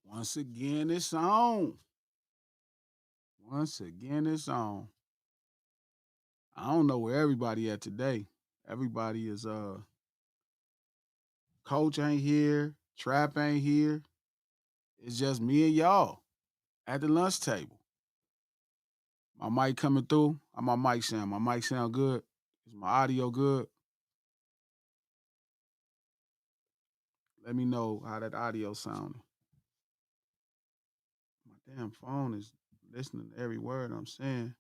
Once again, it's on. Once again, it's on. I don't know where everybody at today. Everybody is Coach ain't here, Trap ain't here. It's just me and y'all at the lunch table. My mic coming through. How my mic sound? My mic sound good. Is my audio good? Let me know how that audio sounding. My damn phone is listening to every word I'm saying.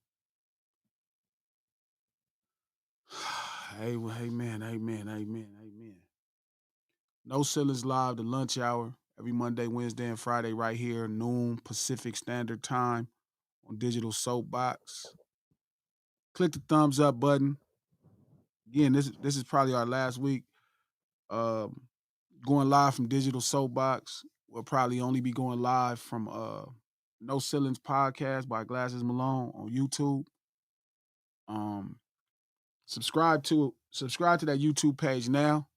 Amen, amen, amen, amen. No Ceilings Live, the lunch hour, every Monday, Wednesday, and Friday, right here, noon Pacific Standard Time on Digital Soapbox. Click the thumbs up button. Again, this is probably our last week um, going live from Digital Soapbox. We'll probably only be going live from No Ceilings Podcast by Glasses Malone on YouTube. Um, subscribe to that YouTube page now.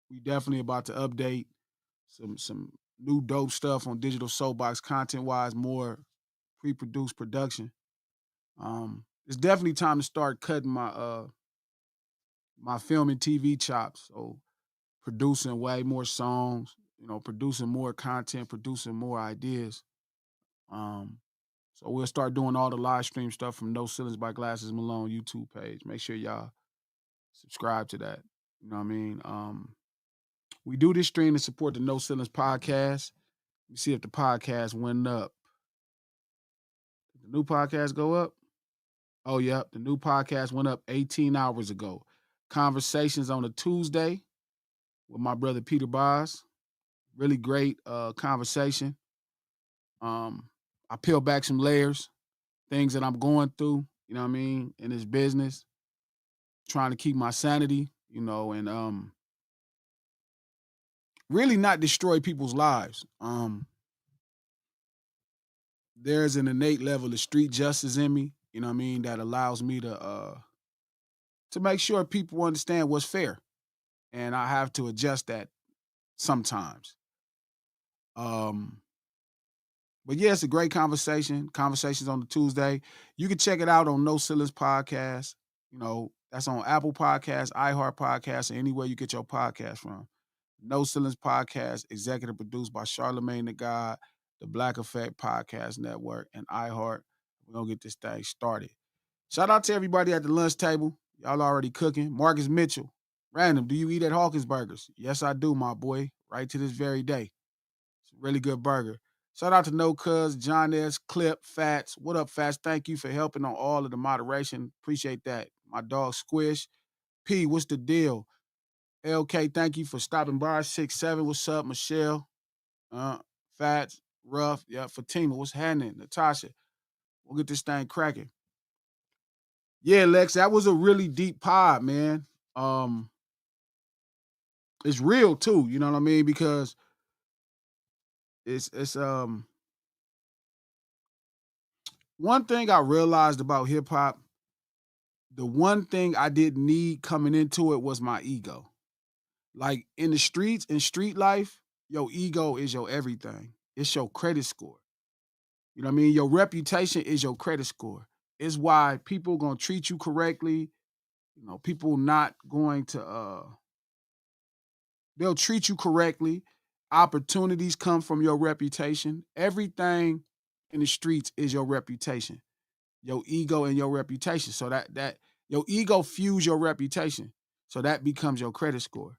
We definitely about to update some new dope stuff on Digital Soapbox content wise, more pre-produced production. It's definitely time to start cutting my film and TV chops. So producing way more songs, producing more content, producing more ideas. Um, so we'll start doing all the live stream stuff from No Ceilings by Glasses Malone YouTube page. Make sure y'all subscribe to that. You know what I mean? We do this stream to support the No Ceilings podcast. You see if the podcast went up. Did the new podcast go up? Oh, yep. The new podcast went up 18 hours ago. Conversations on a Tuesday with my brother Peter Boz. Really great conversation. I peel back some layers, things that I'm going through, you know what I mean, in this business, trying to keep my sanity, and really not destroy people's lives. There's an innate level of street justice in me, you know what I mean, that allows me to make sure people understand what's fair. And I have to adjust that sometimes. Um, but yeah, it's a great conversation. Conversations on the Tuesday. You can check it out on No Ceilings Podcast. That's on Apple Podcasts, iHeart Podcasts, or anywhere you get your podcast from. No Ceilings Podcast, executive produced by Charlemagne the God, the Black Effect Podcast Network, and iHeart. We're gonna get this thing started. Shout out to everybody at the lunch table. Y'all already cooking. Marcus Mitchell. Random, do you eat at Hawkins Burgers? Yes, I do, my boy. Right to this very day. It's a really good burger. Shout out to No Cuz, John S, Clip, Fats. What up, Fats? Thank you for helping on all of the moderation. Appreciate that. My dog Squish. P, what's the deal? LK, thank you for stopping by. 6-7. What's up, Michelle? Fats, Rough. Yeah, Fatima. What's happening? Natasha. We'll get this thing cracking. Yeah, Lex, that was a really deep pod, man. Um, it's real too, you know what I mean? Because it's one thing I realized about hip hop, the one thing I didn't need coming into it was my ego. Like in the streets, in street life, your ego is your everything. It's your credit score. You know what I mean? Your reputation is your credit score. It's why people gonna treat you correctly. People not going to they'll treat you correctly. Opportunities come from your reputation. Everything in the streets is your reputation, your ego and your reputation. So that your ego fuels your reputation. So that becomes your credit score.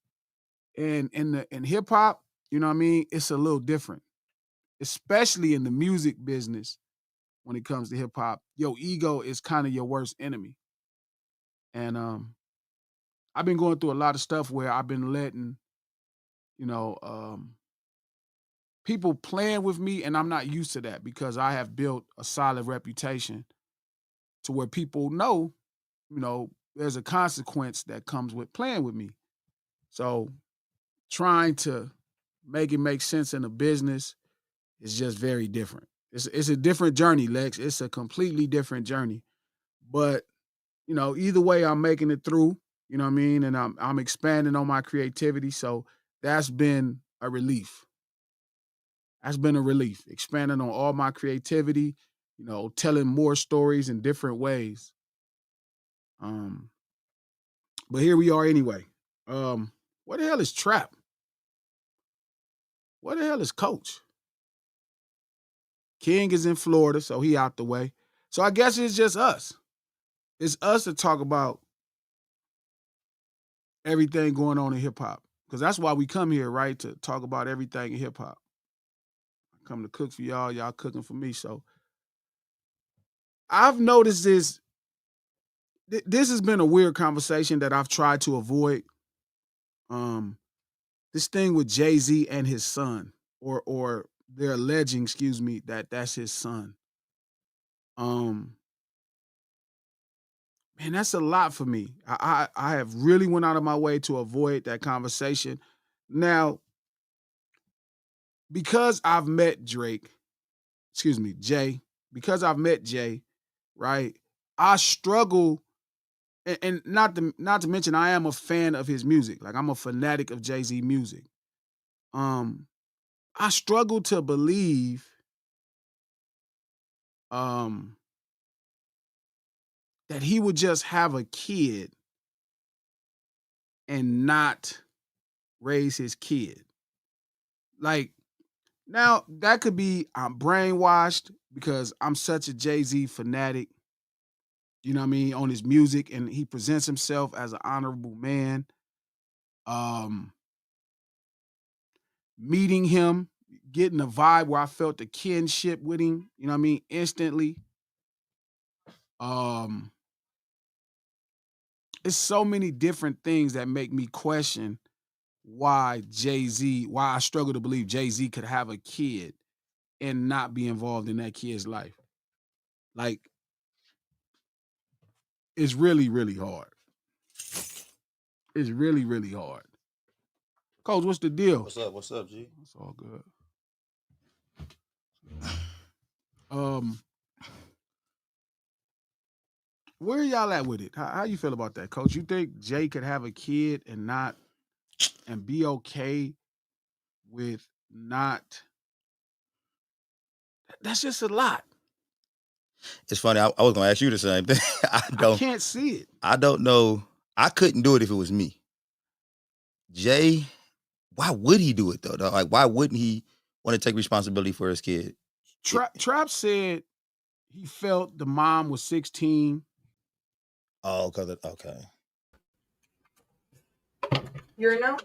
And in hip hop, you know what I mean? It's a little different, especially in the music business. When it comes to hip hop, your ego is kind of your worst enemy. And I've been going through a lot of stuff where I've been letting, you know, um, people playing with me, and I'm not used to that because I have built a solid reputation to where people know, there's a consequence that comes with playing with me. So trying to make it make sense in a business is just very different. It's a different journey, Lex. It's a completely different journey. But either way, I'm making it through. You know what I mean, and I'm expanding on my creativity. So that's been a relief. That's been a relief, expanding on all my creativity, telling more stories in different ways. Um, but here we are anyway. What the hell is Trap? What the hell is Coach? King is in Florida, so he out the way. So I guess it's just us. It's us to talk about everything going on in hip hop. Because that's why we come here, right? To talk about everything in hip hop. I come to cook for y'all, y'all cooking for me. So I've noticed this. This has been a weird conversation that I've tried to avoid. This thing with Jay-Z and his son, or they're alleging, excuse me, that that's his son. Um, Man, that's a lot for me. I have really went out of my way to avoid that conversation. Now, because I've met Jay, because I've met Jay, right? I struggle, and not to mention I am a fan of his music. Like I'm a fanatic of Jay-Z music. Um, I struggle to believe um that he would just have a kid and not raise his kid. Like, now that could be I'm brainwashed because I'm such a Jay-Z fanatic, you know what I mean, on his music, and he presents himself as an honorable man. Um, Meeting him, getting a vibe where I felt the kinship with him, you know what I mean, instantly. Um, it's so many different things that make me question why I struggle to believe Jay-Z could have a kid and not be involved in that kid's life. Like, it's really, really hard. It's really, really hard. Coach, what's the deal? What's up? What's up, G? It's all good. Um, where y'all at with it? How you feel about that, Coach? You think Jay could have a kid and be okay with not? That's just a lot. It's funny. I was gonna ask you the same thing. I can't see it. I don't know. I couldn't do it if it was me. Jay, why would he do it though? Like, why wouldn't he want to take responsibility for his kid? Trap said he felt the mom was 16. Oh, okay. You're now?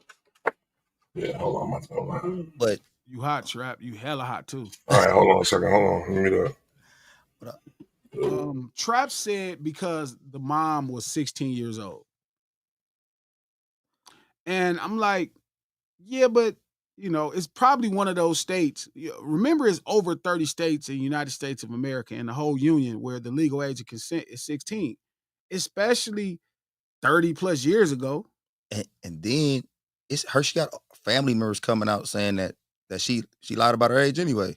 Yeah, hold on, my phone. But you hot, Trap. You hella hot too. All right, hold on a second. Hold on. Let me do that. Trap said because the mom was 16 years old. And I'm like, yeah, but it's probably one of those states. Remember, it's over 30 states in the United States of America and the whole union where the legal age of consent is 16, especially 30 plus years ago. And then it's her. She got family members coming out saying that she lied about her age anyway.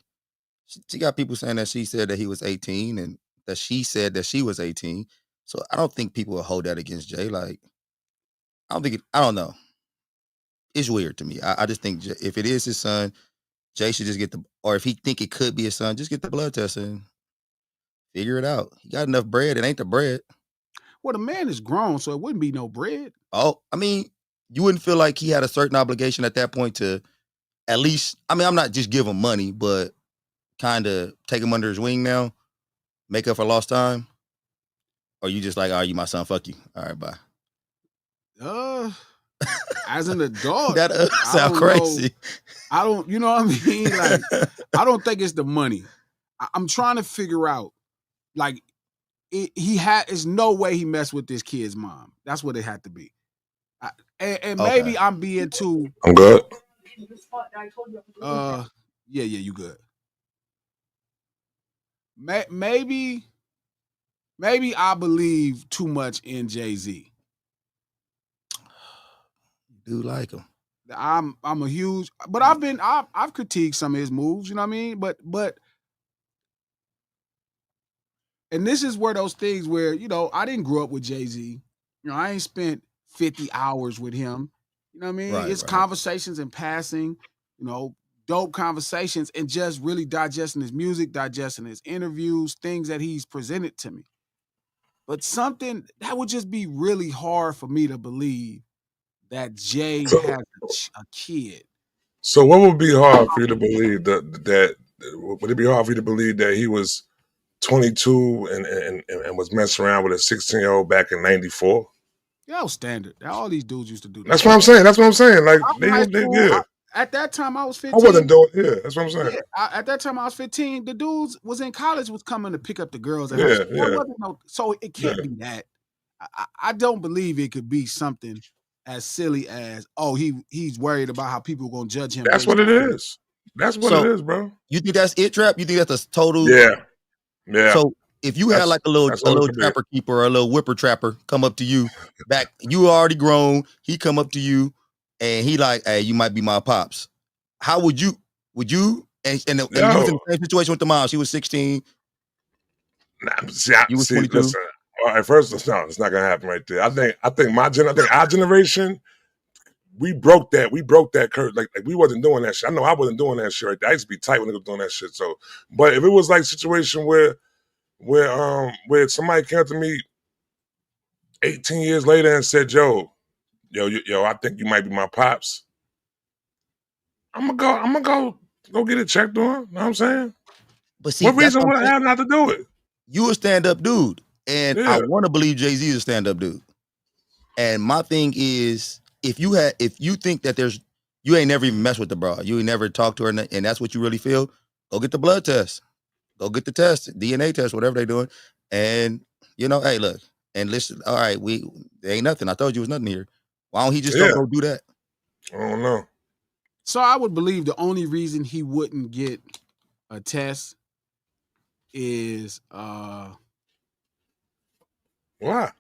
She got people saying that she said that he was 18 and that she said that she was 18. So I don't think people will hold that against Jay. Like, I don't know. It's weird to me. I just think if it is his son, Jay should just or if he think it could be his son, just get the blood test and figure it out. He got enough bread. It ain't the bread. Well, the man is grown, so it wouldn't be no bread. Oh, I mean, you wouldn't feel like he had a certain obligation at that point to at least, I mean, I'm not just give him money, but kind of take him under his wing now, make up for lost time? Or you just like, all right, you my son, fuck you. All right, bye. As an adult, that sound crazy. I don't, you know what I mean? Like, I don't think it's the money. I'm trying to figure out, like, it's no way he messed with this kid's mom. That's what it had to be. And maybe I'm being too. I'm good. Yeah, you good. Maybe I believe too much in Jay-Z. Do like him. I'm a huge, but I've critiqued some of his moves, you know what I mean? But and this is where those things where, I didn't grow up with Jay-Z. I ain't spent 50 hours with him. You know what I mean? Right, It's conversations in passing, dope conversations and just really digesting his music, digesting his interviews, things that he's presented to me. But something that would just be really hard for me to believe that Jay So, has a kid. so what would be hard for you to believe that would it be hard for you to believe that he was 22 and was messing around with a 16-year-old back in '94? That was standard. All these dudes used to do that. That's what I'm saying. That's what I'm saying. Like I'm in high school. yeah. At that time, I was I wasn't 15. doing. Yeah, that's what I'm saying. Yeah, at that time, I was 15. The dudes was in college, was coming to pick up the girls at high Yeah, school. yeah, So it can't yeah. be that. I don't believe it could be something as silly as, oh, he's worried about how people are gonna judge him That's based what it on. is. That's what it So is, bro. you think that's it, Trap? You think that's a total? Yeah, yeah. So if you had like a That's all it little could be. trapper keeper or a little whipper trapper come up to you, back you already grown, he come up to you and he like, hey, you might be my pops. How would you and you was in Yo, the same situation with the mom? She was 16, you was see. 22. Listen. All right, first, no, it's not gonna happen right there. I think our generation, we broke that curse. Like we wasn't doing that shit. I know I wasn't doing that shit right there. I used to be tight when they was doing that shit. So, but if it was like a situation where somebody came to me 18 years later and said, yo, I think you might be my pops. I'm gonna go get it checked on. Know what I'm saying? But see, What that's reason what I'm would I saying. have not to do it? You a stand-up dude. And I Yeah, want to believe Jay-Z is a stand-up dude. And my thing is, if you think that you ain't never even messed with the broad, you ain't never talked to her, and that's what you really feel, go get the blood test. Go get the test, DNA test, whatever they're doing. And, hey, look, and listen, all right, there ain't nothing. I told you it was nothing here. Why don't he just yeah. go do that? I don't know. So I would believe the only reason he wouldn't get a test is Why?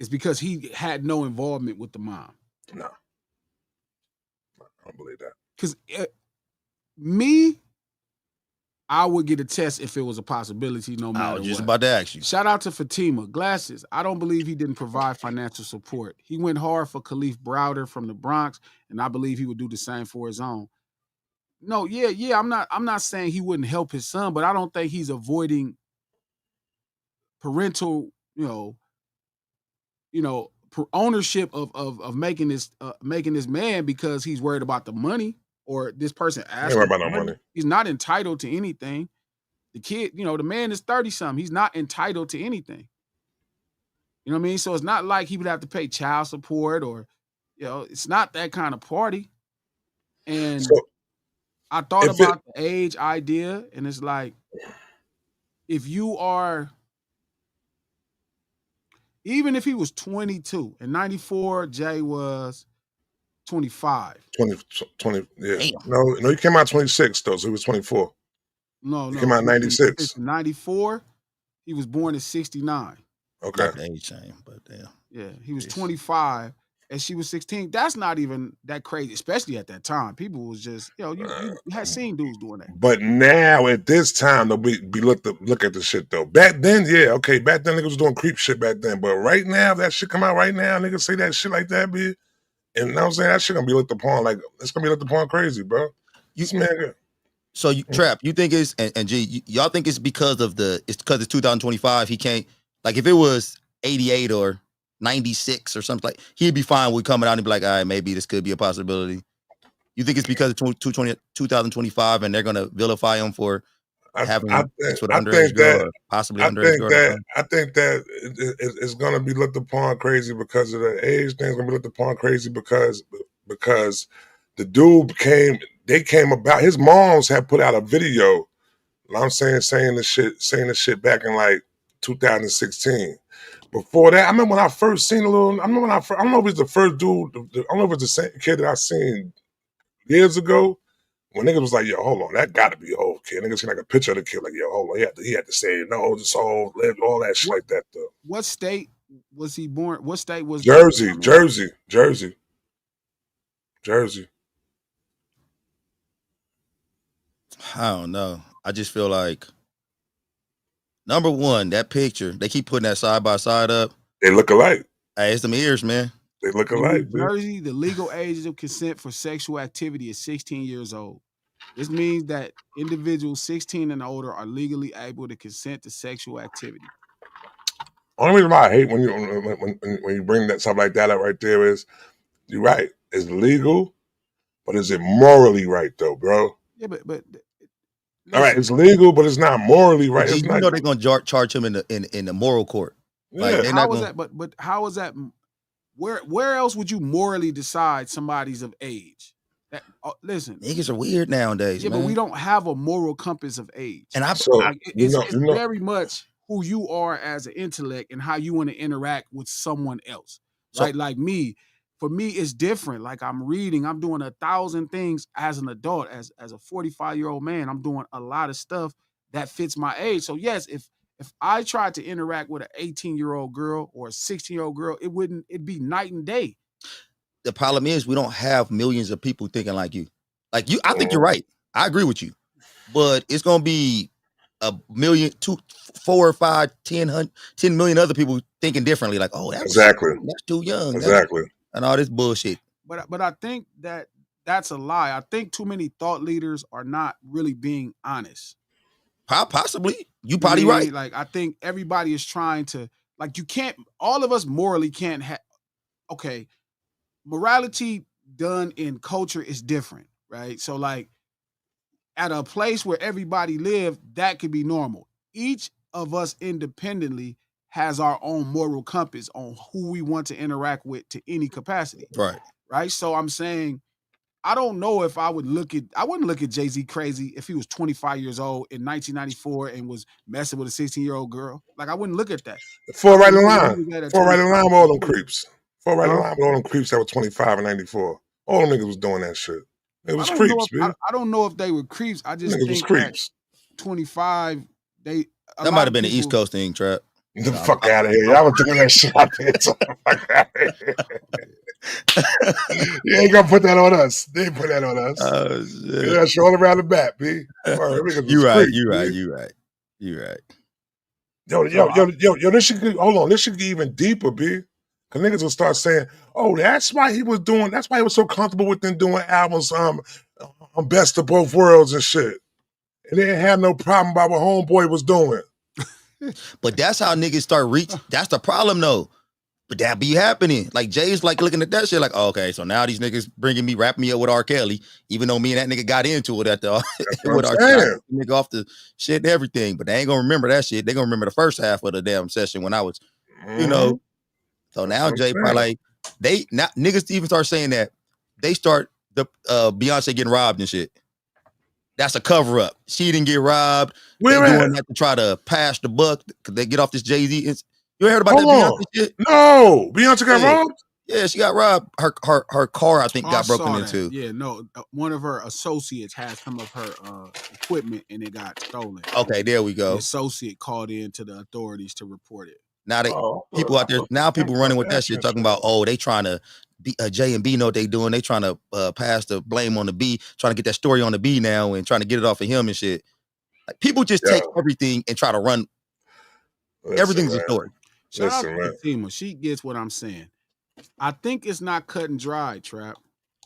because he had no involvement with the mom. No, I don't believe that. Because me, I would get a test if it was a possibility, no matter I was just what. about to ask you. Shout out to Fatima. Glasses. I don't believe he didn't provide financial support. He went hard for Khalif Browder from the Bronx, and I believe he would do the same for his own. No, yeah. I'm not saying he wouldn't help his son, but I don't think he's avoiding parental, ownership of making this man because he's worried about the money or this person I ain't asking worried about for no money. He's not entitled to anything. The kid, the man is 30-something. He's not entitled to anything. You know what I mean? So it's not like he would have to pay child support or, it's not that kind of party. And So I thought if it, about the age idea, and it's like, if you are, even if he was 22, in 94, Jay was 25. 20, yeah. Damn. No, he came out 26 though, so he was 24. No. He came out in 96. 94, he was born in 69. Okay. Not the age shame, but damn. Yeah, he was Yes. 25 and she was 16. That's not even that crazy, especially at that time. People was just, you had seen dudes doing that. But now at this time, though, we look at the shit though. Back then, yeah, okay. Back then, niggas was doing creep shit back then. But right now, if that shit come out right now, niggas say that shit like that, be. And you know what I'm saying? That shit gonna be looked upon like it's gonna be looked upon crazy, bro. This man good. So Trap, you think it's and G, y'all think it's because it's 2025, he can't, like if it was 88 or 96 or something, like he'd be fine with coming out and be like, all right, maybe this could be a possibility. You think it's because of 2025 and they're gonna vilify him for having sex with an underage girl or possibly underage girl? I think that it's gonna be looked upon crazy because of the age thing. It's gonna be looked upon crazy because the dude came about. His moms had put out a video. You know what I'm saying this shit back in like 2016. Before that, I remember when I first seen I don't know if it's the first dude. I don't know if it's the same kid that I seen years ago. When niggas was like, yo, hold on, that gotta be an old kid. Niggas seen like a picture of the kid, like, yo, hold on, he had to say, no, this all lived, all that shit like that though. What state was he born? What state was Jersey. I don't know. I just feel like, number one, that picture, they keep putting that side by side up. They look alike. Hey, it's them ears, man. They look In alike, New dude. Jersey, the legal age of consent for sexual activity is 16 years old. This means that individuals 16 and older are legally able to consent to sexual activity. Only reason why I hate when you bring that stuff like that up right there is, you're right. It's legal, but is it morally right though, bro? Yeah, but All right, listen, it's legal, but it's not morally But right. G, It's you not. know they're gonna charge him in the moral court. Like Yeah. they're not how is gonna. that? But how is that? Where else would you morally decide somebody's of age? That listen, Niggas are weird nowadays, yeah, man. but we don't have a moral compass of age. And So Like it's very much who you are as an intellect and how you want to interact with someone else, So- right? Like me, for me, it's different. Like I'm reading, I'm doing 1,000 things as an adult, as a 45-year-old man. I'm doing a lot of stuff that fits my age. So yes, if I tried to interact with an 18-year-old girl or a 16-year-old girl, it'd be night and day. the problem is we don't have millions of people thinking like you. Like you, I think you're right. I agree with you. But it's gonna be a million, 2, 4, 5, 10 million other people thinking differently. Like, oh, that's too young. Exactly. And all this bullshit. But I think that's a lie. I think too many thought leaders are not really being honest. Possibly. You You probably know what I right. mean? Like I think everybody is trying to, like, you can't, all of us morally can't have, okay, morality done in culture is different, right? So like at a place where everybody live, that could be normal. Each of us independently has our own moral compass on who we want to interact with to any capacity. Right. Right. So I'm saying, I don't know if I wouldn't look at Jay-Z crazy if he was 25 years old in 1994 and was messing with a 16-year-old girl. Like I wouldn't look at that. Four I right would in look at where line. he was at Four right in 25 line with all them creeps. Four right in Huh? line with all them creeps that were 25 and 94. All them niggas was doing that shit. It was I don't know creeps, if, man. I don't know if they were creeps. I just Niggas was think that creeps. 25, That might have been an East Coast thing, Trap. Get the fuck out of here. Y'all was doing that shit out there. So fuck out of here. You ain't gonna put that on us. They ain't put that on us. Oh shit. Yeah, show all around the back, B. You right. You right. Yo, this should get, hold on. This should get even deeper, B. Cause niggas will start saying, oh, that's why he was so comfortable with them doing albums on Best of Both Worlds and shit. And they didn't have no problem about what Homeboy was doing. But that's how niggas start reaching. That's the problem though. But that be happening. Like Jay's like looking at that shit like, oh, okay, so now these niggas wrapping me up with R. Kelly, even though me and that nigga got into it at the with our nigga off the shit and everything. But they ain't gonna remember that shit. They gonna remember the first half of the damn session when I was, you know. So now Jay probably like niggas even start saying that they start the Beyonce getting robbed and shit. That's a cover up. She didn't get robbed. They doing that to try to pass the buck. Cause they get off this Jay-Z. You heard about that Beyonce shit? No, Beyonce got robbed. Yeah, she got robbed. Her car, I think, got broken into. Yeah, no, one of her associates had some of her equipment and it got stolen. Okay, there we go. The associate called in to the authorities to report it. Now people out there, now people running with that shit, talking about, oh, they trying to be J and B know what they doing. They trying to pass the blame on the B, trying to get that story on the B now and trying to get it off of him and shit. Like people just take everything and try to run. Everything's a story. Shout out to Fatima. She gets what I'm saying. I think it's not cut and dry, Trap.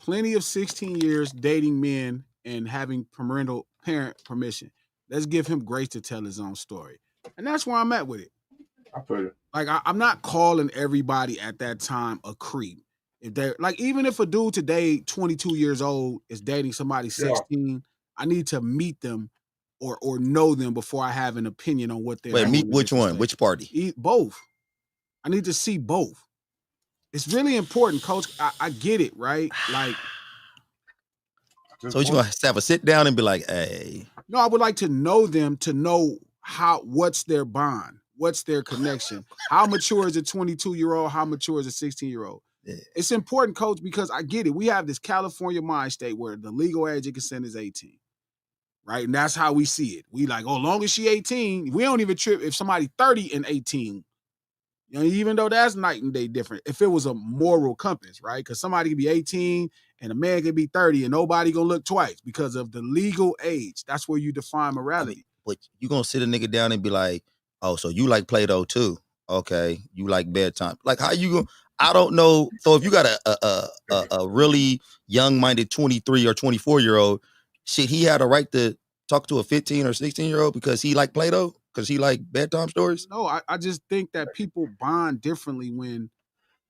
Plenty of 16 years dating men and having parental parent permission. Let's give him grace to tell his own story. And that's where I'm at with it. I feel you. Like I'm not calling everybody at that time a creep. If they're like, even if a dude today, 22 years old, is dating somebody 16, I need to meet them or know them before I have an opinion on what they're doing. Wait, meet which one? Which party? Both. I need to see both. It's really important, Coach. I get it, right? Like, so you gonna have a sit down and be like, hey. No, I would like to know them to know what's their bond, what's their connection, how mature is a 22-year-old, how mature is a 16-year-old. Yeah. It's important, Coach, because I get it. We have this California mind state where the legal age of consent is 18. Right? And that's how we see it. We like, oh, long as she 18, we don't even trip if somebody 30 and 18. You know, even though that's night and day different. If it was a moral compass, right? Because somebody could be 18 and a man could be 30 and nobody gonna look twice because of the legal age. That's where you define morality. I mean, but you gonna sit a nigga down and be like, oh, so you like Play-Doh too? Okay, you like bedtime. Like how you gonna? I don't know. So if you got a really young-minded 23 or 24-year-old, should he have a right to talk to a 15 or 16-year-old because he like Play-Doh? Because he like bedtime stories? No, I just think that people bond differently when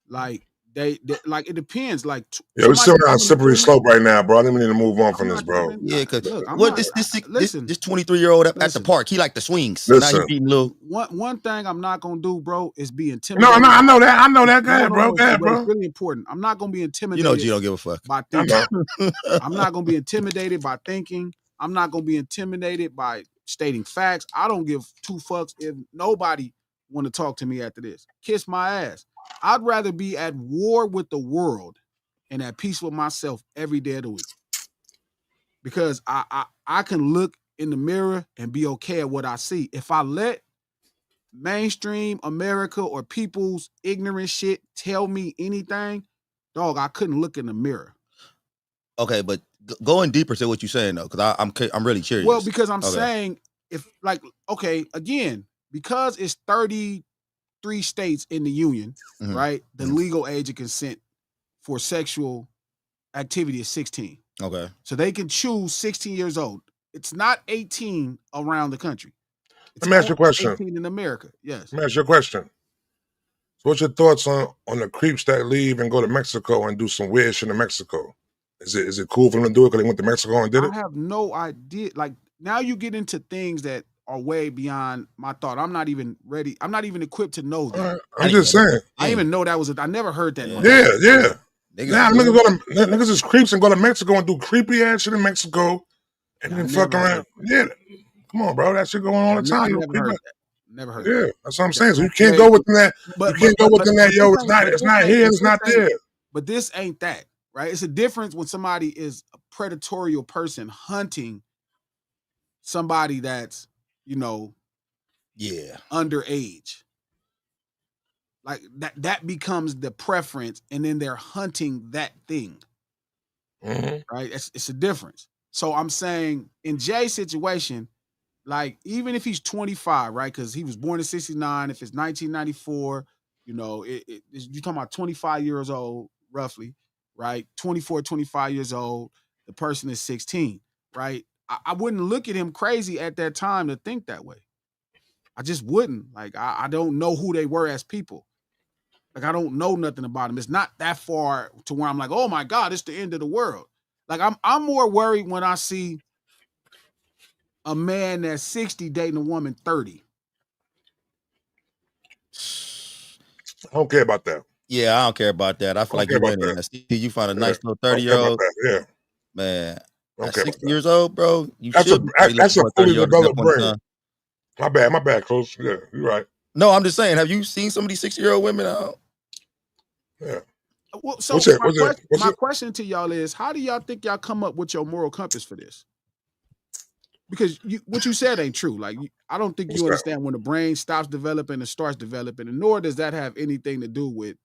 like they like it depends. Like Yeah, we're somebody still on a coming to slippery me, slope right now, bro. I think we need to move on I'm from this, not bro. tripping. Yeah, because Look, I'm what not. Listen, this 23-year-old at the listen. park, he like the swings. So now he Listen. beating little. One thing I'm not gonna do, bro, is be No, intimidated. I know that. I know that. Go No, ahead, no, bro. no. Go ahead, But it's bro. really important. I'm not gonna be You know, intimidated G don't give a fuck. by I thinking. know. I'm not gonna be intimidated by thinking. I'm not gonna be intimidated by stating facts. I don't give two fucks if nobody want to talk to me after this. Kiss my ass. I'd rather be at war with the world and at peace with myself every day of the week. Because I can look in the mirror and be okay at what I see. If I let mainstream America or people's ignorant shit tell me anything, dog, I couldn't look in the mirror. Okay, but going deeper to what you're saying though, because I'm really curious. Well, because I'm Okay. saying if like okay, again, because it's 33 states in the union, Mhm. right? The legal age of consent for sexual activity is 16. Okay. So they can choose 16 years old. It's not 18 around the country. It's Let me ask you a only question. 18 in America. Yes. Let me ask you a question. So what's your thoughts on the creeps that leave and go to Mexico and do some weird shit in Mexico? Is it cool for them to do it because they went to Mexico and did I it? have no idea. Like now you get into things that are way beyond my thought. I'm not even ready. I'm not even equipped to know that. Right. I'm just saying. I didn't even know that was I never heard that. Yeah. Niggas, Now niggas is creeps and go to Mexico and do creepy ass shit in Mexico and I then never fuck around. heard Yeah. Come on, bro. That shit going on all the I time. You never creep heard out. that. Never heard Yeah, that. that's what I'm saying. So you That's can't way- go within that. But You can't go within that. Yo, this it's ain't- not. but It's this not ain't- here. but It's not this ain't- there. But this ain't that, right? It's a difference when somebody is a predatorial person hunting somebody that's, yeah, underage. Like that becomes the preference, and then they're hunting that thing. Right? It's a difference. So I'm saying in Jay's situation, like even if he's 25, right? Because he was born in 69, if it's 1994, you're talking about 25 years old, roughly, right? 24, 25 years old, the person is 16, right? I wouldn't look at him crazy at that time to think that way. I just wouldn't. Like, I don't know who they were as people. Like, I don't know nothing about them. It's not that far to where I'm like, oh my God, it's the end of the world. Like, I'm more worried when I see a man that's 60 dating a woman 30. I don't care about that. Yeah, I don't care about that. I feel like you went in. You find a nice little 30-year-old. Yeah. Man, at care 60 years old, bro, you That's should that's a fully 30-year-old at that developed point in brain. time. My bad, Coach. Yeah, you're right. No, I'm just saying, have you seen some of these 60-year-old women out? Yeah. Well, so my question to y'all is, how do y'all think y'all come up with your moral compass for this? Because what you said ain't true. Like, I don't think you understand when the brain stops developing and starts developing, and nor does that have anything to do with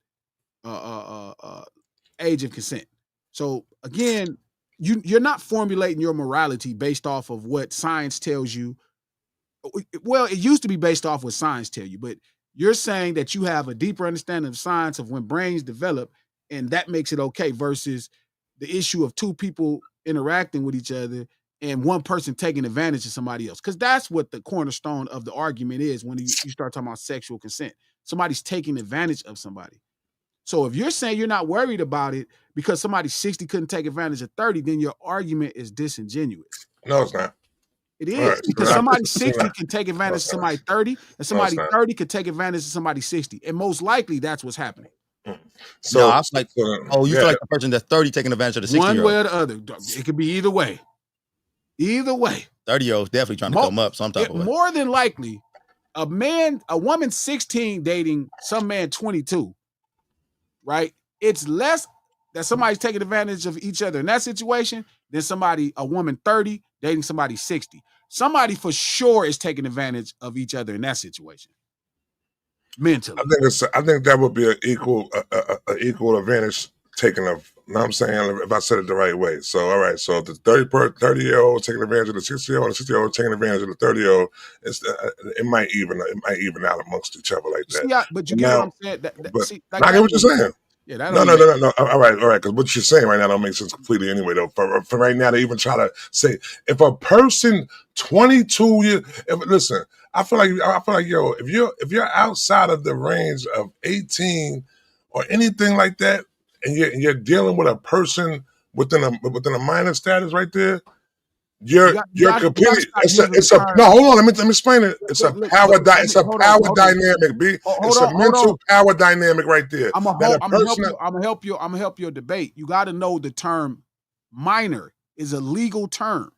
age of consent. So again, you're not formulating your morality based off of what science tells you. Well, it used to be based off what science tell you, but you're saying that you have a deeper understanding of science of when brains develop, and that makes it okay versus the issue of two people interacting with each other and one person taking advantage of somebody else. Because that's what the cornerstone of the argument is when you start talking about sexual consent. Somebody's taking advantage of somebody. So if you're saying you're not worried about it because somebody 60 couldn't take advantage of 30, then your argument is disingenuous. No, it's not. It is. Right. Because somebody 60 can take advantage of somebody 30, and somebody 30 could take advantage of somebody 60. And most likely that's what's happening. So no, I was like, you feel like the person that's 30 taking advantage of the 60-year-old. One way or the other. It could be either way. Either way. 30-year-old's definitely trying to come up some type of way. More than likely, a woman 16 dating some man 22, right? It's less that somebody's taking advantage of each other in that situation than a woman 30 dating somebody 60. Somebody for sure is taking advantage of each other in that situation. Mentally. I think that would be an equal advantage taken of know what I'm saying? If I said it the right way. So, all right. So, if the 30-year-old taking advantage of the 60-year-old and the 60-year-old taking advantage of the 30-year-old, it might even out amongst each other like that. But you But get what now, I'm saying? but See, I get that what don't you're even saying. yeah, that don't No, even no, make no, no, no. All right. Because what you're saying right now don't make sense completely anyway, though. For right now, they even try to say if a person 22 years, listen, I feel like yo, if you're outside of the range of 18 or anything like that, and you're dealing with a person within a minor status right there, you you're got to completely stop using the it's a term. no, hold on, let me explain it. It's a Look, power let me power hold on. dynamic, B. Hold It's on, a hold on. mental power dynamic right there. I'm That a gonna help person you. I'm gonna help your debate. You got to know the term minor is a legal term.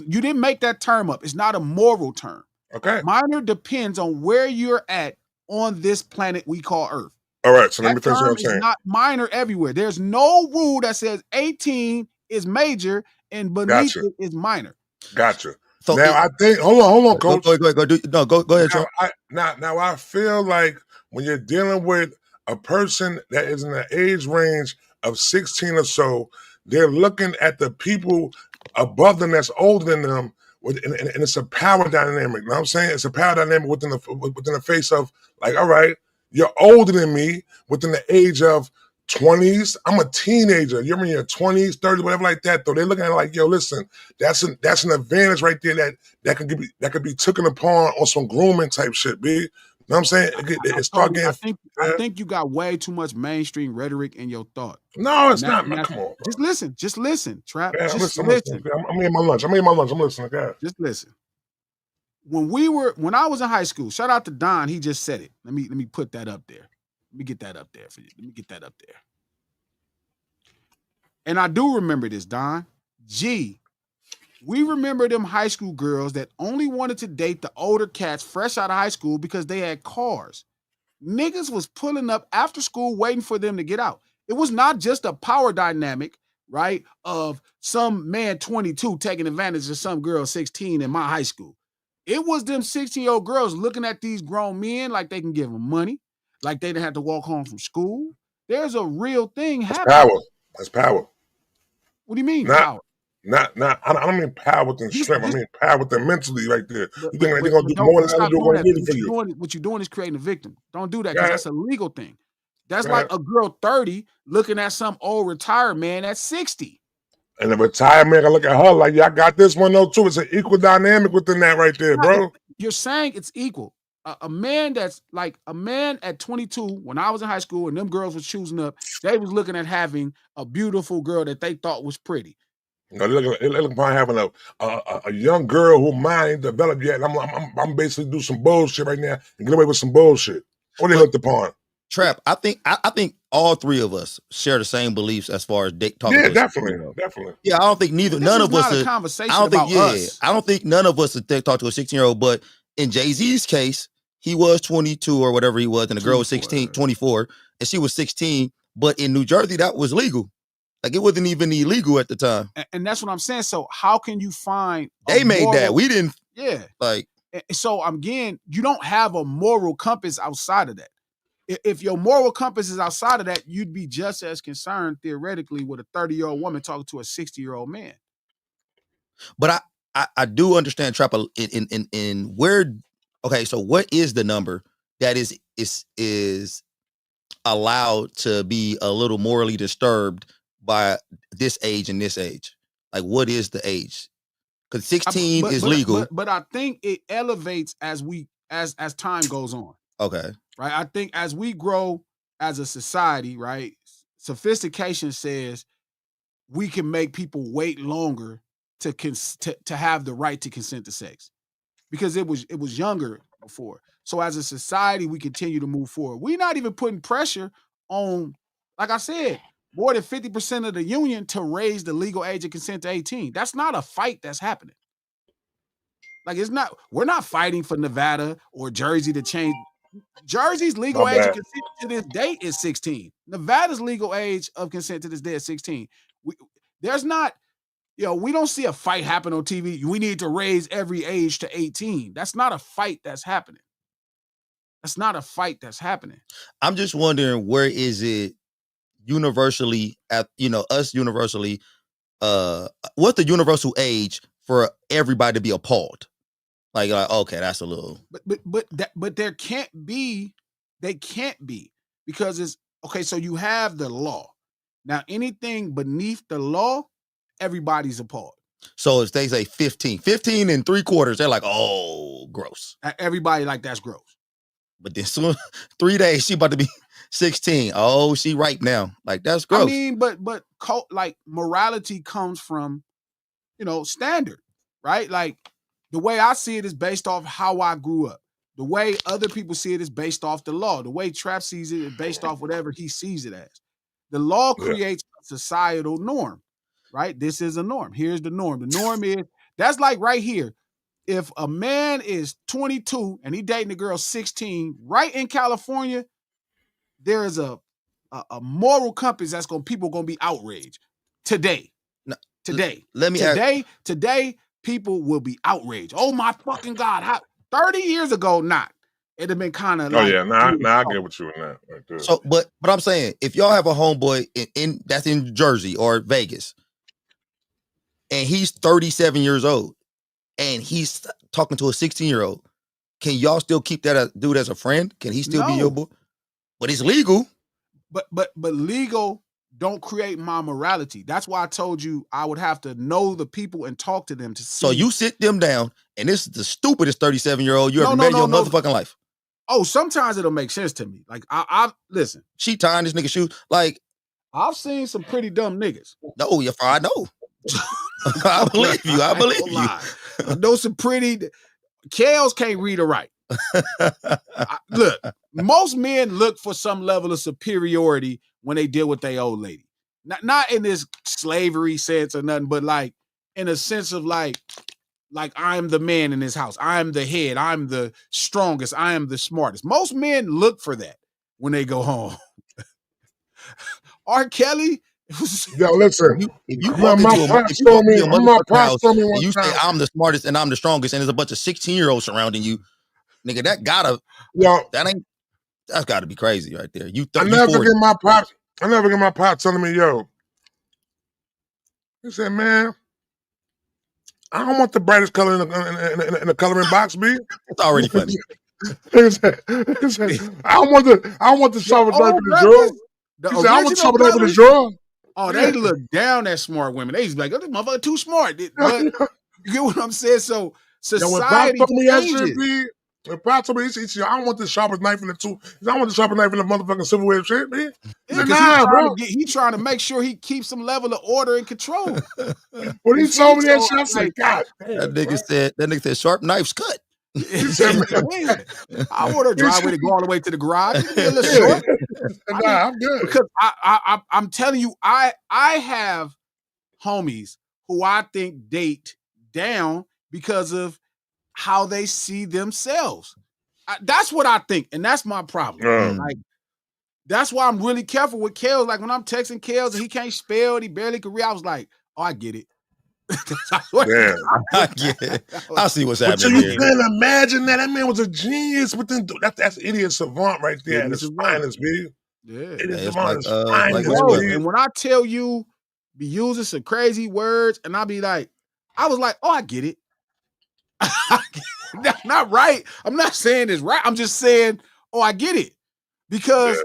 You didn't make that term up. It's not a moral term. okay. Minor depends on where you're at on this planet we call Earth. All right, so let That me finish what term I'm is saying. not minor everywhere. There's no rule that says 18 is major and beneath Gotcha. it is minor. Gotcha. So Now I think hold on, go coach. go ahead, Trump. Now I feel like when you're dealing with a person that is in the age range of 16 or so, they're looking at the people above them that's older than them, and it's a power dynamic. You know what I'm saying? It's a power dynamic within the face of like, all right, you're older than me within the age of 20s. I'm a teenager. You're in your 20s, 30s, whatever like that. Though they're looking at it like, yo, listen, that's an advantage right there that could be taken upon on some grooming type shit, B. You know what I'm saying? It start getting. I think you got way too much mainstream rhetoric in your thought. No, it's And not, man. that's Come on, bro. just listen, Trap. Yeah, Just I'm listening. listen. I'm eating my lunch. I'm listening, guys. Just listen. When I was in high school, shout out to Don, he just said it. Let me put that up there. Let me get that up there for you. Let me get that up there. And I do remember this, Don. G, we remember them high school girls that only wanted to date the older cats fresh out of high school because they had cars. Niggas was pulling up after school waiting for them to get out. It was not just a power dynamic, right, of some man 22 taking advantage of some girl 16 in my high school. It was them 16-year-old girls looking at these grown men like they can give them money, like they didn't have to walk home from school. There's a real thing That's happening. power. That's power. What do you mean, Not power? not. I don't mean power within This, strength. I this, mean power within mentally right there. You think like they're gonna but do don't more but than I stop do doing gonna that do because it for you? what you're doing is creating a victim. Don't do that because Yeah, that's a legal thing. That's yeah. like a girl 30 looking at some old retired man at 60. And the retired man, I look at her like, yeah, I got this one though too. It's an equal dynamic within that right there, bro. You're saying it's equal. A man that's like a man at 22 when I was in high school and them girls was choosing up, they was looking at having a beautiful girl that they thought was pretty. You know, they're looking upon having a young girl who mind ain't developed yet. And I'm basically do some bullshit right now and get away with some bullshit. What they But looked upon? Trap, I think all three of us share the same beliefs as far as talking Yeah, to a 16-year-old. definitely. Yeah, I don't think This none is of us not a are, I conversation don't think, about us. I don't think none of us would talk to a 16-year-old, but in Jay-Z's case, he was 22 or whatever he was, and the girl was 24, and she was 16, but in New Jersey, that was legal. Like, it wasn't even illegal at the time. And that's what I'm saying. So how can you find They made that. We didn't, yeah. like. So again, you don't have a moral compass outside of that. If your moral compass is outside of that, you'd be just as concerned theoretically with a 30-year-old woman talking to a 60-year-old man. But I do understand, Trap, in where, okay, so what is the number that is allowed to be a little morally disturbed by this age and this age? Like, what is the age? Because 16 is legal. But I think it elevates as time goes on. Okay. Right. I think as we grow as a society, right, sophistication says we can make people wait longer to have the right to consent to sex because it was younger before. So as a society, we continue to move forward. We're not even putting pressure on, like I said, more than 50% of the union to raise the legal age of consent to 18. That's not a fight that's happening. Like we're not fighting for Nevada or Jersey to change. Jersey's legal age of consent to this day is 16. Nevada's legal age of consent to this day is 16. There's not, we don't see a fight happen on TV. We need to raise every age to 18. That's not a fight that's happening. That's not a fight that's happening. I'm just wondering, where is it universally us universally, what's the universal age for everybody to be appalled? Like okay, that's a little. But there can't be. They can't be, because it's okay. So you have the law. Now anything beneath the law, everybody's appalled. So if they say 15 and 3/4, they're like, oh, gross. Everybody like, that's gross. But then soon 3 days, she about to be 16. Oh, she right now. Like, that's gross. I mean, but like morality comes from, standard, right? Like the way I see it is based off how I grew up. The way other people see it is based off the law. The way Trap sees it is based off whatever he sees it as. The law creates a societal norm, right? This is a norm. Here's the norm. The norm is, that's like right here. If a man is 22 and he dating a girl 16, right in California, there is a moral compass that's people gonna be outraged today. Today, today, people will be outraged. Oh my fucking God! How 30 years ago, not. It'd have been kind of. Oh yeah, nah, I get what you in that. Right there. So, but I'm saying, if y'all have a homeboy in that's in Jersey or Vegas, and he's 37 years old, and he's talking to a 16-year-old, can y'all still keep that dude as a friend? Can he still be your boy? But it's legal. But legal don't create my morality. That's why I told you I would have to know the people and talk to them to see. So you sit them down, and this is the stupidest 37-year-old you ever met in your motherfucking life. Oh, sometimes it'll make sense to me. Like I listen. She tying this nigga shoes. Like, I've seen some pretty dumb niggas. No, I know. I believe you. I believe you. I know some pretty. Kels can't read or write. Look, most men look for some level of superiority when they deal with their old lady. Not in this slavery sense or nothing, but like in a sense of like I'm the man in this house. I'm the head. I'm the strongest. I am the smartest. Most men look for that when they go home. R. Kelly. Yo, listen. If you walk into a house and you say I'm the smartest and I'm the strongest, and there's a bunch of 16-year-olds surrounding you, nigga, that's gotta be crazy right there. I never get my pops telling me, yo. He said, man, I don't want the brightest color in the coloring box, B. It's already funny. He said, I don't want the sharpest knife in the drawer. He said, I want the sharpest knife in the drawer. Oh, they look down at smart women. They just be like, oh, this motherfucker too smart. But you get what I'm saying? So society changes. When Pop told me, he said, I don't want the sharpest knife in the two. I don't want the sharpest knife in the motherfucking civil war shit, man. He's trying to make sure he keeps some level of order and control. When he told me that shit, I said, God damn. That nigga said sharp knives cut. I want a driveway to go all the way to the garage. A little short. I'm good. Because I'm telling you, I have homies who I think date down because of how they see themselves. That's what I think, and that's my problem. Like, that's why I'm really careful with Kels. Like when I'm texting Kels and he can't spell, he barely can read, I was like, oh, I get it. Yeah, I get it. I see what's happening. You can't imagine that man was a genius. But then that's idiot savant right there. It's finest, B. Yeah, idiot savant. And when I tell you, be using some crazy words, and I'll be like, I was like, oh, I get it. Not right. I'm not saying it's right. I'm just saying, oh, I get it. Because,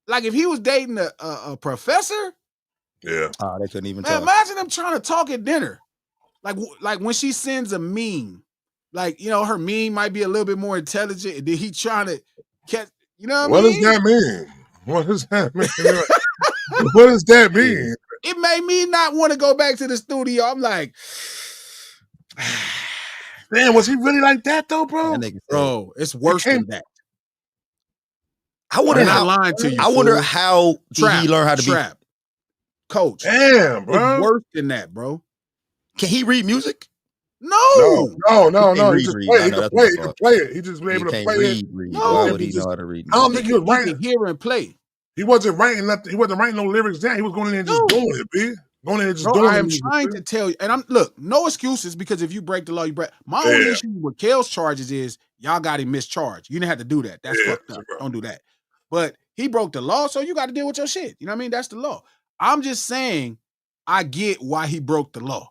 like, if he was dating a professor. Yeah. Oh, they couldn't even talk. Imagine them trying to talk at dinner. Like when she sends a meme, like, her meme might be a little bit more intelligent. And then he trying to catch, what does that mean? What does that mean? What does that mean? It made me not want to go back to the studio. I'm like, damn, was he really like that though, bro? Bro, it's worse than that. I wonder how did he learn how to be coach. Damn, bro. It's worse than that, bro. Can he read music? No. He just play it. He just be able to play it. No, why would he know how to read? I don't think he was writing. He can hear and play. He wasn't writing nothing. He wasn't writing no lyrics down. He was going in there and just doing it, B. Going in and just doing it. I am trying to tell you, and no excuses, because if you break the law, you break. My only issue with Kel's charges is y'all got him mischarged. You didn't have to do that. That's fucked up. Don't do that. But He broke the law, so you got to deal with your shit. You know what I mean? That's the law. I'm just saying, I get why he broke the law.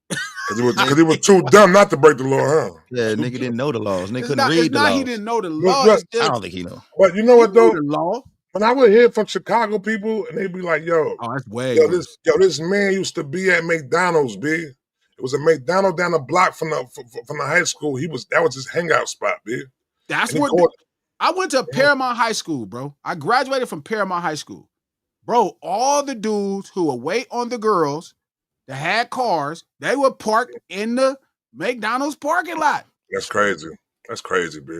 Because he was too dumb not to break the law, huh? Yeah, nigga didn't know the laws. Nigga couldn't It's read the not laws. he didn't know the Look, law. look, It's I just don't think he know. but you know he what knew though? the law. When I would hear from Chicago people, and they'd be like, "Yo, Oh, that's way worse. this man used to be at McDonald's, B. It was a McDonald's down the block from the high school. That was his hangout spot, B. That's And he where called, I went to Paramount High School, bro. I graduated from Paramount High School. Bro, all the dudes who would wait on the girls that had cars, they would park in the McDonald's parking lot. That's crazy. That's crazy, B.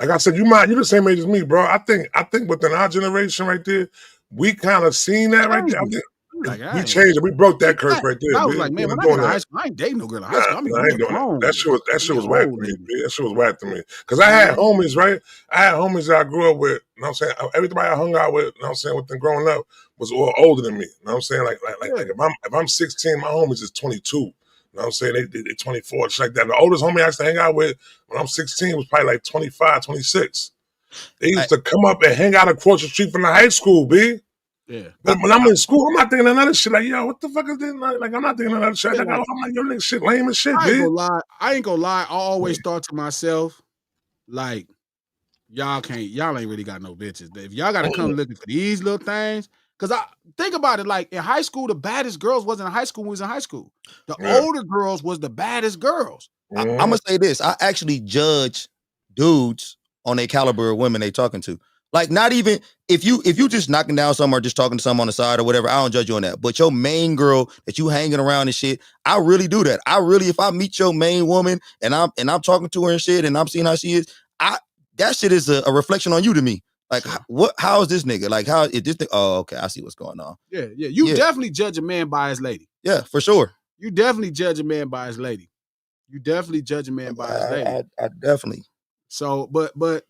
Like I said, you the same age as me, bro. I think within our generation right there, we kind of seen that right there. We changed it. We broke that curse right there, I was B. like, man, We're when I doing got that. high school, I ain't dating no girl in high Nah, school. I mean, I ain't doing that. That shit was whack to me, B. That shit was whack to me. Because I had homies, right? I had homies that I grew up with. You know what I'm saying? Everybody I hung out with, you know what I'm saying, with them growing up was all older than me. You know what I'm saying? Like if I'm 16, my homies is 22. You know what I'm saying? They 24, shit like that. The oldest homie I used to hang out with when I'm 16 was probably like 25, 26. They used to come up and hang out across the street from the high school, B. Yeah. But when I'm in school, I'm not thinking of another shit. Like, yo, what the fuck is this? Like, I'm not thinking of another shit. I'm like, yo, nigga, shit, lame as shit, I B. ain't gonna lie. I always thought to myself, like, y'all ain't really got no bitches. If y'all gotta come looking for these little things, because I think about it, like in high school, the baddest girls wasn't in high school when we was in high school. The older girls was the baddest girls. I'm gonna say this. I actually judge dudes on their caliber of women they talking to. Like, not even if you just knocking down someone or just talking to someone on the side or whatever, I don't judge you on that. But your main girl that you hanging around and shit, I really do that. I really, if I meet your main woman and I'm talking to her and shit and I'm seeing how she is, that shit is a reflection on you to me. Like, how is this nigga? Like, how is this thing? Oh, okay, I see what's going on. Yeah. You definitely judge a man by his lady. Yeah, for sure. You definitely judge a man by his lady. You definitely judge a man by his lady. I definitely. So, but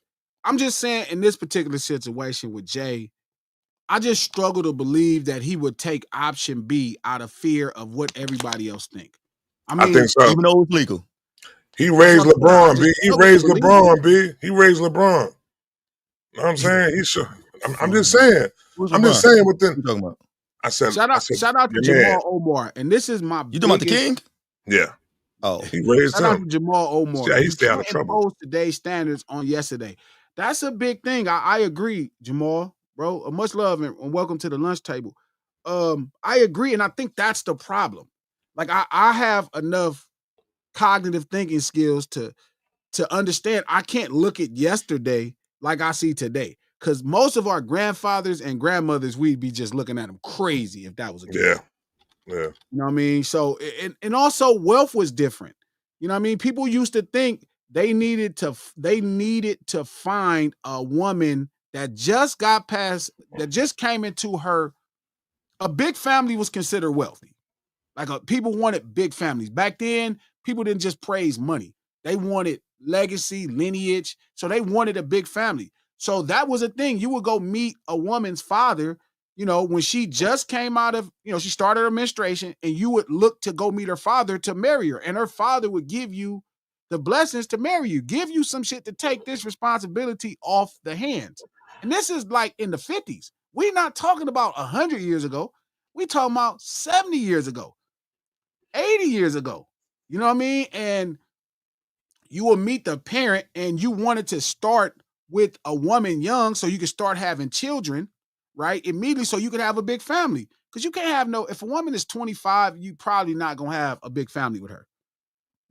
I'm just saying, in this particular situation with Jay, I just struggle to believe that he would take option B out of fear of what everybody else think. I mean, I think so. Even though it's legal. He raised LeBron, B. He raised LeBron, B. He raised LeBron. You know what I'm saying? He should. I'm just saying. I'm just saying what you talking about? I said. Shout out to Jamal Omar. And this is my You talking about the king? Yeah. Oh. He raised Shout out him. to Jamal Omar. Yeah, he stay out of trouble. Impose today's standards on yesterday. That's a big thing. I agree, Jamal, bro. Much love and welcome to the lunch table. I agree, and I think that's the problem. Like I have enough cognitive thinking skills to understand I can't look at yesterday like I see today. Because most of our grandfathers and grandmothers, we'd be just looking at them crazy if that was a case. Yeah. You know what I mean? So, and also wealth was different. You know what I mean? People used to think they needed to find a woman that just came into a big family was considered wealthy. Like people wanted big families. Back then, people didn't just praise money. They wanted legacy, lineage. So they wanted a big family. So that was a thing. You would go meet a woman's father, you know, when she just came out of, you know, she started her menstruation, and you would look to go meet her father to marry her. And her father would give you the blessings to marry you, give you some shit to take this responsibility off the hands. And this is like in the 50s. We're not talking about 100 years ago. We talking about 70 years ago, 80 years ago. You know what I mean? And you will meet the parent, and you wanted to start with a woman young so you could start having children, right? Immediately, so you could have a big family. Because you can't have if a woman is 25, you probably not going to have a big family with her.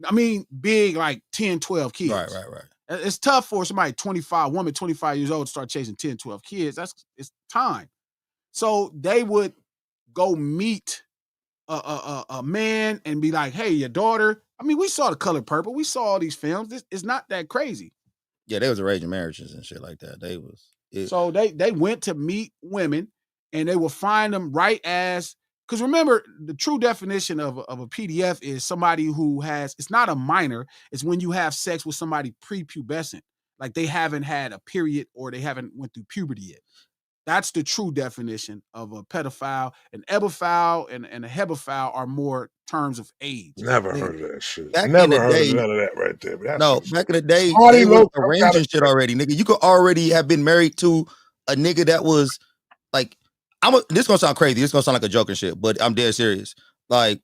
I mean, big, like 10, 12 kids. Right. It's tough for somebody 25, woman 25 years old to start chasing 10, 12 kids. It's time. So they would go meet a man and be like, hey, your daughter. I mean, we saw The Color Purple. We saw all these films. It's not that crazy. Yeah, they was arranging marriages and shit like that. So they went to meet women, and they will find them right as, because remember, the true definition of a PDF is somebody who it's not a minor. It's when you have sex with somebody prepubescent. Like they haven't had a period or they haven't went through puberty yet. That's the true definition of a pedophile. An epiphile and a hebephile are more terms of age. Never heard of that shit. Back in Never the heard of day, none of that right there. But that's no, back in the day, Smarty they was Low comes out arranging of shit already, nigga. You could already have been married to a nigga that was like, this gonna sound crazy. This gonna sound like a joke and shit, but I'm dead serious. Like,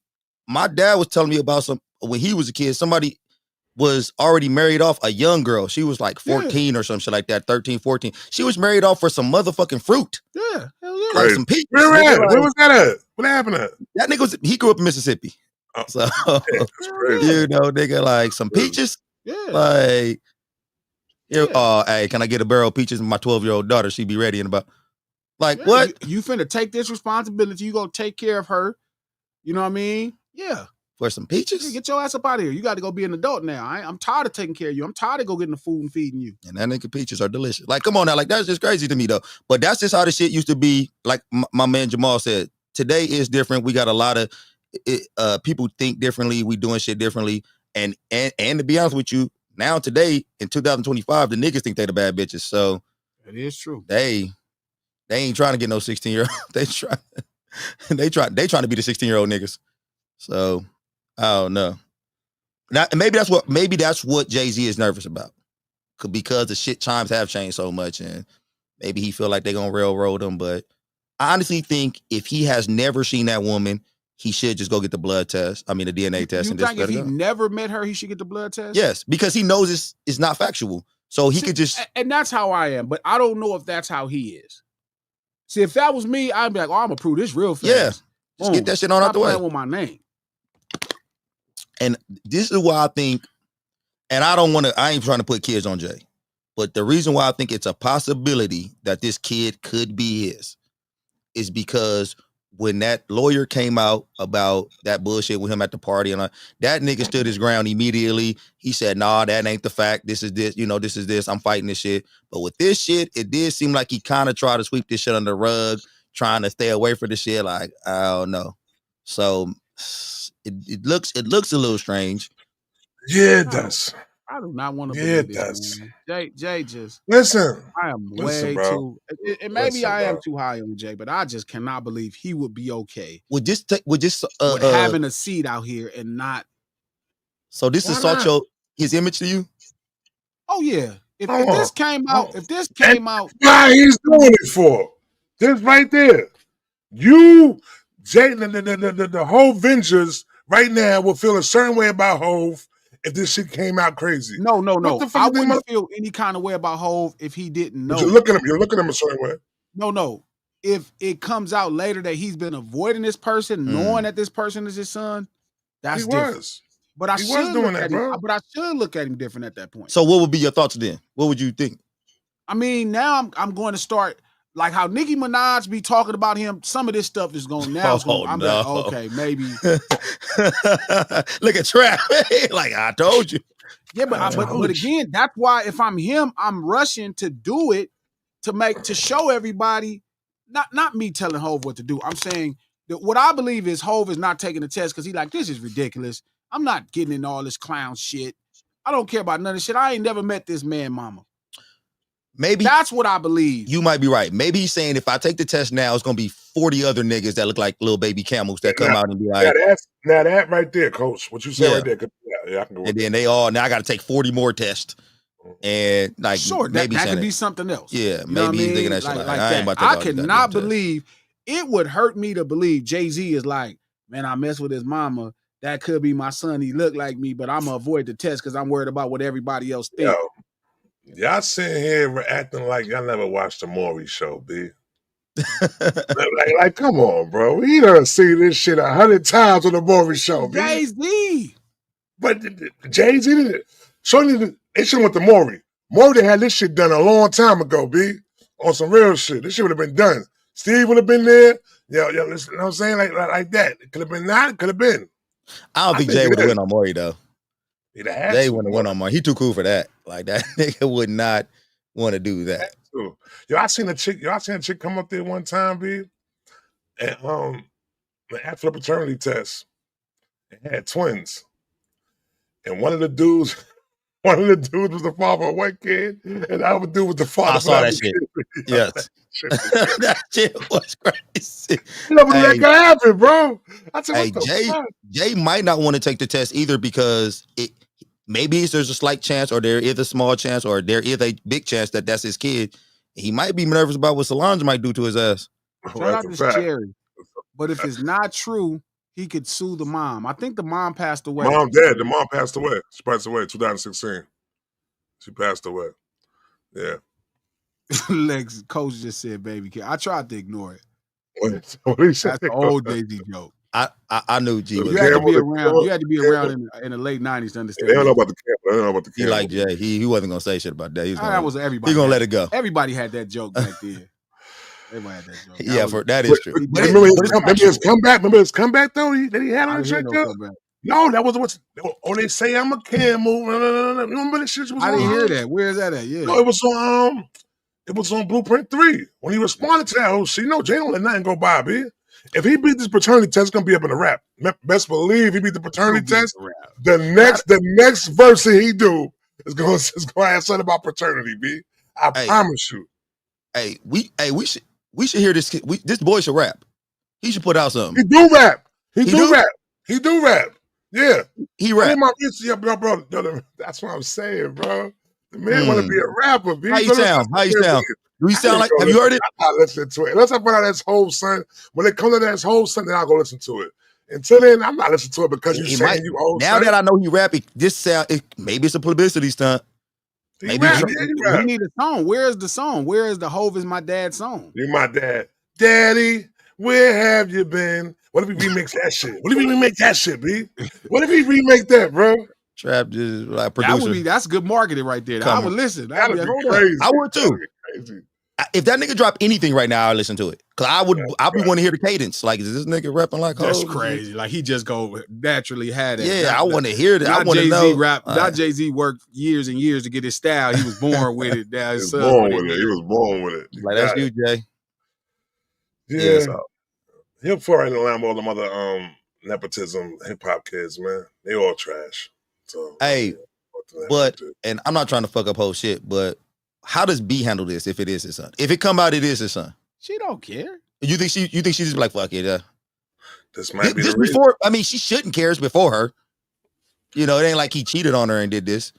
my dad was telling me about when he was a kid, somebody was already married off a young girl. She was like 14 or some shit like that, 13, 14. She was married off for some motherfucking fruit. Yeah, hell yeah. Like some peaches. Where Nigga, like, Where was that at? What happened at? that nigga he grew up in Mississippi. Oh, So, yeah, that's crazy. you know, nigga, like some peaches. Yeah. Like, Yeah. Hey, can I get a barrel of peaches? My 12-year-old daughter, she be ready in about. Like, Yeah, what? You finna take this responsibility. You gonna take care of her. You know what I mean? Yeah. For some peaches? Yeah, get your ass up out of here. You got to go be an adult now. I'm tired of taking care of you. I'm tired of go getting the food and feeding you. And that nigga peaches are delicious. Like, come on now. Like, that's just crazy to me, though. But that's just how the shit used to be. Like my man Jamal said, today is different. We got a lot of people think differently. We doing shit differently. And to be honest with you, now today in 2025, the niggas think they the bad bitches. So it is true. They ain't trying to get no 16-year-old. they trying to be the 16-year-old niggas. So I don't know. Now, maybe that's what Jay-Z is nervous about. Because the shit times have changed so much, and maybe he feel like they're gonna railroad him. But I honestly think if he has never seen that woman, he should just go get the blood test. I mean the DNA test. You and think just if he never met her, he should get the blood test? Yes, because he knows it's not factual. So he could just. And that's how I am, but I don't know if that's how he is. See, if that was me, I'd be like, oh, I'm gonna prove this real fast. Yeah. Just get that shit on out the way. With my name. And this is why I think, and I ain't trying to put kids on Jay, but the reason why I think it's a possibility that this kid could be his is because when that lawyer came out about that bullshit with him at the party, and that nigga stood his ground immediately. He said, nah, that ain't the fact. This is this, this is this. I'm fighting this shit. But with this shit, it did seem like he kind of tried to sweep this shit under the rug, trying to stay away from the shit. Like, I don't know. So it looks a little strange. Yeah, it does. I do not want to believe this, man. Jay just listen. I am way too. And maybe I am too high on Jay, but I just cannot believe he would be okay with having a seed out here and not. So this assault his image to you? Oh yeah. If this came out, why he's doing it for? This right there. You, Jay, the whole Vengers right now will feel a certain way about Hove if this shit came out crazy. No. I wouldn't feel any kind of way about Hove if he didn't know. You're looking at him a certain way. No. If it comes out later that he's been avoiding this person, knowing that this person is his son, that's different. But I should look at him different at that point. So what would be your thoughts then? What would you think? I mean, now I'm going to start like how Nicki Minaj be talking about him. Some of this stuff is going now. I'm like, okay, maybe. Look at Trap. Like I told you. Yeah, but again, that's why if I'm him, I'm rushing to do it to show everybody. Not me telling Hove what to do. I'm saying that what I believe is Hove is not taking the test because he's like, this is ridiculous. I'm not getting in all this clown shit. I don't care about none of this shit. I ain't never met this man mama. Maybe that's what I believe. You might be right. Maybe he's saying if I take the test now, it's gonna be 40 other niggas that look like little baby camels that come out and be like, now that right there, coach. What you said right there. Yeah, I can go. And then now I got to take 40 more tests. And like, sure, maybe that could be something else. Yeah, maybe he's thinking that shit. Like I ain't about to I cannot believe it would hurt me to believe Jay-Z is like, man, I mess with his mama. That could be my son. He looked like me, but I'm gonna avoid the test because I'm worried about what everybody else thinks. Y'all sitting here acting like y'all never watched the Maury show, B. like, come on, bro. We done seen this shit 100 times on the Maury show, B. Jay-Z. But Jay-Z did it. They should have went to Maury. Maury had this shit done a long time ago, B. On some real shit. This shit would have been done. Steve would have been there. You know what I'm saying? Like that. It could have been not. It could have been. I don't think Jay would have went on Maury, though. Jay wouldn't have went on Maury. He too cool for that. Like, that nigga would not want to do that. Yo, I seen a chick come up there one time, B. And after the paternity test, it had twins. And one of the dudes one of the dudes was the father of one kid, and the other dude was the father I of saw another that shit. kid. Yes. That shit was crazy. You never knew that Hey, could happen, bro. I said, hey, what the fuck? Jay might not want to take the test either because maybe there's a slight chance, or there is a small chance, or there is a big chance that that's his kid. He might be nervous about what Solange might do to his ass. Oh, Shout that's out a to fact. Sherry. But if it's not true, he could sue the mom. I think the mom passed away. Mom dead. The mom passed away. She passed away 2016. She passed away. Yeah. Lex coach just said baby kid. I tried to ignore it. What he said? That's the old Jay-Z joke. I knew G was. You had to be around. You had to be around in the late 90s to They understand. don't know about the camera. They don't know about the He camera. like Jay. He wasn't gonna say shit about that. He was That was everybody. He gonna let it go. Everybody had that joke back then. Everybody had that joke. Yeah, that is true. Remember his comeback? Remember his comeback though? That he had on the shit though? No, that was what's. Oh, they say I'm a Camel. Remember that shit? I didn't hear that. Where is that at? Yeah. No, it was on Blueprint 3. When he responded to that whole shit, Jay don't let nothing go by, B. If he beat this paternity test, it's gonna be up in the rap. Best believe he beat the paternity test. The next verse that he do is gonna have something about paternity, B. I promise you. Hey, we should hear this. This boy should rap. He should put out something. He do rap. He do rap. Yeah. He rap. Bro, that's what I'm saying, bro. The man want to be a rapper, B. How you sound? Do he sound like? Have you heard it? I'm not listening to it. Unless I put out his whole son. When it comes to that whole son, then I'll go listen to it. Until then, I'm not listening to it because you saying you old. Now that I know he rapping, maybe it's a publicity stunt. Maybe we need a song. Where is the song? Where is the Hove Is My Dad song? You're my dad. Daddy, where have you been? What if we remix that shit? What if we remake that shit, B? What if we remake that, bro? Trap just like producer. That's good marketing right there. I would listen. That'd be crazy. I would too. If that nigga drop anything right now, I'll listen to it. Cause I'd be want to hear the cadence. Like, is this nigga rapping like that's crazy? Like he just go naturally had it. Yeah, I want to hear that. I want to know. Not Jay-Z worked years and years to get his style. He was born with it. Now he was born with it. He was born with it. Like that's you, Jay. Yeah. He'll fall right in line with all them other nepotism hip hop kids, man. They all trash. So and I'm not trying to fuck up whole shit, but how does B handle this if it is his son? If it come out, it is his son. She don't care. You think she's just like, fuck it? This might be this before. I mean, she shouldn't care. It's before her. It ain't like he cheated on her and did this.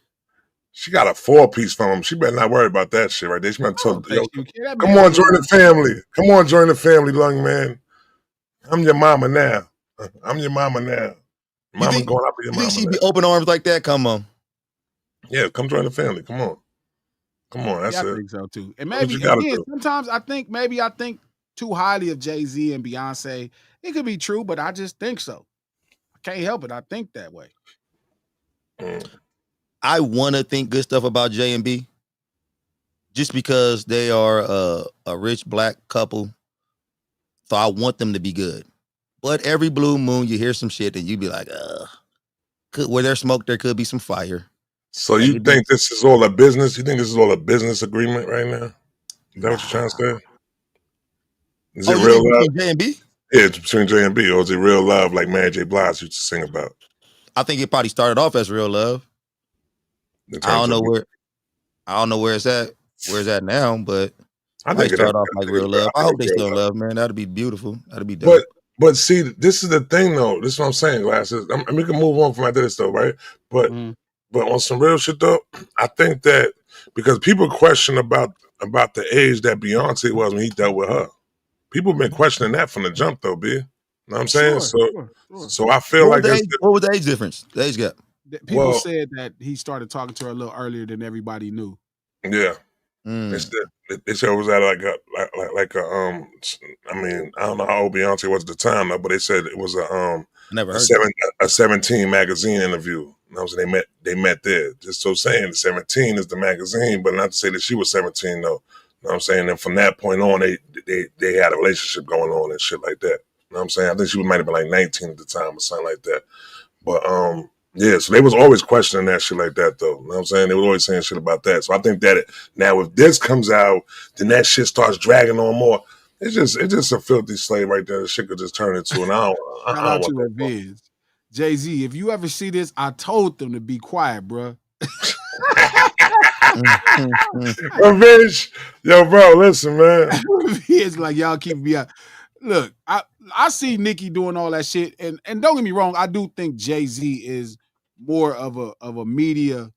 She got a 4-piece from him. She better not worry about that shit right there. She better tell, come on, join the family. Come on, join the family, young man. I'm your mama now. I'm your mama now. Mama going up with your mama. You think she'd be open arms like that? Come on. Yeah, come join the family. Come on. That's it. I think so too. And maybe again, sometimes I think too highly of Jay-Z and Beyonce. It could be true, but I just think so. I can't help it. I think that way. I want to think good stuff about J and B, just because they are a rich black couple. So I want them to be good. But every blue moon, you hear some shit and you be like, where there's smoke, there could be some fire. So you think this is all a business? You think this is all a business agreement right now? Is that what you're trying to say? Is it real love? J and B? Yeah, it's between J and B, or is it real love like Mary J. Blige used to sing about? I think it probably started off as real love. I don't know where it's at. Where it's at now, but I think it started off like real love. I hope they still love, man. That'd be beautiful. That'd be dope. But see, this is the thing, though. This is what I'm saying, Glasses. We can move on from after this, though, right? But on some real shit, though, I think that because people question about the age that Beyonce was when he dealt with her. People have been questioning that from the jump, though, B. You know what I'm saying? So I feel like what was the age difference? The age gap. People said that he started talking to her a little earlier than everybody knew. Yeah. They said it was at like a I mean, I don't know how old Beyonce was at the time, but they said it was a 17 magazine interview. You know what I'm saying? They met there. Just so saying 17 is the magazine, but not to say that she was 17 though. You know what I'm saying? And from that point on, they had a relationship going on and shit like that. You know what I'm saying? I think she might have been like 19 at the time or something like that. But yeah, so they was always questioning that shit like that, though. You know what I'm saying? They were always saying shit about that. So I think that now if this comes out, then that shit starts dragging on more. It's just a filthy slave right there. The shit could just turn into an hour. Shout out to Revenge. Jay-Z, if you ever see this, I told them to be quiet, bro. Revenge. Yo, bro, listen, man. It's like y'all keep me out. Look, I see Nicki doing all that shit, and don't get me wrong, I do think Jay-Z is more of a media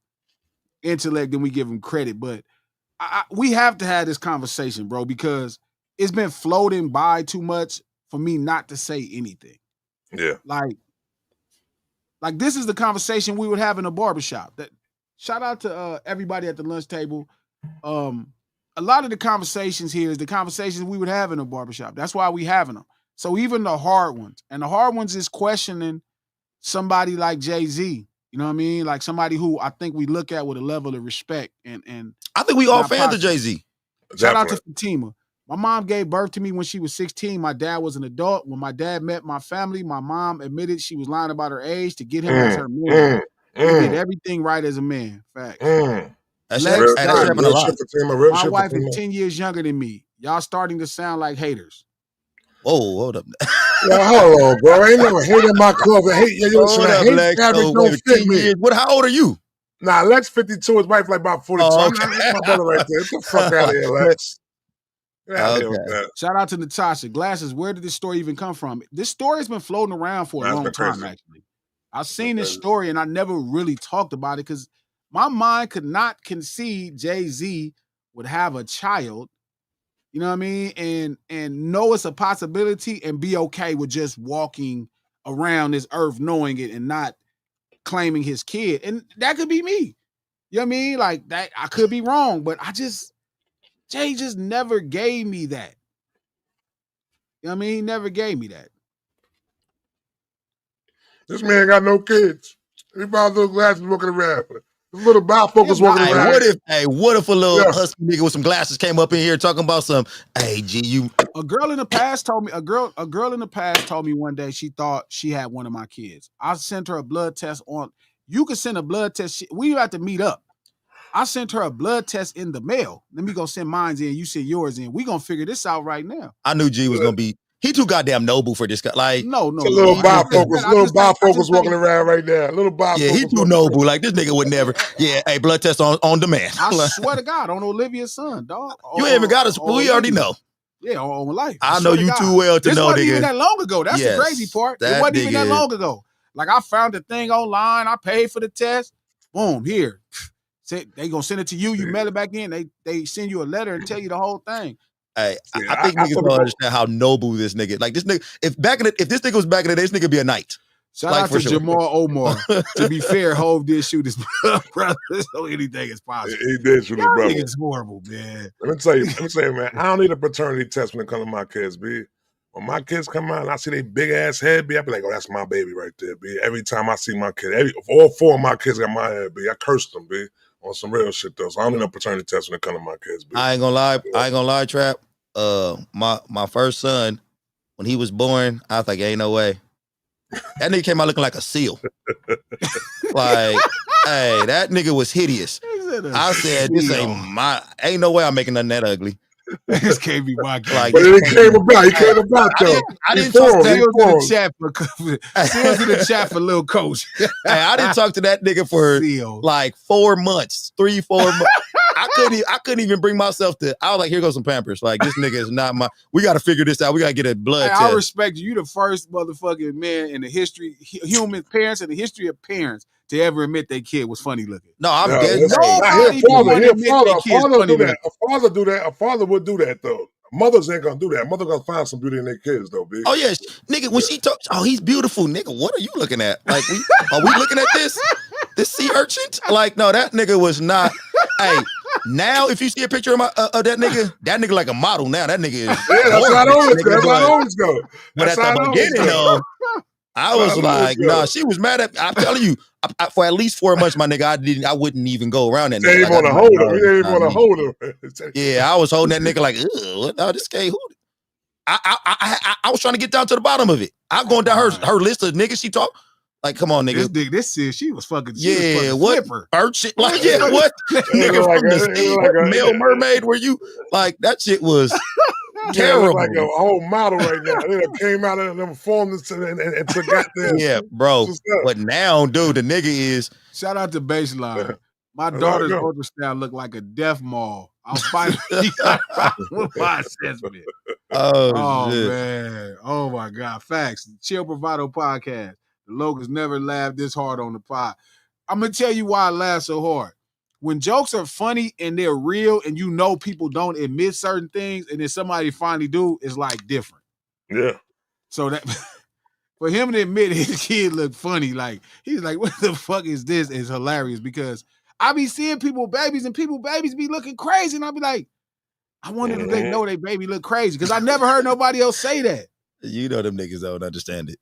intellect than we give him credit, but we have to have this conversation, bro, because it's been floating by too much for me not to say anything. Yeah. Like this is the conversation we would have in a barbershop. That shout out to everybody at the lunch table. A lot of the conversations here is the conversations we would have in a barbershop. That's why we having them. So even the hard ones, and the hard ones is questioning somebody like Jay-Z. You know what I mean? Like somebody who I think we look at with a level of respect and I think we all not fans of possible. Jay-Z. Shout out to Fatima. My mom gave birth to me when she was 16. My dad was an adult. When my dad met my family, my mom admitted she was lying about her age to get him as her man. He did everything right as a man. Facts. That's Lex happening Diamond. a lot. My wife is 10 years younger than me. Y'all starting to sound like haters. Whoa, hold up. Yo, hold on, bro. Ain't no hate in my club. Hate, yo, listen, Hold up, hate Lex. fabric don't fit me. How old are you? Nah, Lex 52, his wife like about 42. Oh, I'm not, that's my brother right there. Get the fuck out of here, Lex. Get out of here with that. Shout out to Natasha. Glasses, where did this story even come from? This story has been floating around for a long time, actually. I've seen this story and I never really talked about it because my mind could not conceive Jay-Z would have a child, you know what I mean? And know it's a possibility and be okay with just walking around this earth knowing it and not claiming his kid. And that could be me. You know what I mean? Like that, I could be wrong, but Jay just never gave me that. You know what I mean? He never gave me that. This man got no kids. He bought little glasses walking around. Little bifocals walking around. What if a little husky nigga with some glasses came up in here talking about some, hey, G, you. A girl in the past told me, a girl in the past told me one day she thought she had one of my kids. I sent her a blood test on, you can send a blood test. We have to meet up. I sent her a blood test in the mail. Let me go send mine in. You send yours in. We gonna figure this out right now. I knew G was gonna be. He too goddamn noble for this guy. Like no. Little bifocals walking around right now. Little bifocals. Yeah, he too noble. Like this nigga would never. Yeah, hey, blood test on demand. I swear to God, on Olivia's son, dog. You ain't even got us. We already know. Yeah, on life. I know you too well to know, nigga. This wasn't even that long ago. That's the crazy part. It wasn't even that long ago. Like I found the thing online. I paid for the test. Boom, here. They gonna send it to you. You mail it back in. They send you a letter and tell you the whole thing. Hey, I think niggas don't understand how noble this nigga. Like this nigga, if this nigga was back in the day, this nigga be a knight. Shout out to Jamal Omar. To be fair, Hov did shoot his brother, so anything is possible. He did shoot his brother. It's horrible, man. Let me tell you, man. I don't need a paternity test when it comes to my kids, B. When my kids come out and I see they big ass head, B, I be like, oh, that's my baby right there, B. Every time I see my kid, all four of my kids got my head, B. I cursed them, B. On some real shit though. So I don't need a paternity test when it comes to my kids, B. I ain't gonna lie, Trap. My first son, when he was born, I was like, ain't no way. That nigga came out looking like a seal. Like, hey, that nigga was hideous. I said, this ain't no way I'm making nothing that ugly. This can't be my kid. Like, but it came about though. I didn't talk to Seals in the chat for Lil Coach. Hey, I didn't talk to that nigga for like 4 months, 3-4 months. I couldn't even bring myself to. I was like, here goes some Pampers. Like this nigga is not my. We got to figure this out. We got to get a blood test. I respect you. You the first motherfucking man in the history, human parents in the history of parents to ever admit their kid was funny looking. No, I'm dead. A father do that. A father would do that though. Mothers ain't gonna do that. Mother gonna find some beauty in their kids though, B. Oh yeah, nigga. When she talks, oh, he's beautiful, nigga. What are you looking at? Like, are we looking at this sea urchin? Like, no, that nigga was not. Hey, now if you see a picture of that nigga like a model. Now that nigga is. Yeah, that's how it always go. But at the beginning though, I was like, nah, she was mad at me. I'm telling you, for at least 4 months, my nigga, I wouldn't even go around that nigga. You ain't want to hold him. You ain't want to hold him. Yeah, I was holding that nigga like, ugh, no, this guy, who? I was trying to get down to the bottom of it. I'm going down her list of niggas she talk. Like, come on, nigga. This she was fucking. Yeah, what? Bird shit. Like, yeah, what? Nigga from the sea, what male mermaid were you? Like, that shit was terrible. Like a whole model right now. They came out and performed and took out there. Yeah, bro. But now, dude, the nigga is. Shout out to Baseline. My That's how it daughter's go. ultrasound looked like a death mall. I was finally got a problem with my assessment. Oh, Oh shit. man. Oh my God. Facts. Chill Bravado podcast. The Locals never laughed this hard on the pod. I'm gonna tell you why I laugh so hard. When jokes are funny and they're real, and you know people don't admit certain things, and then somebody finally do, it's like different. Yeah. So that for him to admit his kid looked funny, like he's like, what the fuck is this? Is hilarious because I be seeing people babies and people babies be looking crazy, and I be like, I wonder do they know they baby look crazy? Because I never heard nobody else say that. You know them niggas don't understand it.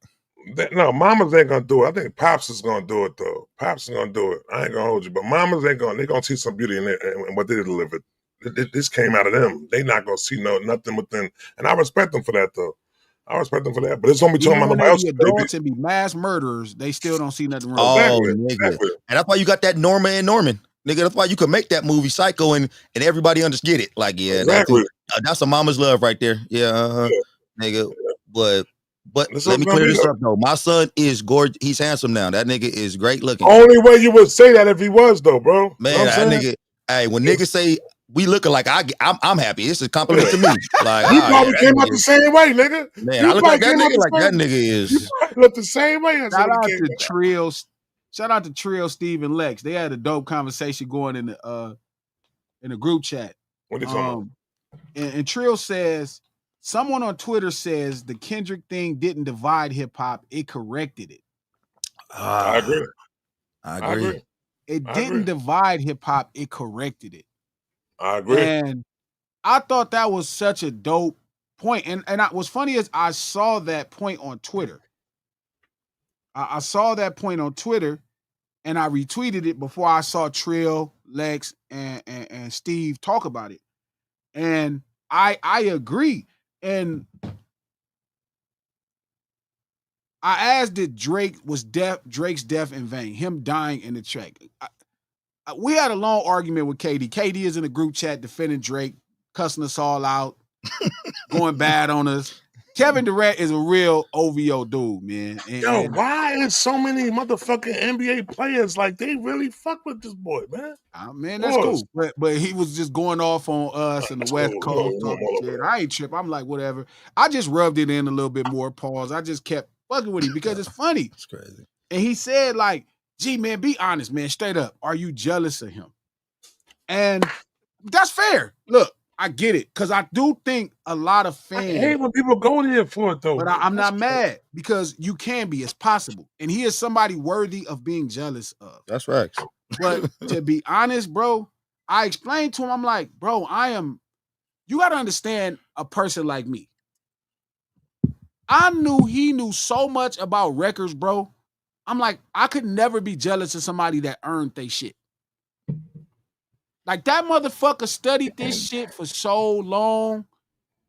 No, mamas ain't gonna do it. I think Pops is gonna do it though. Pops is gonna do it. I ain't gonna hold you, but mamas ain't gonna. They gonna see some beauty in it and what they delivered. This came out of them. They not gonna see nothing within. And I respect them for that though. I respect them for that. But it's gonna be talking Even about when nobody they else's be baby. adults and be mass murderers, they still don't see nothing wrong. Oh, Exactly. nigga. Exactly. And that's why you got that Norma and Norman. Nigga, that's why you could make that movie Psycho and everybody get it. Like, yeah, Exactly. that's a mama's love right there. Yeah, nigga. But That's let what me it's gonna clear be this though. up though. My son is gorgeous. He's handsome now. That nigga is great looking. Only way you would say that if he was though, bro. Man, You know what that I'm saying? nigga. Hey, when niggas say we looking like I'm happy. It's a compliment to me. Like, You yeah, probably that came out nigga. the same way, nigga. Man, I You look probably like that came out nigga. the Like that same. nigga You is. probably looked the same way as Shout when he out came to out. Trill. Shout out to Trill, Steve, and Lex. They had a dope conversation going in the group chat. What are you talking about? And Trill says someone on Twitter says the Kendrick thing didn't divide hip hop; it corrected it. I agree. I I agree. agree. It I didn't agree. divide hip hop; it corrected it. I agree. And I thought that was such a dope point. And what's funny is I saw that point on Twitter. I saw that point on Twitter, and I retweeted it before I saw Trill, Lex, and Steve talk about it. And I agree. And I asked if Drake's death in vain, him dying in the track. We had a long argument with KD. KD is in a group chat defending Drake, cussing us all out, going bad on us. Kevin Durant is a real OVO dude, man. Yo, why is so many motherfucking NBA players like they really fuck with this boy, man? Man, that's cool. But he was just going off on us and the West Coast talking shit. I ain't trip. I'm like, whatever. I just rubbed it in a little bit more. Pause. I just kept fucking with him because it's funny. It's crazy. And he said, like, gee, man, be honest, man, straight up. Are you jealous of him? And that's fair. Look, I get it. Because I do think a lot of fans. I hate when people go there for it, though. But I'm not mad because you can be. It's possible. And he is somebody worthy of being jealous of. That's right. But to be honest, bro, I explained to him, I'm like, bro, you got to understand a person like me. I knew he knew so much about records, bro. I'm like, I could never be jealous of somebody that earned they shit. Like that motherfucker studied this shit for so long.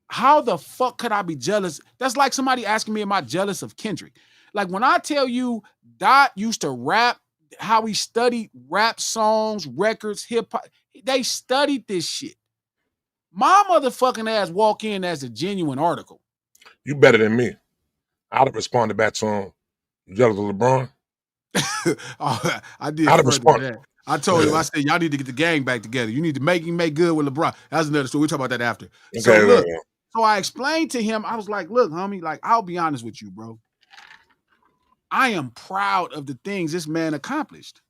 How the fuck could I be jealous? That's like somebody asking me, am I jealous of Kendrick? Like when I tell you Dot used to rap, how he studied rap songs, records, hip hop, they studied this shit. My motherfucking ass walk in as a genuine article. You better than me. I'd have responded back to him. You jealous of LeBron? I did I'd have further responded. that. I told him, I said, y'all need to get the gang back together. You need to make good with LeBron. That's another story. We'll talk about that after. Okay, So look, so I explained to him, I was like, look, homie, like, I'll be honest with you, bro. I am proud of the things this man accomplished.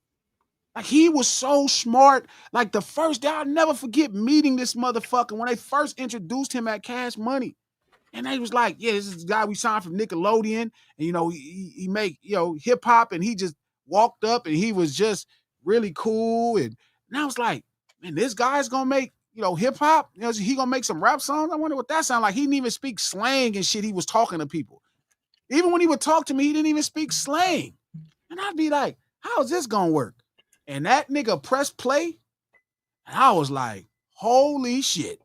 Like, he was so smart. Like, the first day, I'll never forget meeting this motherfucker when they first introduced him at Cash Money. And they was like, yeah, this is the guy we signed from Nickelodeon. And, you know, he make, you know, hip hop. And he just walked up and he was just really cool. And I was like, man, this guy's going to make, you know, hip hop. You know, he going to make some rap songs. I wonder what that sound like. He didn't even speak slang and shit. He was talking to people. Even when he would talk to me, he didn't even speak slang. And I'd be like, how's this going to work? And that nigga pressed play. And I was like, holy shit.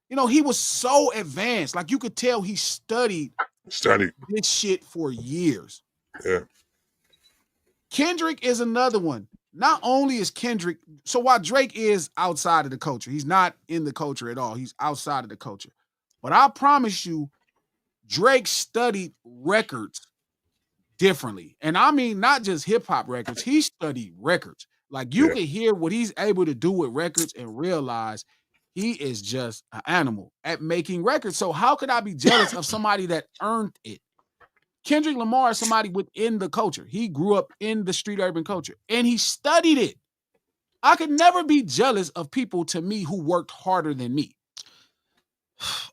You know, he was so advanced. Like, you could tell he studied this shit for years. Yeah. Kendrick is another one. Not only is Kendrick, so while Drake is outside of the culture, he's not in the culture at all. He's outside of the culture. But I promise you, Drake studied records differently. And I mean, not just hip hop records. He studied records. Like you can hear what he's able to do with records and realize he is just an animal at making records. So how could I be jealous of somebody that earned it? Kendrick Lamar is somebody within the culture. He grew up in the street urban culture and he studied it. I could never be jealous of people to me who worked harder than me.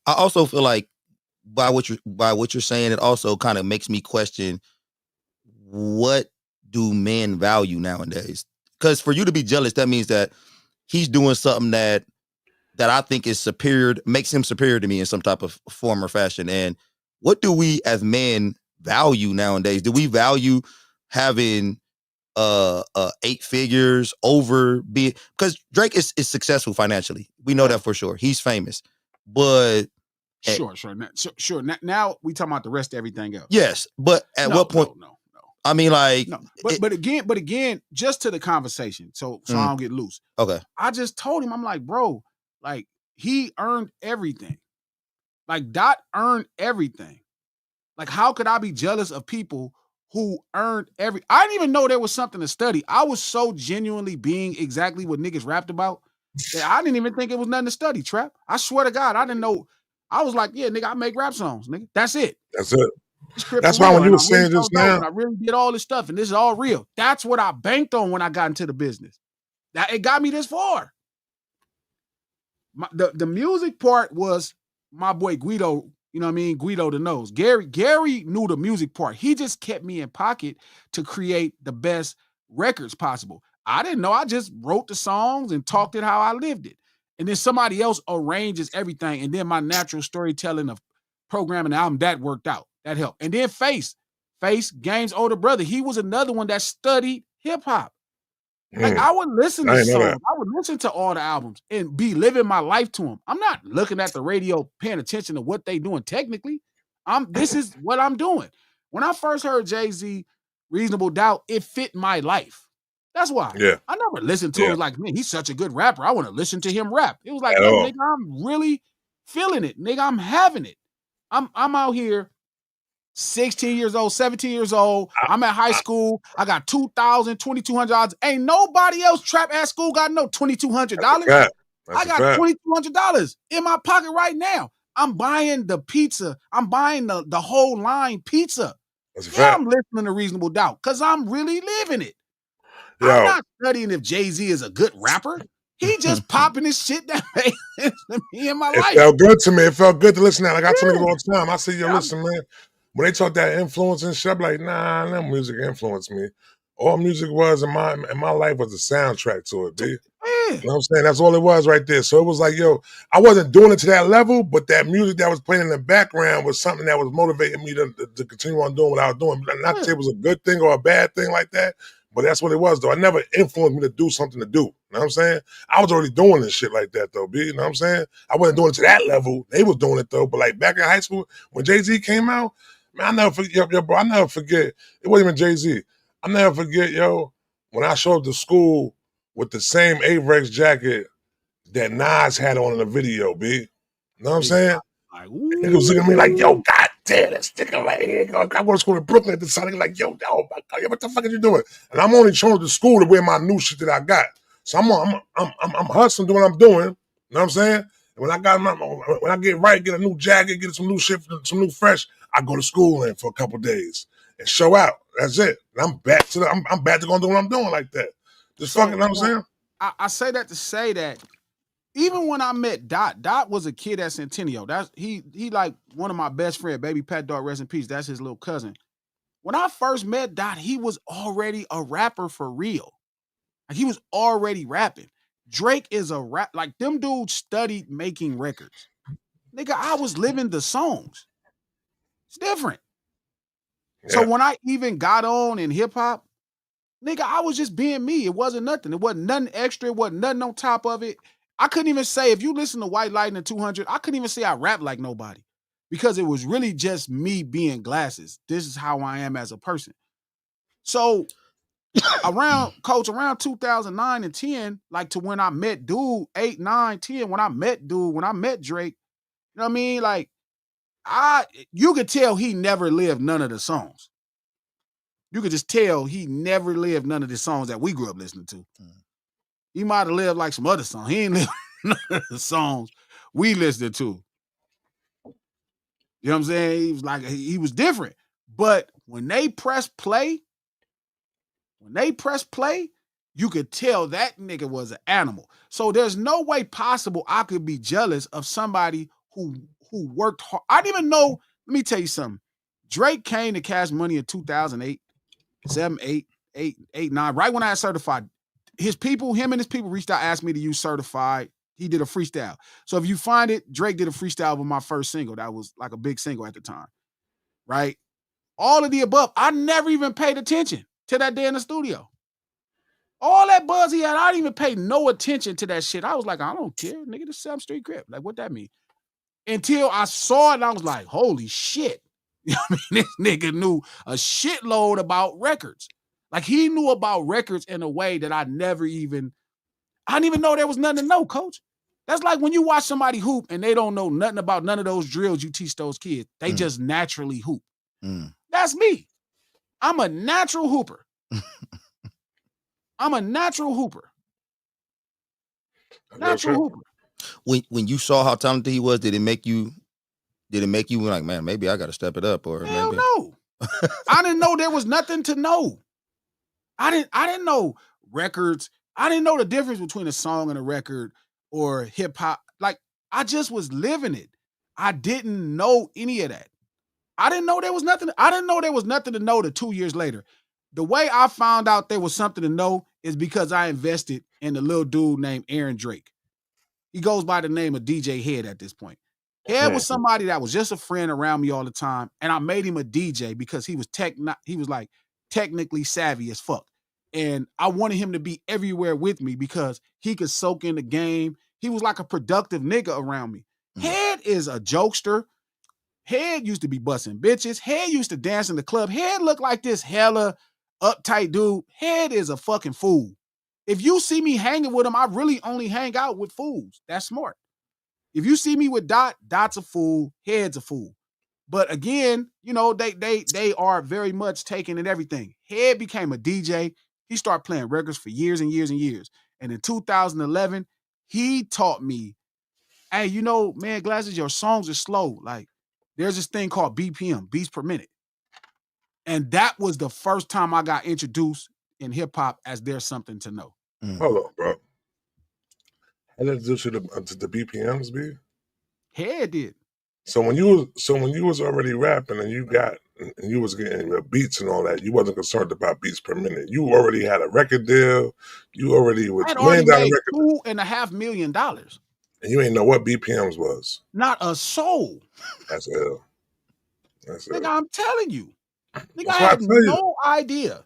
I also feel like by what you're saying, it also kind of makes me question, what do men value nowadays? Because for you to be jealous, that means that he's doing something that I think is superior, makes him superior to me in some type of form or fashion. And what do we as men value nowadays? Do we value having 8 figures over being, because Drake is successful financially. We know that for sure. He's famous. But Sure. Now we talking about the rest of everything else. Yes, but at what point? No. I mean, like, no. But again, just to the conversation, so I don't get loose. Okay. I just told him, I'm like, bro, like he earned everything. Like Dot earned everything. Like, how could I be jealous of people who earned I didn't even know there was something to study. I was so genuinely being exactly what niggas rapped about that I didn't even think it was nothing to study, Trap. I swear to God, I didn't know. I was like, yeah, nigga, I make rap songs, nigga. That's it. That's why when you were saying just now, I really did all this stuff, and this is all real. That's what I banked on when I got into the business. That it got me this far. The music part was my boy Guido. You know what I mean? Guido the nose. Gary knew the music part. He just kept me in pocket to create the best records possible. I didn't know. I just wrote the songs and talked it how I lived it. And then somebody else arranges everything. And then my natural storytelling of programming the album, that worked out. That helped. And then Face, Game's older brother, he was another one that studied hip hop. Like I would listen to songs. I would listen to all the albums and be living my life to them. I'm not looking at the radio, paying attention to what they doing technically. This is what I'm doing. When I first heard Jay-Z, Reasonable Doubt, it fit my life. That's why. Yeah. I never listened to it like, man, he's such a good rapper. I want to listen to him rap. It was like, no, nigga, I'm really feeling it. Nigga, I'm having it. I'm out here 16 years old, 17 years old. I'm at high school. I got $2,000, $2,200. Ain't nobody else trap at school got no $2,200. I got $2,200 in my pocket right now. I'm buying the pizza. I'm buying the whole line pizza. I'm listening to Reasonable Doubt because I'm really living it. I'm not studying if Jay-Z is a good rapper. He just popping his shit that makes me in my life. It felt good to me. It felt good to listen to that. Like I tell niggas all the time. I say, yo, listen, man. When they talk that influence and shit, I'm like, nah, that music influenced me. All music was in my life was a soundtrack to it, B. You know what I'm saying? That's all it was right there. So it was like, yo, I wasn't doing it to that level, but that music that was playing in the background was something that was motivating me to continue on doing what I was doing. Not to say it was a good thing or a bad thing like that, but that's what it was, though. I never influenced me to do something to do. You know what I'm saying? I was already doing this shit like that, though, B. You know what I'm saying? I wasn't doing it to that level. They was doing it, though. But like back in high school, when Jay-Z came out, man, I never forget, yo, bro, I never forget. It wasn't even Jay-Z. I never forget, yo, when I showed up to school with the same Averex jacket that Nas had on in the video, B. You know what I'm saying? Like, niggas was looking at me like, yo, god damn, that sticker right here. I go to school in Brooklyn at the time. Like, yo, oh my God, what the fuck are you doing? And I'm only showing up to school to wear my new shit that I got. So I'm hustling, doing what I'm doing. You know what I'm saying? And when I get right, get a new jacket, get some new shit, some new fresh, I go to school in for a couple days and show out. That's it. And I'm back to going to do what I'm doing like that. Just fucking, you know what I'm saying? I say that to say that even when I met Dot was a kid at Centennial. That's he like one of my best friends, baby Pat Dog, rest in peace. That's his little cousin. When I first met Dot, he was already a rapper for real. Like, he was already rapping. Drake is a rap, like them dudes studied making records. Nigga, I was living the songs. It's different. Yeah. So when I even got on in hip hop, nigga, I was just being me. It wasn't nothing. It wasn't nothing extra. It wasn't nothing on top of it. I couldn't even say, if you listen to White Lightning 200, I couldn't even say I rap like nobody because it was really just me being Glasses. This is how I am as a person. So around 2009 and 10, like to when I met Dude, 8, 9, 10, when I met Drake, you know what I mean? Like, you could tell he never lived none of the songs. You could just tell he never lived none of the songs that we grew up listening to. He might have lived like some other songs. He ain't lived none of the songs we listened to. You know what I'm saying? He was like, he was different. But when they press play, you could tell that nigga was an animal. So there's no way possible I could be jealous of somebody who worked hard. I didn't even know. Let me tell you something. Drake came to Cash Money in 2008, 7, 8, 9, right when I had certified. Him and his people reached out, asked me to use certified. He did a freestyle. So if you find it, Drake did a freestyle with my first single. That was like a big single at the time, right? All of the above. I never even paid attention to that day in the studio. All that buzz he had, I didn't even pay no attention to that shit. I was like, I don't care, nigga, this 7th Street Crip. Like, what that mean? Until I saw it, and I was like, holy shit. You know what I mean? This nigga knew a shitload about records. Like, he knew about records in a way that I didn't even know there was nothing to know, coach. That's like when you watch somebody hoop and they don't know nothing about none of those drills you teach those kids. They just naturally hoop. That's me. I'm a natural hooper. Natural hooper. When you saw how talented he was, did it make you like, man, maybe I got to step it up? Or hell maybe no. I didn't know there was nothing to know. I didn't know records. I didn't know the difference between a song and a record or hip hop. Like, I just was living it. I didn't know any of that. I didn't know there was nothing. I didn't know there was nothing to know till 2 years later. The way I found out there was something to know is because I invested in a little dude named Aaron Drake. He goes by the name of DJ Head at this point. Head was somebody that was just a friend around me all the time, and I made him a DJ because he was like technically savvy as fuck. And I wanted him to be everywhere with me because he could soak in the game. He was like a productive nigga around me. Head is a jokester. Head used to be busting bitches. Head used to dance in the club. Head looked like this hella uptight dude. Head is a fucking fool. If you see me hanging with him, I really only hang out with fools. That's smart. If you see me with Dot's a fool, Head's a fool. But again, you know, they are very much taking in everything. Head became a DJ. He started playing records for years and years and years. And in 2011, he taught me, hey, you know, man, Glasses, your songs are slow. Like, there's this thing called BPM, beats per minute. And that was the first time I got introduced in hip hop as there's something to know. Hold on, bro. How did it do to the BPMs be? Head did. So when you was already rapping and you was getting your beats and all that, you wasn't concerned about beats per minute. You already had a record deal. You already was $1 million made $2.5 million. And you ain't know what BPMs was. Not a soul. That's ill. Nigga, I'm telling you. Nigga, I had no idea.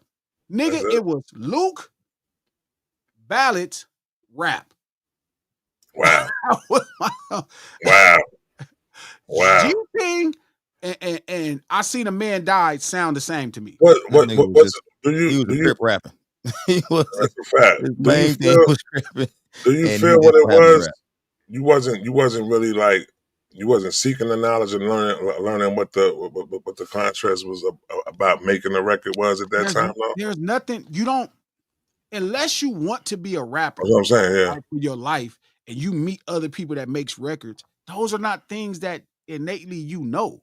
Nigga, it was Luke, ballads, rap. Wow. Wow. G-Thing and I Seen a Man Die sound the same to me. He was a crip rapping. He was. That's a fact. His main thing was cripping. Do you feel what it was? You wasn't really like, you wasn't seeking the knowledge and learning what the contrast was about making the record was at that time. No? There's nothing you don't, unless you want to be a rapper. That's what I'm saying. Yeah, for your life, and you meet other people that makes records. Those are not things that innately you know.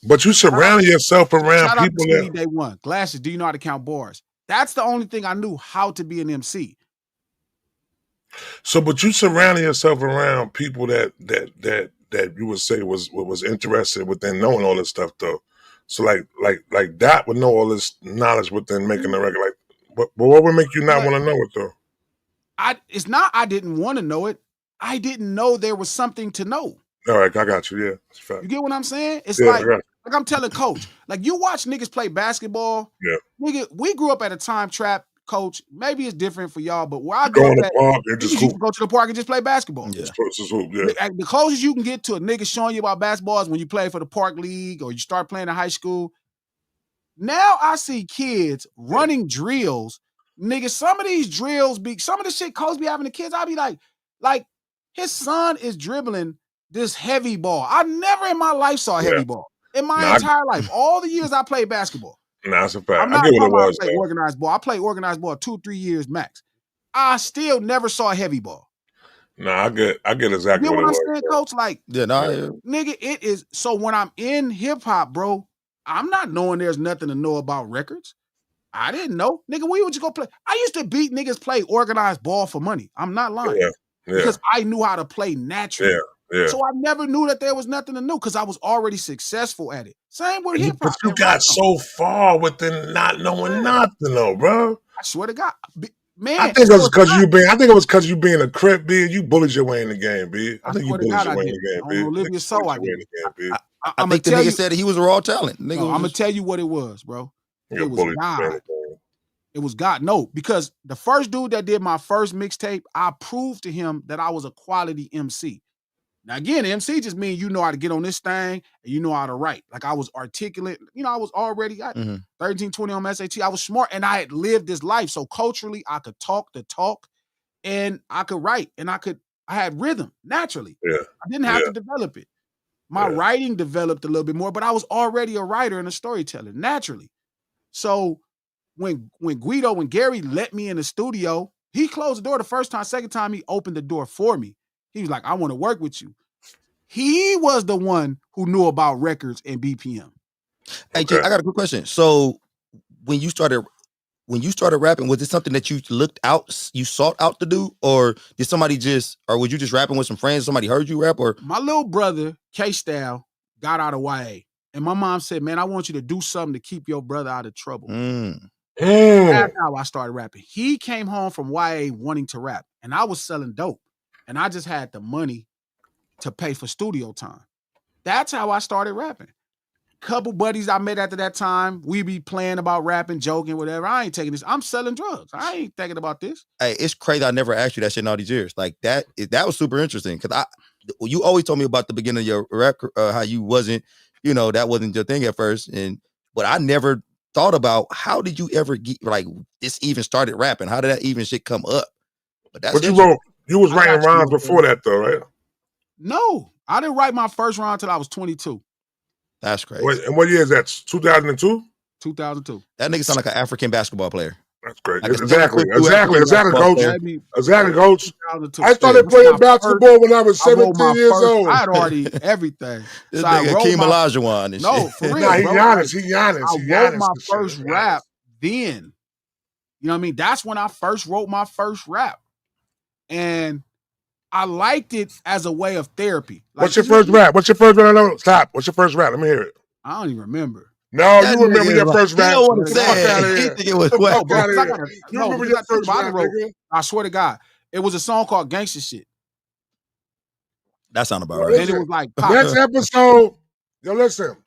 But you surround yourself around people that day one. Glasses, do you know how to count bars? That's the only thing I knew how to be an MC. So, but you surrounding yourself around people that you would say was interested within knowing all this stuff though. So like Dot would know all this knowledge within making the record. Like, but what would make you not want to know it though? It's not I didn't want to know it. I didn't know there was something to know. All right, I got you. Yeah, that's fact. You get what I'm saying? It's like I'm telling Coach. Like, you watch niggas play basketball. Yeah, nigga, we grew up at a time trap. Coach, maybe it's different for y'all, but where I go grew up at, you can go to the park and just play basketball. Yeah. The closest you can get to a nigga showing you about basketball is when you play for the park league or you start playing in high school. Now I see kids running drills. Nigga, some of these drills some of the shit Coach be having the kids, I'll be like his son is dribbling this heavy ball. I never in my life saw a heavy ball. In my entire life, all the years I played basketball. Nah, that's a fact. I'm I not get what talking it about I was, play though. organized ball. I played organized ball 2-3 years max. I still never saw heavy ball. Nah, I get You exactly get what what it I'm was. saying, Bro. coach? Like, Yeah, no, nigga, it is. So when I'm in hip hop, bro, I'm not knowing there's nothing to know about records. I didn't know. Nigga, where would you go play? I used to beat niggas play organized ball for money. I'm not lying. Yeah, yeah, Because I knew how to play yeah, naturally. yeah. So I never knew that there was nothing to know because I was already successful at it. Same with hip But hop you and got reggaeton. so far within not knowing nothing, though, bro. I swear to God. I Man, think it so was it's because not. it was because you being a crip, B. You bullied your way in the game, B. I I think you swear to bullied God, your I way in the didn't. game, On B. I think Olivia you Soul, bullied I your way in didn't. the game, B. I I'm gonna think the tell nigga you. said he was a raw talent. Nigga No, was I'm gonna just tell you what it was, bro. You It got was bullied your way in God. the game. It was God. No, because the first dude that did my first mixtape, I proved to him that I was a quality MC. Now, again, MC just means you know how to get on this thing and you know how to write. Like I was articulate. I was already at 13, 20 on my SAT. I was smart and I had lived this life. So culturally, I could talk the talk and I could write and I had rhythm naturally. Yeah, I didn't have yeah, to develop it. My yeah. writing developed a little bit more, but I was already a writer and a storyteller naturally. So when Gary let me in the studio, he closed the door the first time. Second time, he opened the door for me. He was like, I want to work with you. He was the one who knew about records and BPM. Hey, Okay. I got a quick question. So when you started rapping, was it something that you you sought out to do, or did somebody or was you just rapping with some friends? Somebody heard you rap, or My little brother, K-Style, got out of YA. And my mom said, man, I want you to do something to keep your brother out of trouble. That's how I started rapping. He came home from YA wanting to rap, and I was selling dope. And I just had the money to pay for studio time. That's how I started rapping. Couple buddies I met after that time, we be playing about rapping, joking, whatever. I ain't taking this. I'm selling drugs. I ain't thinking about this. Hey, it's crazy. I never asked you that shit in all these years. Like that was super interesting because you always told me about the beginning of your record, how you wasn't, that wasn't your thing at first, but I never thought about how did you ever get like this even started rapping? How did that even shit come up? But that's you was I got writing you, rhymes little before brother. that, though, right? No, I didn't write my first rhyme until I was 22. That's crazy. And what year is that? 2002? 2002. That nigga sound like an African basketball player. That's great. Like a Exactly, 7'2" African basketball coach. player. Exactly, coach. 2002. I started This is playing my basketball when I was I wrote 17 my years first. old. I had already everything. This So I nigga wrote Keem my Olajuwon and no shit. for real, Nah, he bro. Giannis. I He wrote Giannis my and shit. first rap then. You know what I mean? That's when I first wrote my first rap, and I liked it as a way of therapy. Like, What's your first rap? What's your first rap? No, stop. What's your first rap? Let me hear it. I don't even remember. No, That you remember nigga your is first he rap. don't want Get to Get the fuck say out it. of He here. think it was Get the whack. fuck out of I here. gotta, You no, remember because your I think first about rap, it, wrote. nigga? I swear to God, it was a song called "Gangsta Shit." That sound about Yo, right. Then it listen. was like pop. Next episode, listen.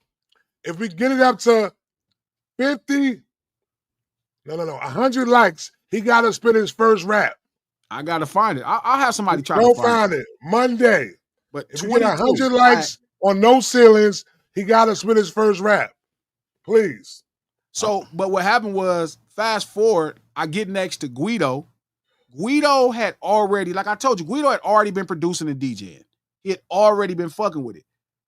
If we get it up to 50, 100 likes, he got to spit his first rap. I gotta find it. I'll have somebody try to Don't find find it. Monday. But If we get 22, 100 likes on no ceilings, he got to spit his first rap. Please. So, but what happened was, fast forward, I get next to Guido. Guido had already, like I told you, Guido had already been producing and DJing. He had already been fucking with it.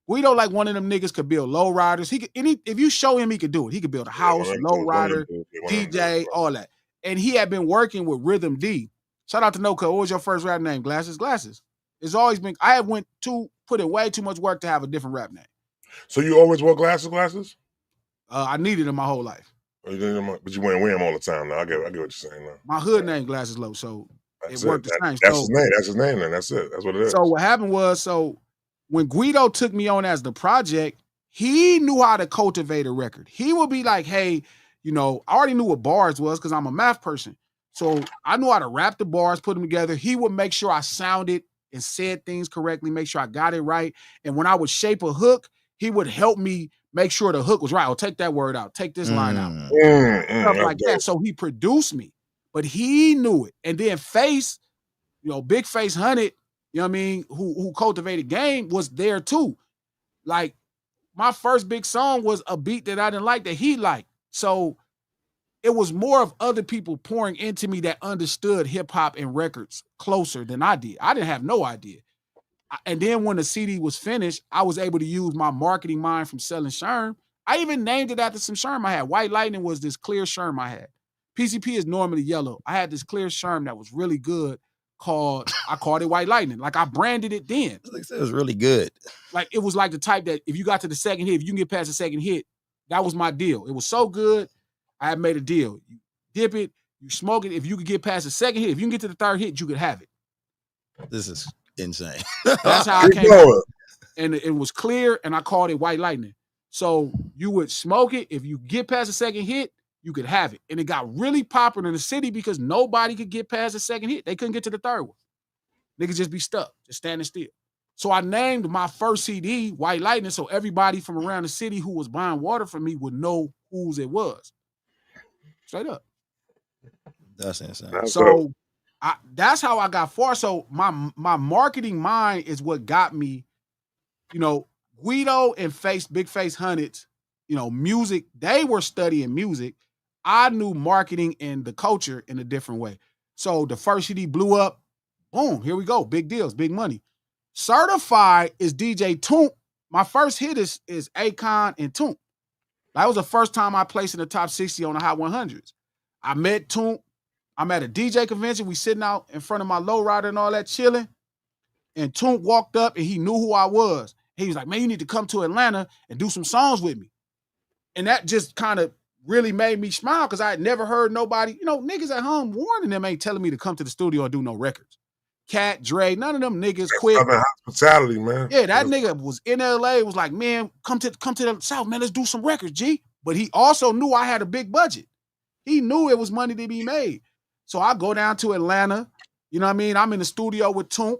Guido, like one of them niggas, could build low riders. He could, if you show him, he could do it. He could build a house, low rider, DJ, all that. And he had been working with Rhythm D. Shout out to No Code. What was your first rap name? Glasses. It's always been. I have put in way too much work to have a different rap name. So you always wore glasses? I needed them my whole life. But you wouldn't wear them all the time now. I get what you're saying now. My hood name Glasses Low, so That's it worked the same. That's his name. That's his name then. That's it. That's what it is. So what happened was, when Guido took me on as the project, he knew how to cultivate a record. He would be like, hey, I already knew what bars was because I'm a math person. So I knew how to rap the bars, put them together. He would make sure I sounded and said things correctly, make sure I got it right. And when I would shape a hook, he would help me make sure the hook was right. I'll take that word out, take this line out, stuff like that. So he produced me, but he knew it. And then Face, Big Face Hunted, you know what I mean, who cultivated game, was there too. Like, my first big song was a beat that I didn't like that he liked. So it was more of other people pouring into me that understood hip hop and records closer than I did. I didn't have no idea. And then when the CD was finished, I was able to use my marketing mind from selling Sherm. I even named it after some sherm I had. White Lightning was this clear sherm I had. PCP is normally yellow. I had this clear sherm that was really good I called it White Lightning. Like I branded it then. Like I said, it was really good. Like it was like the type that if you got to the second hit, if you can get past the second hit, that was my deal. It was so good, I had made a deal. You dip it, you smoke it. If you could get past the second hit, if you can get to the third hit, you could have it. This is insane. That's how I came up. And it was clear, and I called it White Lightning. So you would smoke it. If you get past the second hit, you could have it. And it got really popular in the city because nobody could get past the second hit. They couldn't get to the third one. They could just be stuck, just standing still. So I named my first CD White Lightning so everybody from around the city who was buying water from me would know whose it was. Straight up. That's insane. So that's how I got far. So my marketing mind is what got me, you know, Guido and Big Face Hundreds, you know, music, they were studying music. I knew marketing and the culture in a different way. So the first CD blew up. Boom, here we go. Big deals, big money. Certified is DJ Toomp. My first hit is Akon and Toomp. That was the first time I placed in the top 60 on the Hot 100s. I met Toomp. I'm at a DJ convention. We sitting out in front of my lowrider and all that chilling. And Toomp walked up and he knew who I was. He was like, man, you need to come to Atlanta and do some songs with me. And that just kind of really made me smile because I had never heard nobody, you know, niggas at home warning them ain't telling me to come to the studio and do no records. Cat, Dre, none of them niggas quit. Hospitality, man. Yeah, that nigga was in LA, was like, man, come to the South, man, let's do some records, G. But he also knew I had a big budget. He knew it was money to be made. So I go down to Atlanta, you know what I mean? I'm in the studio with Toomp.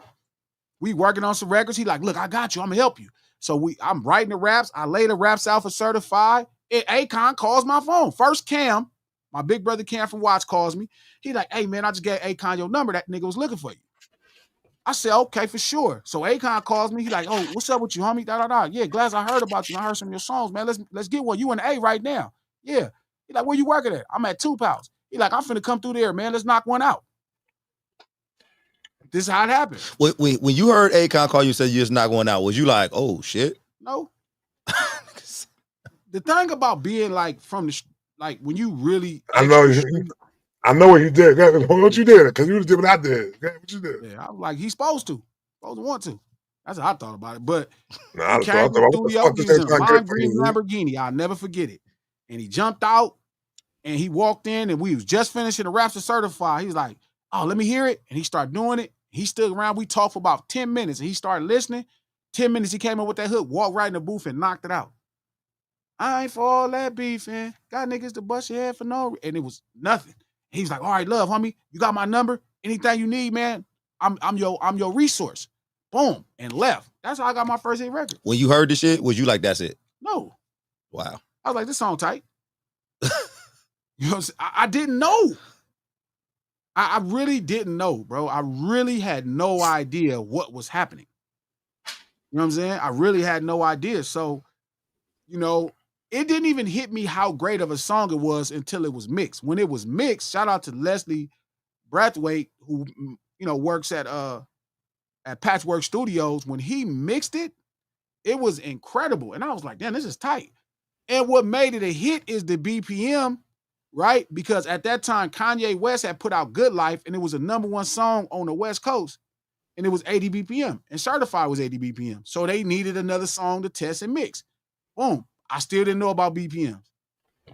We working on some records. He like, look, I got you. I'm gonna help you. So I'm writing the raps. I lay the raps out for certified. Akon calls my phone. First Cam, my big brother Cam from Watts calls me. He like, hey man, I just gave Akon your number. That nigga was looking for you. I said, okay, for sure. So Akon calls me. He like, oh, what's up with you, homie? Yeah, Glass, I heard about you. I heard some of your songs, man. Let's get one. You in A right now. Yeah. He like, where you working at? I'm at Two Pals. He like, I'm finna come through there, man. Let's knock one out. This is how it happened. When you heard Akon call you and said you're just not going out, was you like, oh shit? No. The thing about being like from the like when you really I know what you did. What you did? Because you did what I did. What you did? Yeah, I was like, he's supposed to want to. That's how I thought about it. But nah, he came to the studio, he was in a lime green Lamborghini. I'll never forget it. And he jumped out and he walked in and we was just finishing the raps to certify. He was like, oh, let me hear it. And he started doing it. He stood around. We talked for about 10 minutes and he started listening. 10 minutes, he came in with that hook, walked right in the booth and knocked it out. I ain't for all that beefing. Got niggas to bust your head for no. And it was nothing. He's like, all right, love, homie, you got my number. Anything you need, man, I'm your resource. Boom, and left. That's how I got my first hit record. When you heard the shit, was you like, that's it? No. Wow. I was like, this song tight. You know what I'm saying? I didn't know. I really didn't know, bro. I really had no idea what was happening. You know what I'm saying? I really had no idea. So, you know, it didn't even hit me how great of a song it was until it was mixed. When it was mixed, shout out to Leslie Brathwaite, who, you know, works at Patchwork Studios. When he mixed it, it was incredible. And I was like, damn, this is tight. And what made it a hit is the BPM, right? Because at that time, Kanye West had put out Good Life, and it was a #1 song on the West Coast. And it was 80 BPM. And Certified was 80 BPM. So they needed another song to test and mix. Boom. I still didn't know about BPMs.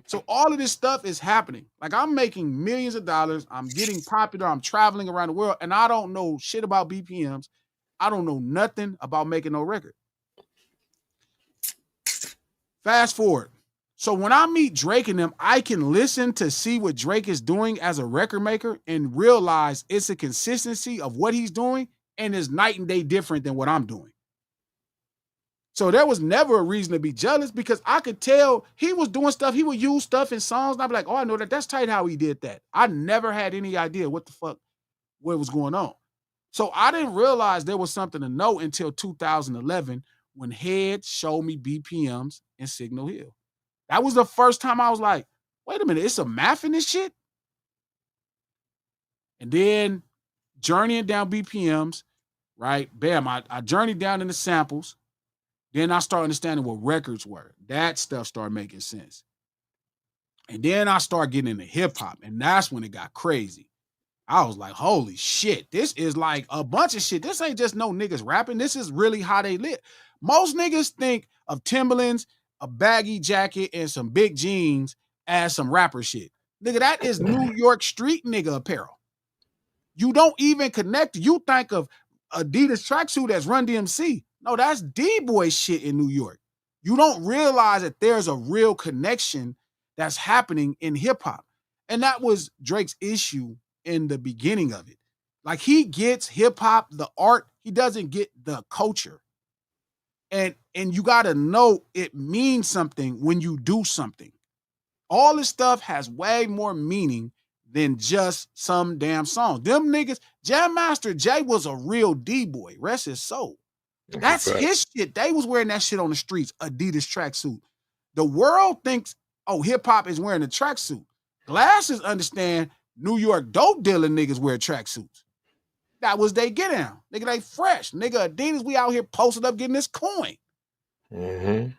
So all of this stuff is happening. Like I'm making millions of dollars. I'm getting popular. I'm traveling around the world. And I don't know shit about BPMs. I don't know nothing about making no record. Fast forward. So when I meet Drake and them, I can listen to see what Drake is doing as a record maker and realize it's a consistency of what he's doing and is night and day different than what I'm doing. So there was never a reason to be jealous because I could tell he was doing stuff. He would use stuff in songs. And I'd be like, oh, I know that. That's tight how he did that. I never had any idea what was going on. So I didn't realize there was something to know until 2011 when Head showed me BPMs in Signal Hill. That was the first time I was like, wait a minute, it's a math in this shit? And then journeying down BPMs, right? Bam, I journeyed down in the samples. Then I started understanding what records were. That stuff started making sense. And then I started getting into hip hop, and that's when it got crazy. I was like, holy shit, this is like a bunch of shit. This ain't just no niggas rapping. This is really how they live. Most niggas think of Timberlands, a baggy jacket, and some big jeans as some rapper shit. Nigga, that is New York street nigga apparel. You don't even connect. You think of Adidas tracksuit as Run DMC. No, that's D-boy shit in New York. You don't realize that there's a real connection that's happening in hip hop. And that was Drake's issue in the beginning of it. Like, he gets hip hop, the art, he doesn't get the culture. And you got to know it means something when you do something. All this stuff has way more meaning than just some damn song. Them niggas, Jam Master Jay was a real D-boy, rest his soul. That's his shit. They was wearing that shit on the streets, Adidas tracksuit. The world thinks, oh, hip-hop is wearing a tracksuit. Glasses understand New York dope dealer niggas wear tracksuits. That was they get down. Nigga, they fresh. Nigga, Adidas, we out here posted up getting this coin. Mm-hmm.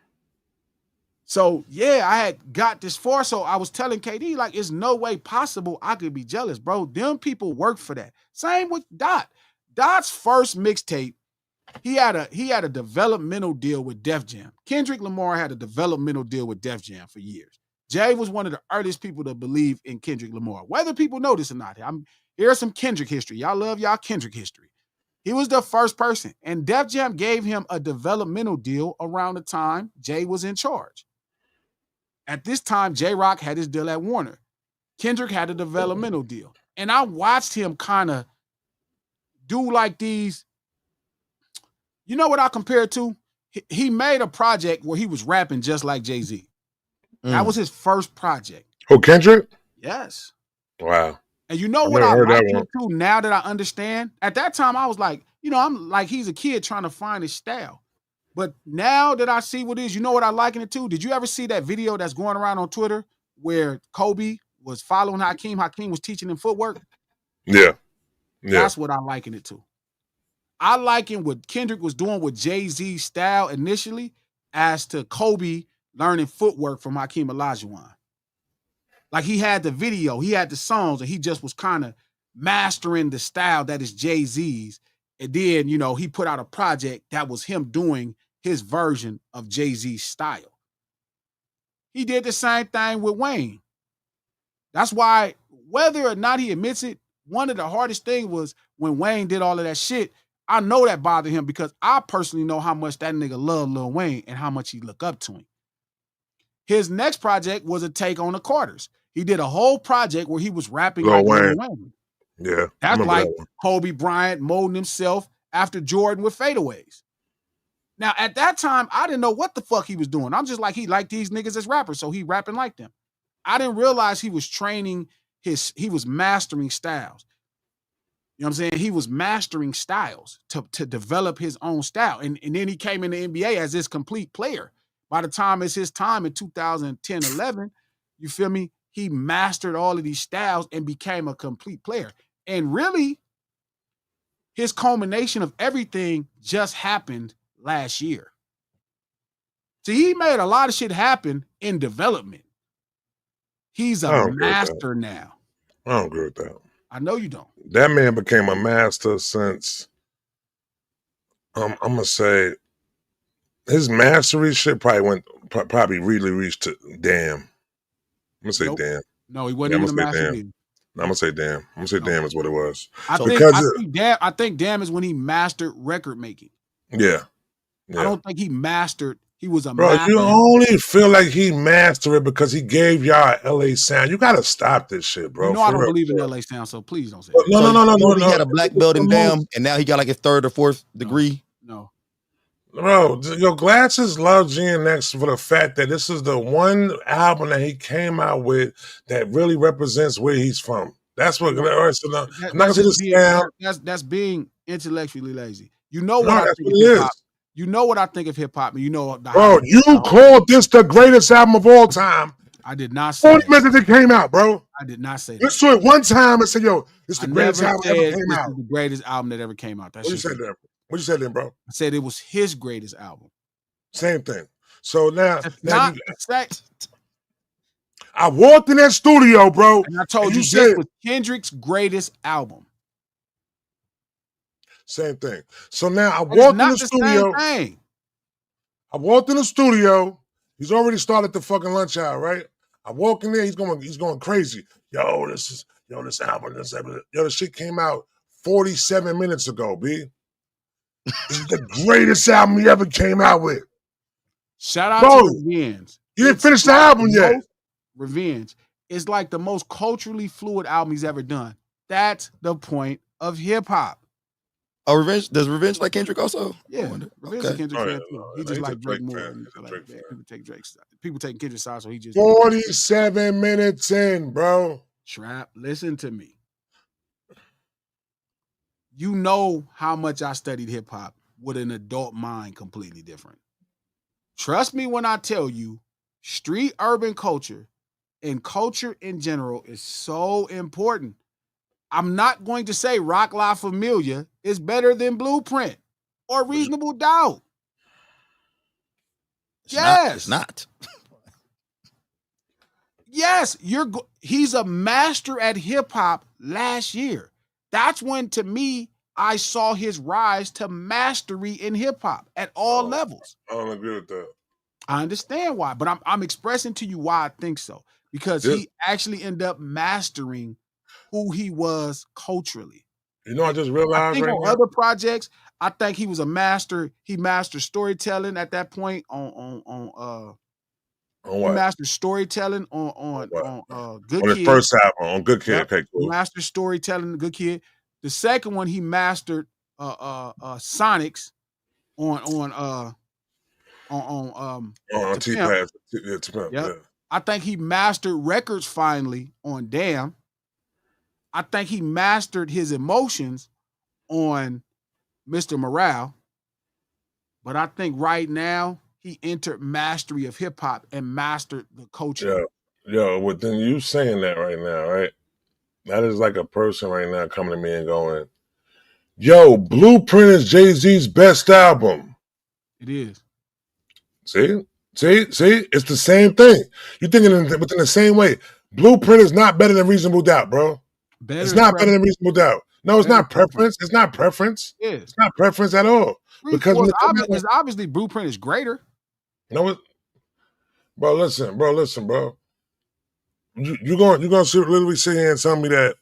So, yeah, I had got this far. So I was telling KD, like, it's no way possible I could be jealous, bro. Them people work for that. Same with Dot. Dot's first mixtape, he had a developmental deal with Def Jam. Kendrick Lamar had a developmental deal with Def Jam for years. Jay was one of the earliest people to believe in Kendrick Lamar, whether people know this or not. Here's some Kendrick history. Y'all love y'all Kendrick history. He was the first person, and Def Jam gave him a developmental deal around the time Jay was in charge. At this time, J-Rock had his deal at Warner. Kendrick had a developmental deal. And I watched him kind of do like these. You know what I compare it to? He made a project where he was rapping just like Jay-Z. That was his first project. Oh, Kendrick? Yes. Wow. And you know what I like it too, now that I understand? At that time, I was like, I'm like, he's a kid trying to find his style. But now that I see what it is, you know what I liken it to? Did you ever see that video that's going around on Twitter where Kobe was following Hakeem? Hakeem was teaching him footwork? Yeah. That's what I liken it to. I liken what Kendrick was doing with Jay-Z's style initially as to Kobe learning footwork from Hakeem Olajuwon. Like, he had the video, he had the songs, and he just was kind of mastering the style that is Jay-Z's. And then, he put out a project that was him doing his version of Jay-Z's style. He did the same thing with Wayne. That's why, whether or not he admits it, one of the hardest things was when Wayne did all of that shit. I know that bothered him because I personally know how much that nigga loved Lil Wayne and how much he looked up to him. His next project was a take on the Carters. He did a whole project where he was rapping like Lil Wayne. Yeah. That's like Kobe Bryant molding himself after Jordan with fadeaways. Now, at that time, I didn't know what the fuck he was doing. I'm just like, he liked these niggas as rappers, so he rapping like them. I didn't realize he was he was mastering styles. You know what I'm saying? He was mastering styles to develop his own style. And then he came in the NBA as this complete player. By the time it's his time in 2010, 11, you feel me? He mastered all of these styles and became a complete player. And really, his culmination of everything just happened last year. See, he made a lot of shit happen in development. He's a master now. I don't agree with that. I know you don't. That man became a master since, I'm going to say, his mastery shit probably really reached to Damn. I'm going to say Damn. No, he wasn't even a master. I'm gonna say Damn. I'm gonna say Damn is what it was. I think Damn is when he mastered record making. Yeah. I don't think he mastered. He was a master. You only feel like he mastered it because he gave y'all LA sound. You gotta stop this shit, bro. I don't believe in LA sound, so please don't say that. No. He had a black belt in Damn, and now he got like his 3rd or 4th degree. No. Bro, your Glasses love GNX for the fact that this is the one album that he came out with that really represents where he's from. That's what. That's being intellectually lazy. You know what I think of hip hop. You know what I think of hip hop, and you know. Bro, you called this the greatest album of all time. I did not say that. Minutes it came out, bro. I did not say that. You saw it one time and said, "Yo, this is the greatest album that ever came out." This is the greatest album that ever came out. What you said then? What you said then, bro? I said it was his greatest album. Same thing. So now It's you not the same. I walked in that studio, bro, And I told and you, you this said was Kendrick's greatest album. same thing. So now I And it's walked in not the the same studio. thing. I walked in the studio. He's already started the fucking lunch hour, right? I walk in there. He's going crazy. This album, the shit came out 47 minutes ago, B. This is the greatest album he ever came out with. Shout out Bro, to Revenge. you didn't It's finish the like album yet. Revenge. It's like the most culturally fluid album he's ever done. That's the point of hip hop. Oh, Revenge? Does Revenge like Kendrick also? Yeah, Revenge is a Kendrick fan too. He just he's a like Drake more. fan. And He's a like, Drake man, fan. people take Drake's side. People take Kendrick's side, so he just 47 minutes in, bro. Trap. Listen to me. You know how much I studied hip hop with an adult mind, completely different. Trust me when I tell you, street urban culture and culture in general is so important. I'm not going to say Rock La Familia is better than Blueprint or Reasonable Doubt. It's not. Yes, he's a master at hip hop last year. That's when, to me, I saw his rise to mastery in hip hop at all levels. I don't agree with that. I understand why, but I'm expressing to you why I think so. Because he actually ended up mastering who he was culturally. You know, I just realized I think right on now. other projects, I think he was a master. He mastered storytelling at that point on he what? mastered storytelling on Good On his Kid. first album, on Good Kid. Yep. Okay, cool. He mastered storytelling, Good Kid. The second one, he mastered Sonics on T-Pass. Yeah. I think he mastered records finally on Damn. I think he mastered his emotions on Mr. Morale. But I think right now he entered mastery of hip hop and mastered the culture. Within you saying that right now, right? That is like a person right now coming to me and going, "Yo, Blueprint is Jay-Z's best album." It is. See, it's the same thing. You're thinking within the same way. Blueprint is not better than Reasonable Doubt, bro. It's not better than Reasonable Doubt. No, it's not preference. It's not preference. It's not preference at all. Because when it's obviously Blueprint is greater. No, bro. Listen, bro. You're going to literally sit here and tell me that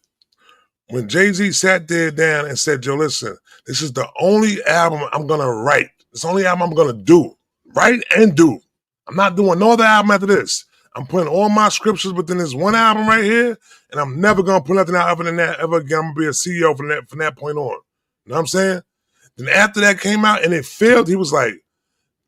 when Jay-Z sat there down and said, "Yo, listen, this is the only album I'm gonna write. It's the only album I'm gonna do, write and do. I'm not doing no other album after this. I'm putting all my scriptures within this one album right here, and I'm never gonna put nothing out other than that ever again. I'm gonna be a CEO from that point on." You know what I'm saying? Then after that came out and it failed, he was like,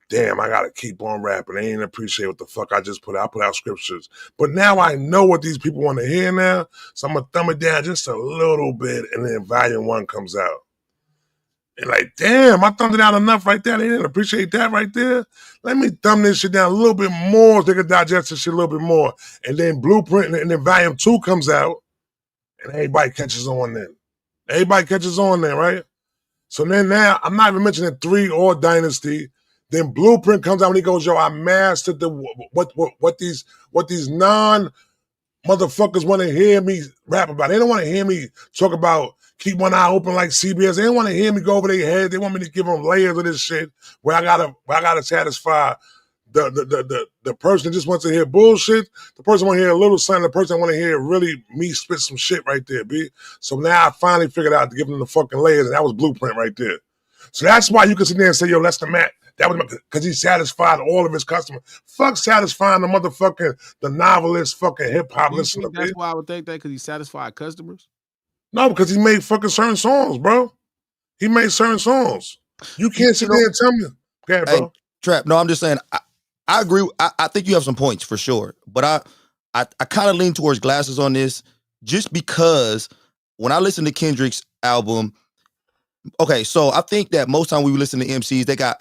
"Damn, I gotta keep on rapping. They ain't appreciate what the fuck I just put out. I put out scriptures. But now I know what these people want to hear now, so I'm gonna thumb it down just a little bit, and then Volume 1 comes out. And like, damn, I thumbed it out enough right there. They didn't appreciate that right there. Let me thumb this shit down a little bit more so they can digest this shit a little bit more. And then Blueprint, and then Volume 2 comes out, and everybody catches on then. Everybody catches on then, right? So then now, I'm not even mentioning 3 or Dynasty. Then Blueprint comes out and he goes, "Yo, I mastered the what these non motherfuckers want to hear me rap about. They don't want to hear me talk about keep one eye open like CBS. They don't want to hear me go over their head. They want me to give them layers of this shit where I gotta satisfy the person that just wants to hear bullshit. The person want to hear a little something. The person want to hear really me spit some shit right there, B. So now I finally figured out to give them the fucking layers, and that was Blueprint right there. So that's why you can sit there and say, "Yo, that's the man." That was because he satisfied all of his customers. Fuck satisfying the novelist, fucking hip hop listener. That's why I would think that, because he satisfied customers. No, because he made fucking certain songs, bro. He made certain songs. You can't sit there and tell me. Okay, bro. Hey, Trap. No, I'm just saying. I agree. I think you have some points for sure, but I kind of lean towards glasses on this, just because when I listen to Kendrick's album. Okay, so I think that most time we listen to MCs, they got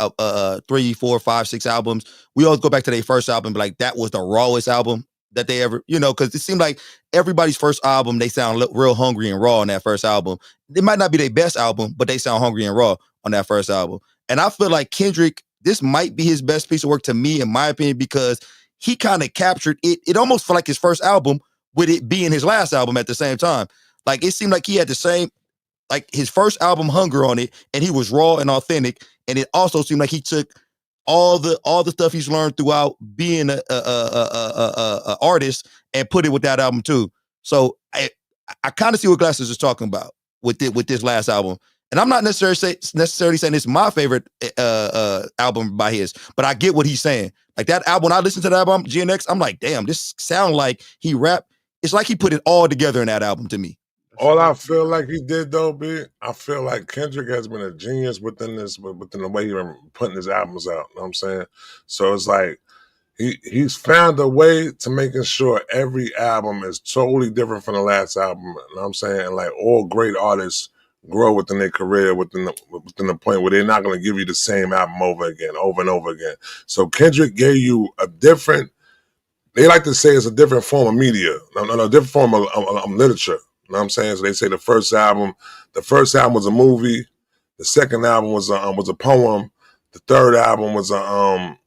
3, 4, 5, 6 albums. We always go back to their first album, but like that was the rawest album that they ever, because it seemed like everybody's first album, they sound real hungry and raw on that first album. It might not be their best album, but they sound hungry and raw on that first album. And I feel like Kendrick, this might be his best piece of work to me, in my opinion, because he kind of captured it. It almost felt like his first album with it being his last album at the same time. Like it seemed like he had the same, like his first album hunger on it, and he was raw and authentic. And it also seemed like he took all the stuff he's learned throughout being a artist and put it with that album too. So I kind of see what Glasses is talking about with this last album. And I'm not necessarily saying it's my favorite album by his, but I get what he's saying. Like that album, when I listened to that album, GNX, I'm like, damn, this sound like he rapped. It's like he put it all together in that album to me. All I feel like he did though, B, I feel like Kendrick has been a genius within the way he's been putting his albums out. You know what I'm saying? So it's like he's found a way to making sure every album is totally different from the last album. You know what I'm saying? And like all great artists grow within their career within the point where they're not going to give you the same album over and over again. So Kendrick gave you a different, they like to say it's a different form of media, a different form of literature. You know what I'm saying? So they say the first album was a movie, the second album was a poem, the third album was then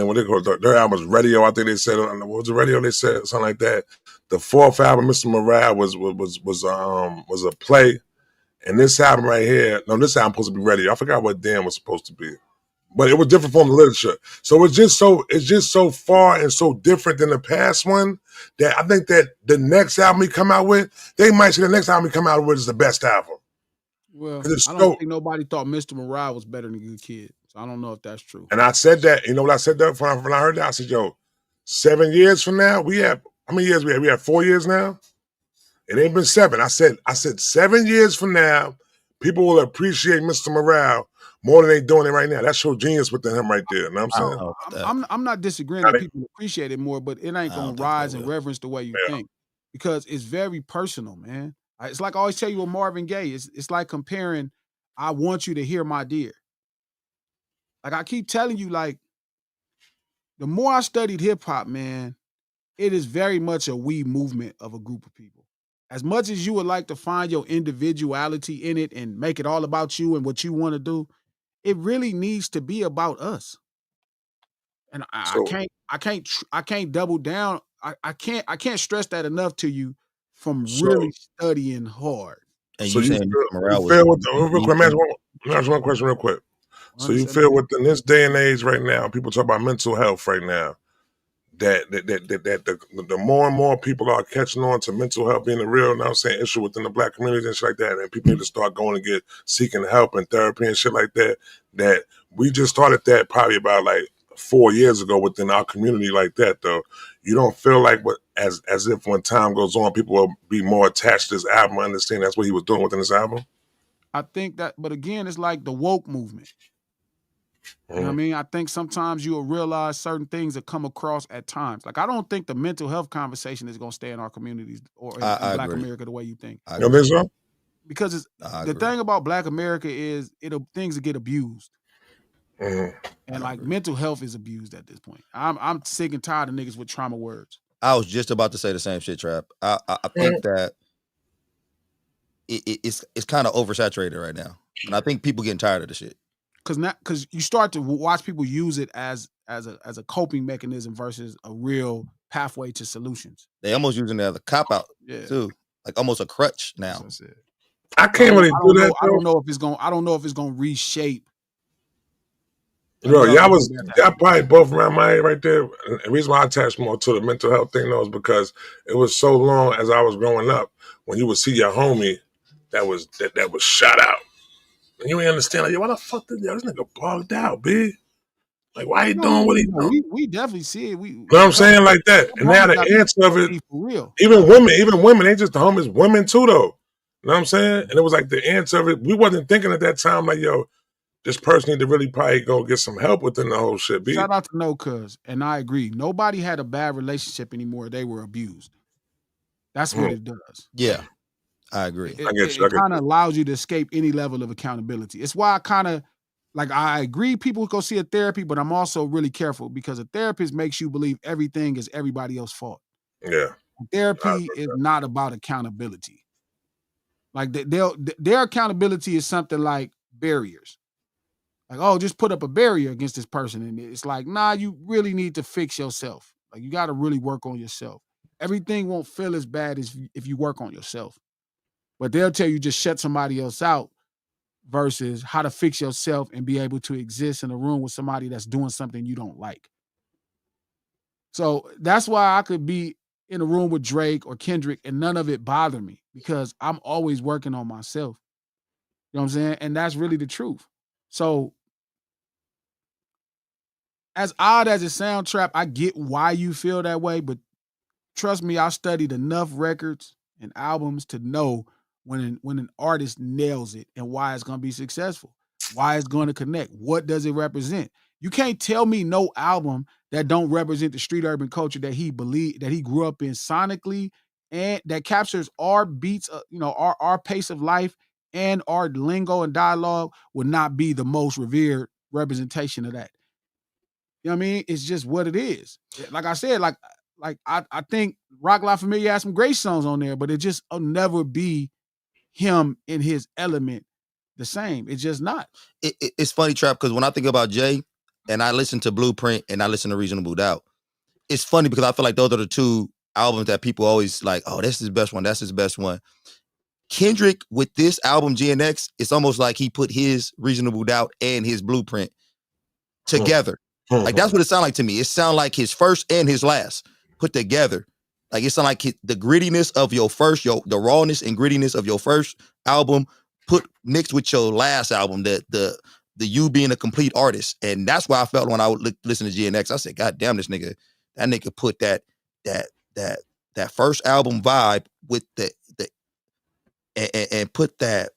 what they call it, their album was radio. I think they said, what was the radio? They said something like that. The fourth album, Mr. Morale, was a play, and this album right here, this album supposed to be radio. I forgot what Dan was supposed to be, but it was different from the literature. So it's just so far and so different than the past one that I think that the next album he come out with, they might say the next album he come out with is the best album. Well, I don't think nobody thought Mr. Morale was better than Good Kid. So I don't know if that's true. And I said that, you know what I said that when I heard that? I said, yo, 7 years from now, we have, how many years we have? We have 4 years now? It ain't been 7. I said 7 years from now, people will appreciate Mr. Morale more than they doing it right now. That's your genius within him right there. You know what I'm saying? I'm not disagreeing that people appreciate it more, but it ain't going to rise in reverence the way you think. Because it's very personal, man. It's like I always tell you with Marvin Gaye. It's like comparing, I want you to hear my dear. Like I keep telling you, like, the more I studied hip hop, man, it is very much a we movement of a group of people. As much as you would like to find your individuality in it and make it all about you and what you want to do, it really needs to be about us. And I can't double down. I can't stress that enough to you from really studying hard. And so you feel one question real quick. So you feel within this day and age right now, people talk about mental health right now, that the more and more people are catching on to mental health being a real, issue within the Black community and shit like that, and people need to start going and seeking help and therapy and shit like that. That we just started that probably about like 4 years ago within our community like that. Though you don't feel like as if when time goes on, people will be more attached to this album. I understand that's what he was doing within this album. I think that, but again, it's like the woke movement. You know what I mean? I think sometimes you'll realize certain things that come across at times. Like, I don't think the mental health conversation is going to stay in our communities or in Black America the way you think. You think so? Because the thing about Black America is things get abused. And like mental health is abused at this point. I'm sick and tired of niggas with trauma words. I was just about to say the same shit, Trap. I think that it's kind of oversaturated right now. And I think people getting tired of the shit. Because you start to watch people use it as a coping mechanism versus a real pathway to solutions. They almost using it as a cop out too, like almost a crutch now. I can't really do that. I don't know if it's gonna reshape. Bro, y'all probably both around my age right there. And the reason why I attached more to the mental health thing though is because it was so long as I was growing up when you would see your homie that was shot out. And you ain't understand, like, yo, why the fuck this nigga bugged out, B? Like, why he doing what he doing? We definitely see it. You know what I'm saying? Like that. And now the answer of it, for real. Even women, ain't just the homies, women too, though. You know what I'm saying? And it was like the answer of it, we wasn't thinking at that time, like, yo, this person need to really probably go get some help within the whole shit, B. Shout out to No Cuz, and I agree. Nobody had a bad relationship anymore. They were abused. That's what it does. Yeah. I agree. It kind of allows you to escape any level of accountability. It's why I kind of, like, I agree people go see a therapy, but I'm also really careful because a therapist makes you believe everything is everybody else's fault. Yeah. Therapy is not about accountability. Like, their accountability is something like barriers. Like, oh, just put up a barrier against this person. And it's like, nah, you really need to fix yourself. Like, you got to really work on yourself. Everything won't feel as bad as if you work on yourself. But they'll tell you just shut somebody else out versus how to fix yourself and be able to exist in a room with somebody that's doing something you don't like. So that's why I could be in a room with Drake or Kendrick and none of it bother me because I'm always working on myself. You know what I'm saying? And that's really the truth. So as odd as it sounds, Trap, I get why you feel that way, but trust me, I studied enough records and albums to know when an artist nails it and why it's going to be successful, why it's going to connect, what does it represent. You can't tell me no album that don't represent the street urban culture that he grew up in sonically and that captures our beats, our pace of life and our lingo and dialogue would not be the most revered representation of that. You know what I mean? It's just what it is. Like I said, I think Rock La Familia has some great songs on there, but it just will never be him in his element the same. It's just not. It's funny, Trap, because when I think about Jay and I listen to Blueprint and I listen to Reasonable Doubt, it's funny because I feel like those are the two albums that people always like, oh, that's his best one. That's his best one. Kendrick with this album, GNX, it's almost like he put his Reasonable Doubt and his Blueprint together. Like that's what it sounded like to me. It sounded like his first and his last put together. Like it sounded like the grittiness of your first, the rawness and grittiness of your first album mixed with your last album, the you being a complete artist. And that's why I felt when I would listen to GNX, I said, God damn, that nigga put that first album vibe with and put that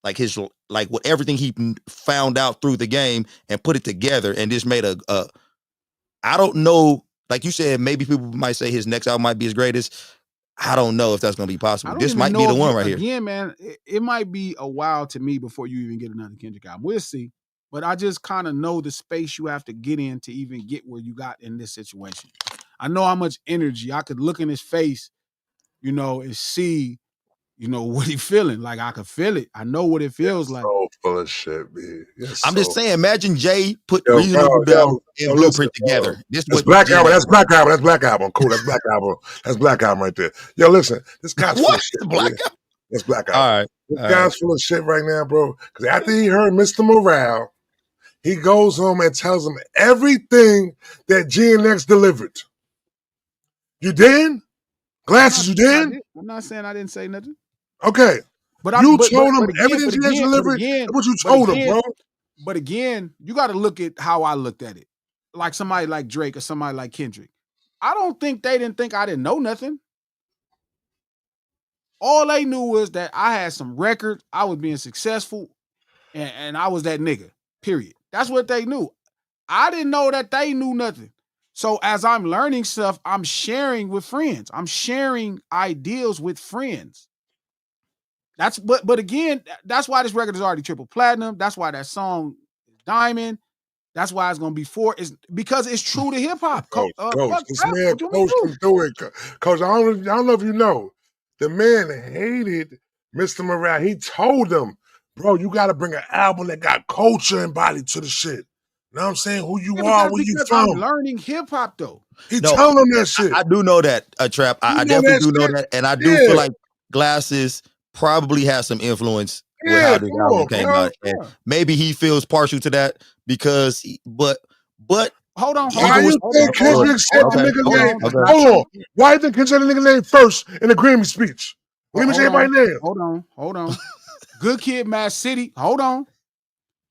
like his like what everything he found out through the game and put it together and just made a I don't know, like you said, maybe people might say his next album might be his greatest. I don't know if that's gonna be possible. This might be the one right here. Again, man, it might be a while to me before you even get another Kendrick album. We'll see. But I just kind of know the space you have to get in to even get where you got in this situation. I know how much energy I could look in his face, and see what he feeling. Like I could feel it. I know what it feels like. So full of shit, man. I'm just saying, imagine Jay put Reasonable Doubt and Blueprint together. That's Black Album. That's Black Album. That's Black Album. Cool. That's Black Album. That's Black Album right there. Yo, listen, this guy's full of shit. Black Album? That's Black Album. All right. This guy's full of shit right now, bro. Because after he heard Mr. Morale, he goes home and tells him everything that GNX delivered. You did? Glasses, you did? I'm not saying I didn't say nothing. Okay. But you told him everything GNX delivered. That's what you told him, bro. But again, you got to look at how I looked at it. Like somebody like Drake or somebody like Kendrick. I don't think they didn't think I didn't know nothing. All they knew was that I had some records, I was being successful, and I was that nigga, period. That's what they knew. I didn't know that they knew nothing. So as I'm learning stuff, I'm sharing with friends. I'm sharing ideals with friends. But again, that's why this record is already triple platinum. That's why that song is diamond. That's why it's gonna be is because it's true to hip hop. Coach, this man coached him through it. Coach, I don't know if you know, the man hated Mr. Morale. He told him, bro, you got to bring an album that got culture and body to the shit. You know what I'm saying? Who you are, where you from. I'm learning hip hop though. He telling him that shit. I do know that, Trap. I definitely do know that, and I do feel like Glasses probably has some influence with how this album came out. And maybe he feels partial to that because, but hold on. Why you think Kendrick said the nigga name? Hold on. Why you think Kendrick said the nigga name first in the Grammy speech? Let me say everybody name. Hold on. Good Kid, Mad City. Hold on.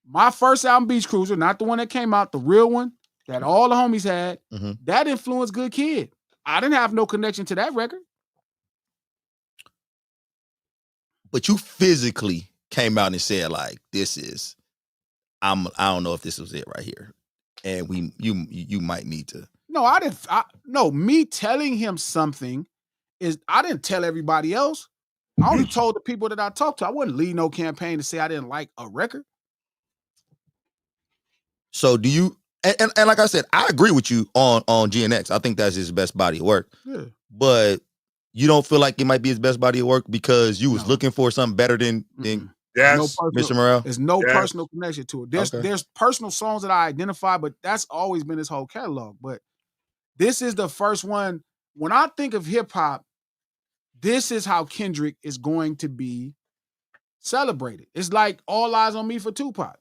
My first album, Beach Cruiser, not the one that came out, the real one that all the homies had, that influenced Good Kid. I didn't have no connection to that record. But you physically came out and said, like, this is, I don't know if this was it right here. And you might need to. No, I didn't. No, me telling him something is, I didn't tell everybody else. I only told the people that I talked to. I wouldn't lead no campaign to say I didn't like a record. So do you, and like I said, I agree with you on GNX. I think that's his best body of work. Yeah. But you don't feel like it might be his best body of work because you was looking for something better than Yes. Mr. Morale. There's no Yes. personal connection to it. There's personal songs that I identify, but that's always been his whole catalog. But this is the first one. When I think of hip hop, this is how Kendrick is going to be celebrated. It's like All Eyes on Me for Tupac.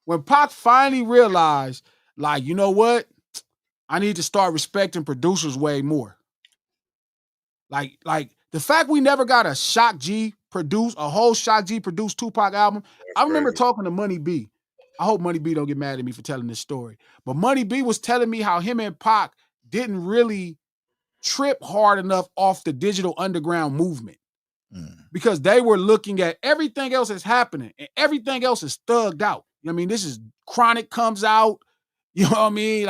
When Pac finally realized, like, you know what? I need to start respecting producers way more. Like the fact we never got a Shock G produced, a whole Shock G produced Tupac album. I remember crazy. talking to Money B. I hope Money B don't get mad at me for telling this story. But Money B was telling me how him and Pac didn't really trip hard enough off the digital underground movement. Because they were looking at everything else that's happening and everything else is thugged out. You know what I mean? This is Chronic comes out. You know what I mean?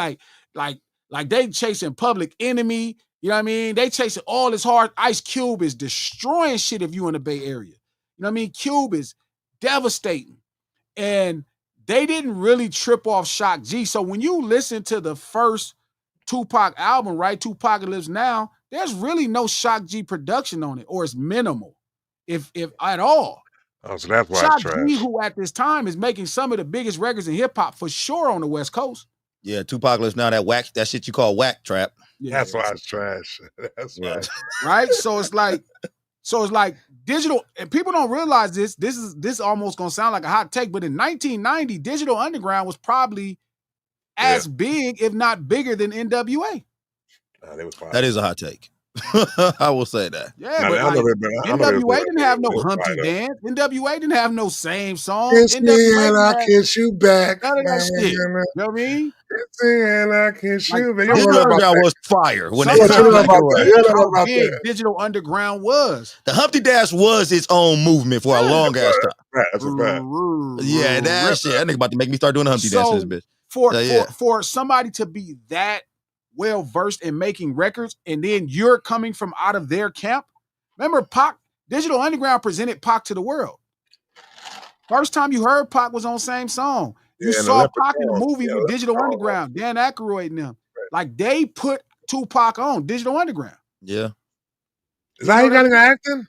Like they chasing Public Enemy. You know what I mean? They chasing all this hard. Ice Cube is destroying shit if you in the Bay Area. You know what I mean? Cube is devastating. And they didn't really trip off Shock G. So when you listen to the first Tupac album, right? Tupac Lives Now, there's really no Shock G production on it, or it's minimal, if at all. Oh, so that's why Shock it's trash. G, who at this time is making some of the biggest records in hip hop for sure on the West Coast. Yeah, Tupac Lives Now, that shit you call whack trap. Yeah, that's why it's trash. That's why. Right? So it's like digital, and people don't realize this. This almost gonna sound like a hot take, but in 1990, Digital Underground was probably as big, if not bigger, than NWA. That is a hot take. I will say that. Yeah, but like, NWA didn't have no Humpty Dance. NWA didn't have no same song. Kiss me and NWA I'll kiss you back. None of that shit. You know what I mean? Kiss me and I'll kiss you back. Digital Underground was fire. When how big Digital Underground was. The Humpty Dash was its own movement for a long ass time. That's a fact. Yeah, that shit. That nigga about to make me start doing the Humpty Dance in this bitch. For somebody to be that well versed in making records, and then you're coming from out of their camp. Remember, Pac, Digital Underground presented Pac to the world. First time you heard Pac was on the same song. You saw Pac in the movie with Digital Underground, Dan Aykroyd and them. Like they put Tupac on Digital Underground. Yeah. Is that how he got into acting?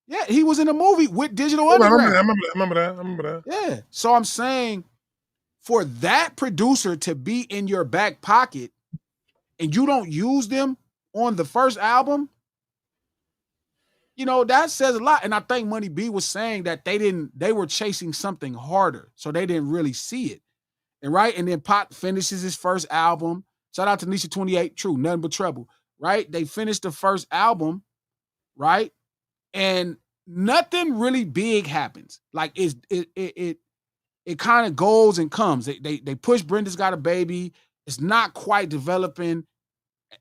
Yeah, he was in a movie with Digital Underground. I remember that. Yeah. So I'm saying, for that producer to be in your back pocket and you don't use them on the first album, you know, that says a lot. And I think Money B was saying that they were chasing something harder, so they didn't really see it. And right, and then Pac finishes his first album. Shout out to Nisha 28, true, nothing but trouble. Right? They finished the first album, right? And nothing really big happens. Like it kind of goes and comes. They push Brenda's Got a Baby. It's not quite developing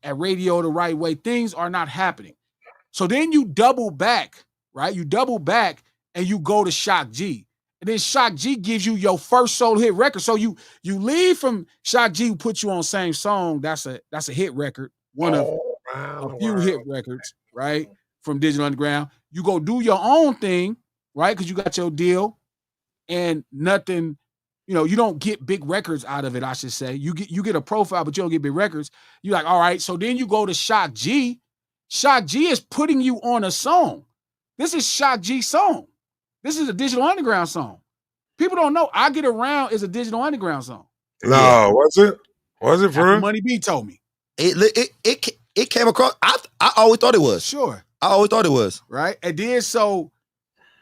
at radio the right way. Things are not happening. So then you double back, right? You double back and you go to Shock G. And then Shock G gives you your first solo hit record. So you leave from Shock G, who puts you on the same song. That's a hit record. One of a few hit records, right? From Digital Underground. You go do your own thing, right? Because you got your deal. And nothing, you know, you don't get big records out of it, I should say. You get a profile, but you don't get big records. You're like, all right. So then you go to Shock G. Shock G is putting you on a song. This is Shock G's song. This is a Digital Underground song. People don't know I Get Around is a Digital Underground song. No, was it? Was it for real? Money B told me. It came across. I always thought it was. Sure. I always thought it was. Right. And then so,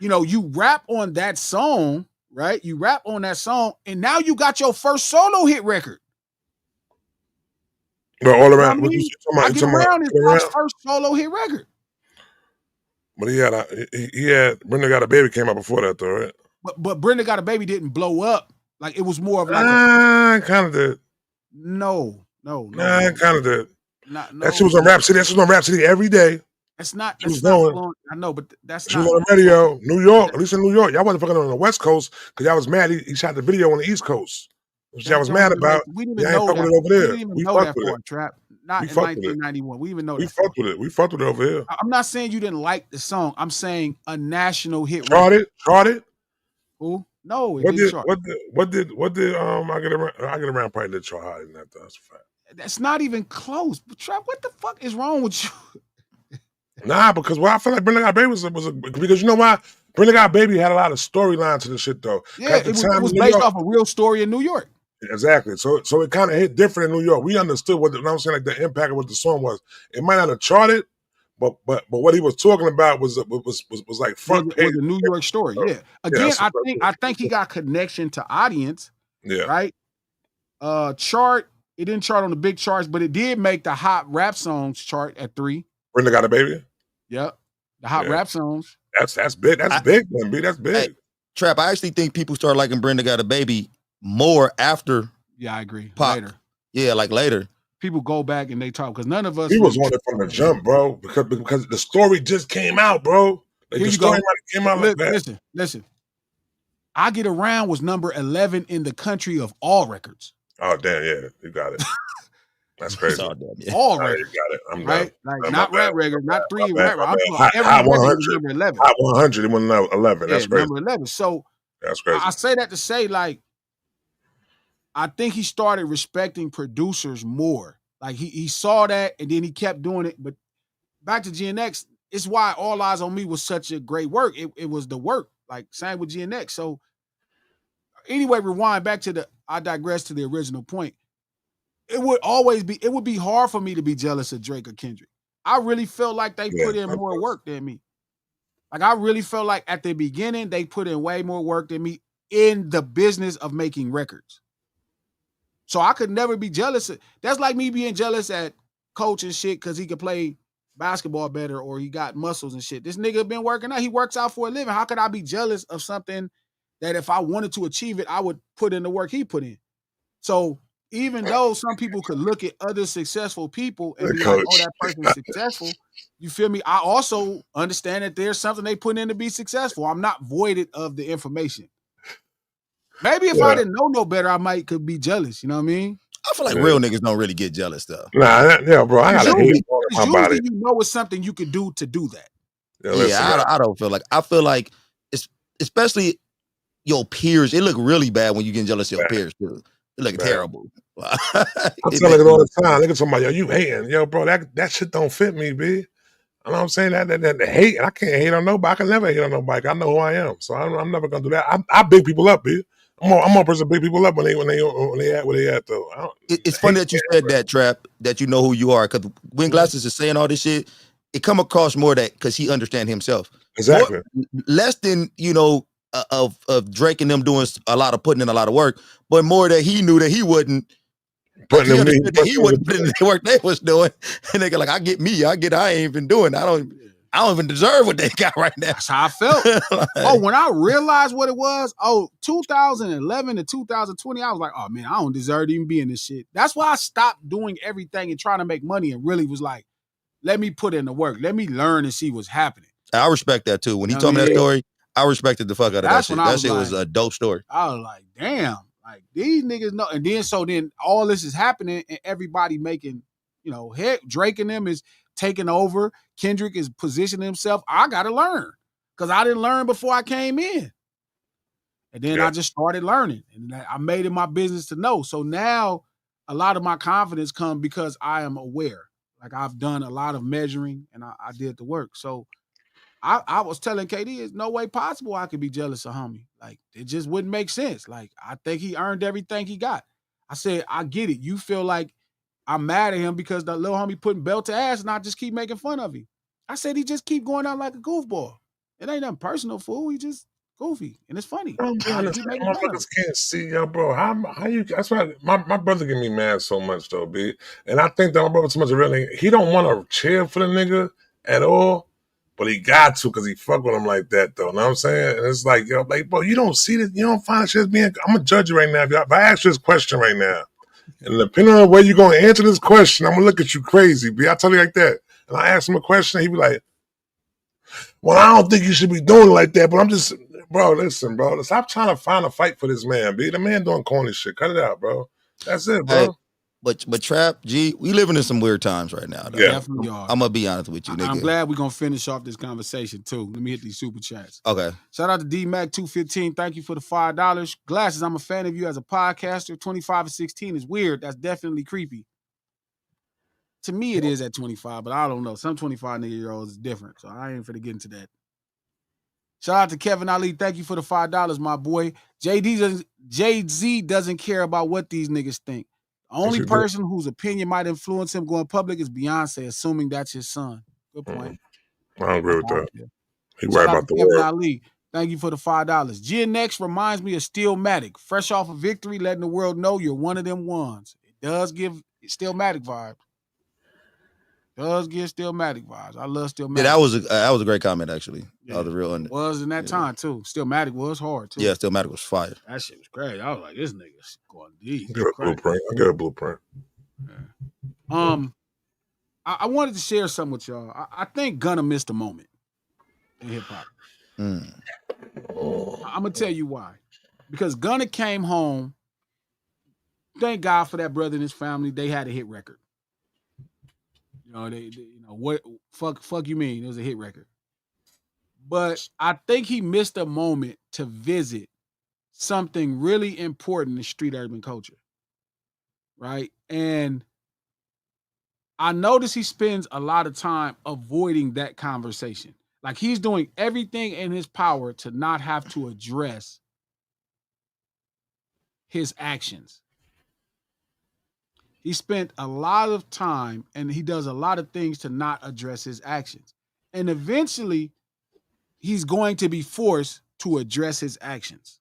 you know, you rap on that song, right? You rap on that song, and now you got your first solo hit record. But all around, what you I Get Around is my first solo hit record. But he had Brenda Got a Baby came out before that though, right? But Brenda Got a Baby didn't blow up. Like it was more of like kind of did. No. Kind of did. No. That shit was on Rap City. That shit was on Rap City every day. That's not. I know, but that's not. She was on the radio, New York. At least in New York, y'all wasn't fucking on the West Coast because y'all was mad. He shot the video on the East Coast, which y'all was mad about. We didn't even know that. Over there. We didn't even know that part, Trap. Not in 1991. We even know that. We fucked with it. We fucked with it over here. I'm not saying you didn't like the song. I'm saying a national hit. Charted. Who? No, what did I Get Around probably did chart higher than that. That's a fact. That's not even close. But Trap, what the fuck is wrong with you? Nah, because I feel like Brenda Got a Baby was because you know why? Brenda Got Baby had a lot of storyline to the shit though. Yeah, At the it time was in New based York, off a real story in New York. exactly. So it kind of hit different in New York. We understood what I'm saying, like the impact of what the song was. It might not have charted, but what he was talking about was like front page. Was a New York story. Yeah. Yeah, Again, I think he got connection to audience. yeah. Right. Chart. It didn't chart on the big charts, but it did make the hot rap songs chart at 3. Brenda Got a Baby. Yep. The hot rap songs. That's big. That's big, man. B. That's big. Hey, Trap, I actually think people start liking Brenda Got a Baby more after. Yeah, I agree. Pac. Later. Yeah, like later. People go back and they talk because none of us. He was on it from the jump, bro, because the story just came out, bro. Like, Here the you story go. came out like that. Listen. I Get Around was number 11 in the country of all records. Oh damn, yeah, you got it. That's crazy. All records. You got it. I'm right? done. Like not rap records, not 3 rap. I'm talking Hot every record 100. was number 11. Hot 100. It went 11. That's crazy. Number 11. So that's crazy. I say that to say, like, I think he started respecting producers more. Like he saw that and then he kept doing it. But back to GNX, it's why All Eyes on Me was such a great work. It was the work, like same with GNX. So anyway, rewind back to I digress to the original point. It would be hard for me to be jealous of Drake or Kendrick. I really felt like they put in more work than me. Like I really felt like at the beginning, they put in way more work than me in the business of making records. So I could never be jealous. That's like me being jealous at Coach and shit because he could play basketball better or he got muscles and shit. This nigga been working out. He works out for a living. How could I be jealous of something that if I wanted to achieve it, I would put in the work he put in? So even though some people could look at other successful people and be like, oh, that person's successful, you feel me? I also understand that there's something they put in to be successful. I'm not voided of the information. Maybe if I didn't know no better, I could be jealous. You know what I mean? I feel like real niggas don't really get jealous though. Nah, bro. I gotta hate my body. You know it's something you could do to do that. Yeah, I don't feel like. I feel like it's especially your peers. It look really bad when you get jealous of your peers too. It look terrible. I tell niggas all the time. Niggas talking about, yo, you hating. Yo, bro, that shit don't fit me, B. You know what I'm saying? That hate, I can't hate on nobody. I can never hate on nobody. I know who I am. So I'm never gonna do that. I big people up, B. I'm more person big people up when they at where they at though. It's funny that you said that, Trap, that you know who you are. Because when Glasses is saying all this shit, it come across more that because he understand himself. Exactly. Less than, of Drake and them doing putting in a lot of work, but more that he knew that he wouldn't put in the work they was doing. And they go like, I ain't even doing. I don't even deserve what they got right now. That's how I felt. When I realized what it was, 2011 to 2020, I was like, oh man, I don't deserve to even be in this shit. That's why I stopped doing everything and trying to make money and really was like, let me put in the work. Let me learn and see what's happening. I respect that too. When he told me that story, I respected the fuck out of that shit. That shit was a dope story. I was like, damn, like these niggas know. And then all this is happening and everybody making, Drake and them is taking over. Kendrick is positioning himself. I got to learn because I didn't learn before I came in. And then I just started learning and I made it my business to know. So now a lot of my confidence comes because I am aware. Like I've done a lot of measuring and I did the work. So I was telling KD, there's no way possible I could be jealous of homie. Like it just wouldn't make sense. Like I think he earned everything he got. I said, I get it. You feel like I'm mad at him because the little homie putting belt to ass and I just keep making fun of him. I said he just keep going out like a goofball. It ain't nothing personal, fool. He just goofy and it's funny. Motherfuckers can't see, yo, bro. How you? That's why my brother get me mad so much though, B. And I think that my brother so much really he don't want to cheer for the nigga at all, but he got to because he fuck with him like that though. Know what I'm saying? And it's like, yo, like, bro, you don't see this, you don't find shit as being. I'm gonna judge you right now. If I ask you this question right now, and depending on the way you're gonna answer this question, I'm gonna look at you crazy, B. I tell you like that. And I ask him a question, he be like, well, I don't think you should be doing it like that, but I'm just, bro, listen, bro. Stop trying to find a fight for this man, B. The man doing corny shit. Cut it out, bro. That's it, bro. Hey, but Trap, G, we living in some weird times right now, though. Yeah. Definitely are. I'm going to be honest with you, nigga. I'm glad we're going to finish off this conversation, too. Let me hit these super chats. Okay. Shout out to DMac215. Thank you for the $5. Glasses, I'm a fan of you as a podcaster. 25 and 16 is weird. That's definitely creepy. To me, it is at 25, but I don't know. Some 25-year-olds is different, so I ain't finna get into that. Shout out to Kevin Ali. Thank you for the $5, my boy. Jay-Z doesn't care about what these niggas think. The only person whose opinion might influence him going public is Beyonce, assuming that's his son. Good point. I don't agree with that. He Shout worried out about to the Kevin world. Ali. Thank you for the $5. GNX reminds me of Stillmatic. Fresh off of victory, letting the world know you're one of them ones. It does give Stillmatic vibes. Does give Stillmatic vibes. I love Stillmatic. Yeah, that was a great comment actually. Yeah, that was a real it was in that time too. Stillmatic was hard too. Yeah, Stillmatic was fire. That shit was great. I was like, this nigga's going deep. I get a blueprint. Yeah. I wanted to share something with y'all. I think Gunna missed a moment in hip hop. I'm gonna tell you why. Because Gunna came home. Thank God for that brother and his family. They had a hit record. You know, they you know what fuck you mean? It was a hit record. But I think he missed a moment to visit something really important in street urban culture. Right? And I notice he spends a lot of time avoiding that conversation. Like he's doing everything in his power to not have to address his actions. He spent a lot of time and he does a lot of things to not address his actions. And eventually, he's going to be forced to address his actions.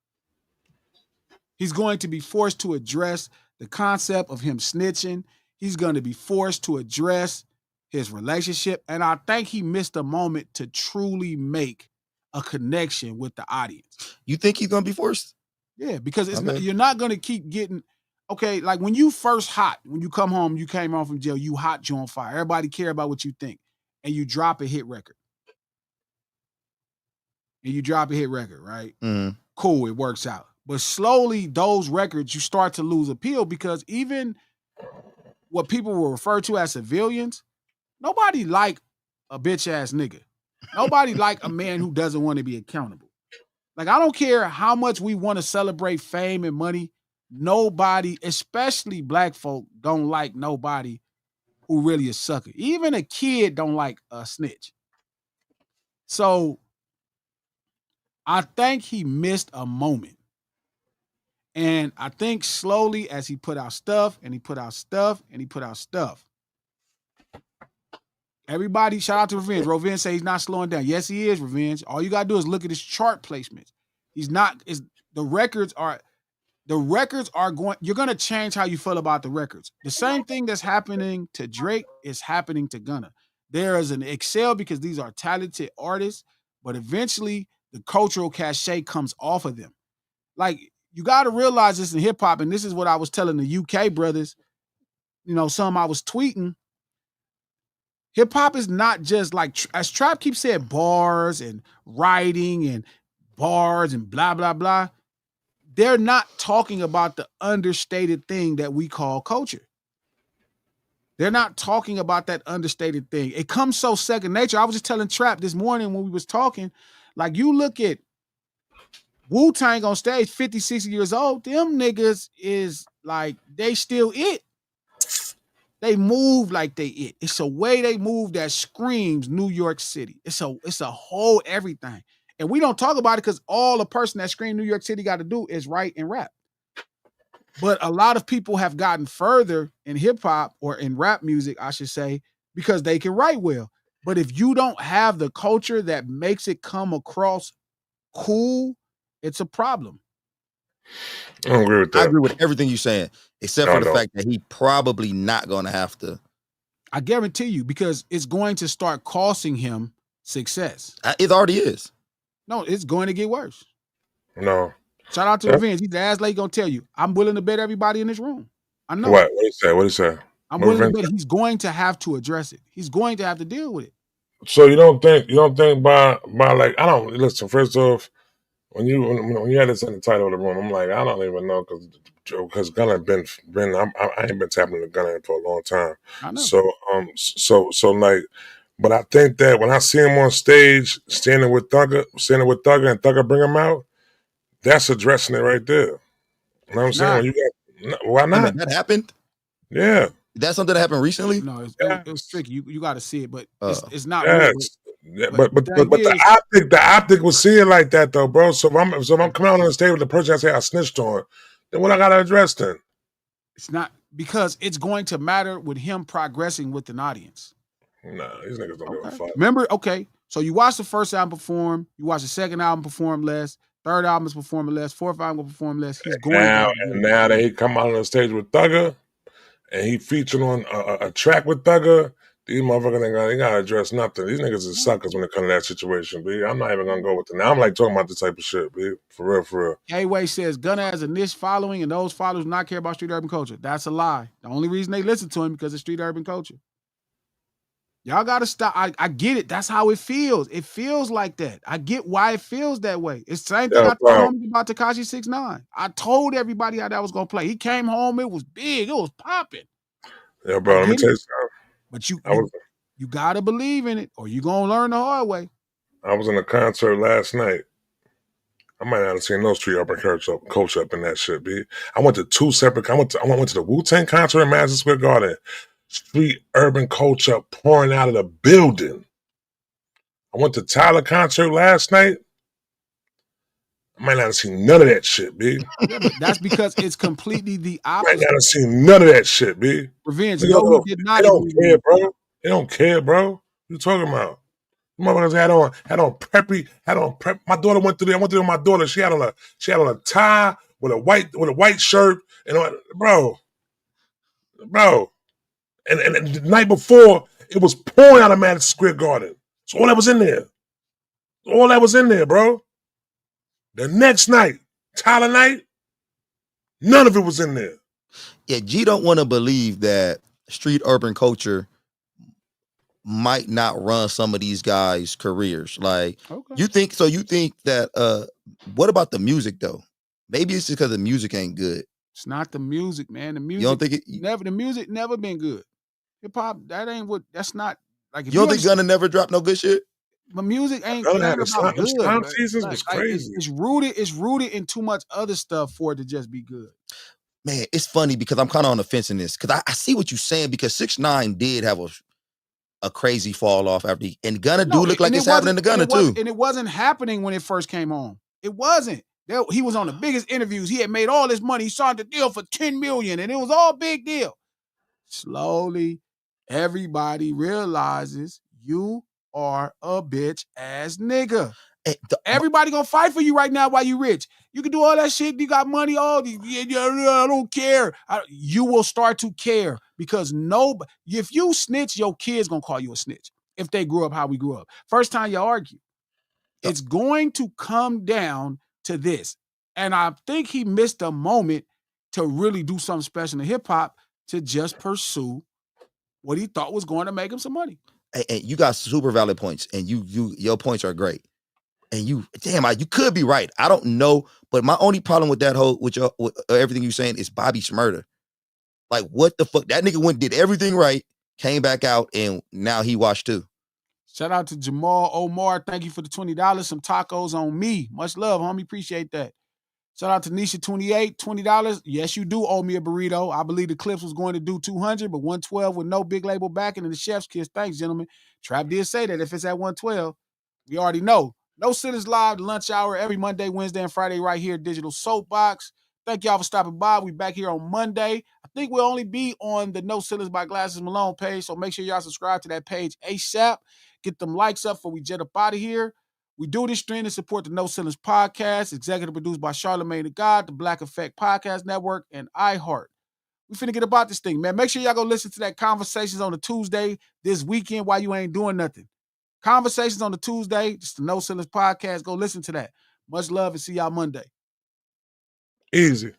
He's going to be forced to address the concept of him snitching. He's going to be forced to address his relationship. And I think he missed a moment to truly make a connection with the audience. You think he's going to be forced? Yeah, because you're not going to keep getting... Okay, like when you first hot, when you come home, you came home from jail, you hot, you on fire. Everybody care about what you think. And you drop a hit record. Right? Mm-hmm. Cool, it works out. But slowly, those records, you start to lose appeal because even what people will refer to as civilians, nobody like a bitch-ass nigga. Nobody like a man who doesn't want to be accountable. Like, I don't care how much we want to celebrate fame and money. Nobody, especially black folk, don't like nobody who really a sucker. Even a kid don't like a snitch. So I think he missed a moment. And I think slowly as he put out stuff and he put out stuff and he put out stuff. Everybody, shout out to Revenge. Revenge say he's not slowing down. Yes, he is, Revenge. All you gotta do is look at his chart placements. The records are going, you're going to change how you feel about the records. The same thing that's happening to Drake is happening to Gunna. There is an excel because these are talented artists, but eventually the cultural cachet comes off of them. Like, you got to realize this in hip hop, and this is what I was telling the UK brothers, some I was tweeting. Hip hop is not just like, as Trap keeps saying, bars and writing and bars and blah, blah, blah. They're not talking about the understated thing that we call culture. They're not talking about that understated thing. It comes so second nature. I was just telling Trap this morning when we was talking, like you look at Wu-Tang on stage, 50, 60 years old, them niggas is like, they still it. They move like they it. It's a way they move that screams New York City. It's a whole everything. And we don't talk about it because all a person that screams New York City got to do is write and rap. But a lot of people have gotten further in hip hop or in rap music, I should say, because they can write well. But if you don't have the culture that makes it come across cool, it's a problem. I don't agree with that. I agree with everything you're saying, except for the fact that he probably not going to have to. I guarantee you, because it's going to start costing him success. It already is. No, it's going to get worse. No. Shout out to Revenge. He's the ass lady gonna tell you. I'm willing to bet everybody in this room. I know. What did he say? I'm willing to bet he's going to have to address it. He's going to have to deal with it. So you don't think by like, I don't listen. First off, when you had this in the title of the room, I'm like, I don't even know because Gunna been I ain't been tapping the Gunna for a long time. I know. So like, but I think that when I see him on stage standing with Thugger and Thugger bring him out, that's addressing it right there. You know what I'm saying? Why not? I mean, that happened? Yeah. That's something that happened recently? No, it was tricky. You got to see it, but it's not real. Yeah, But but the thing is, the optic was seeing like that though, bro. So if I'm coming out on the stage with the person I say I snitched on, then what I gotta address then? it's not because it's going to matter with him progressing with an audience. Nah, these niggas don't give a Okay. fuck. Remember, okay. So you watch the first album perform, you watch the second album perform less, third album is performing less, fourth album will perform less. He's going to Now get and bigger. now that he come out on the stage with Thugger and he featured on a track with Thugger, these motherfuckers ain't gotta address nothing. These niggas is suckers when it comes to that situation, B. I'm not even gonna go with it. Now I'm like talking about this type of shit, B. For real, for real. K-Way says Gunna has a niche following and those followers do not care about street urban culture. That's a lie. The only reason they listen to him because of street urban culture. Y'all gotta stop. I get it. That's how it feels. It feels like that. I get why it feels that way. It's the same thing Yeah, I bro. told him about Tekashi 6ix9ine. I told everybody how that was gonna play. He came home, it was big, it was popping. Yeah, I bro. Let me get tell it. you something. But you gotta believe in it, or you're gonna learn the hard way. I was in a concert last night. I might not have seen no street urban coach up in that shit, B. I went to two separate. I went to the Wu-Tang concert in Madison Square Garden. Street urban culture pouring out of the building. I went to Tyler concert last night. I might not have seen none of that shit, B. Yeah, but that's because it's completely the I might opposite. not have seen none of that shit, B. Revenge. They No, he did not don't agree with care, you. bro. They don't care, bro. What you talking about? Motherfuckers had on prep. My daughter went through there. I went through with my daughter. She had on a tie with a white shirt and bro. And the night before it was pouring out of Madison Square Garden. So all that was in there. All that was in there, bro. The next night, Tyler night, none of it was in there. Yeah, G don't want to believe that street urban culture might not run some of these guys' careers. Like, Okay. you think that what about the music though? Maybe it's just because the music ain't good. It's not the music, man. The music You don't think the music never been good. Hip hop, that's not like if you you don't think understand, Gunna never dropped no good shit? but music ain't Gunna had about them good, slime bro. seasons was crazy. It's rooted in too much other stuff for it to just be good. Man, it's funny because I'm kind of on the fence in this because I see what you're saying because 6ix9ine did have a crazy fall off after and Gunna do look like it's happening to Gunna too. And it wasn't happening when it first came on. It wasn't. He was on the biggest interviews. He had made all this money. He signed the deal for $10 million, and it was all big deal. Slowly, everybody realizes you are a bitch ass nigga. Everybody gonna fight for you right now while you rich. You can do all that shit. You got money. I don't care. You will start to care because if you snitch, your kids gonna call you a snitch if they grew up how we grew up. First time you argue, it's going to come down to this. And I think he missed a moment to really do something special in hip hop to just pursue what he thought was going to make him some money. And you got super valid points, and your points are great. And you could be right. I don't know, but my only problem with that with everything you're saying is Bobby Shmurda. Like, what the fuck? That nigga did everything right, came back out, and now he washed too. Shout out to Jamal Omar. Thank you for the $20. Some tacos on me. Much love, homie. Appreciate that. Shout out to Nisha28, $20. Yes, you do owe me a burrito. I believe the Clips was going to do 200, but 112 with no big label backing and the chef's kiss. Thanks, gentlemen. Trap did say that if it's at 112, we already know. No Sitters Live, lunch hour, every Monday, Wednesday, and Friday right here at Digital Soapbox. Thank y'all for stopping by. We back here on Monday. I think we'll only be on the No Sitters by Glasses Malone page, so make sure y'all subscribe to that page ASAP. Get them likes up before we jet up out of here. We do this stream to support the No Ceilings podcast, executive produced by Charlamagne the God, the Black Effect Podcast Network, and iHeart. We finna get about this thing, man. Make sure y'all go listen to that Conversations on the Tuesday this weekend while you ain't doing nothing. Conversations on the Tuesday, just the No Ceilings podcast. Go listen to that. Much love and see y'all Monday. Easy.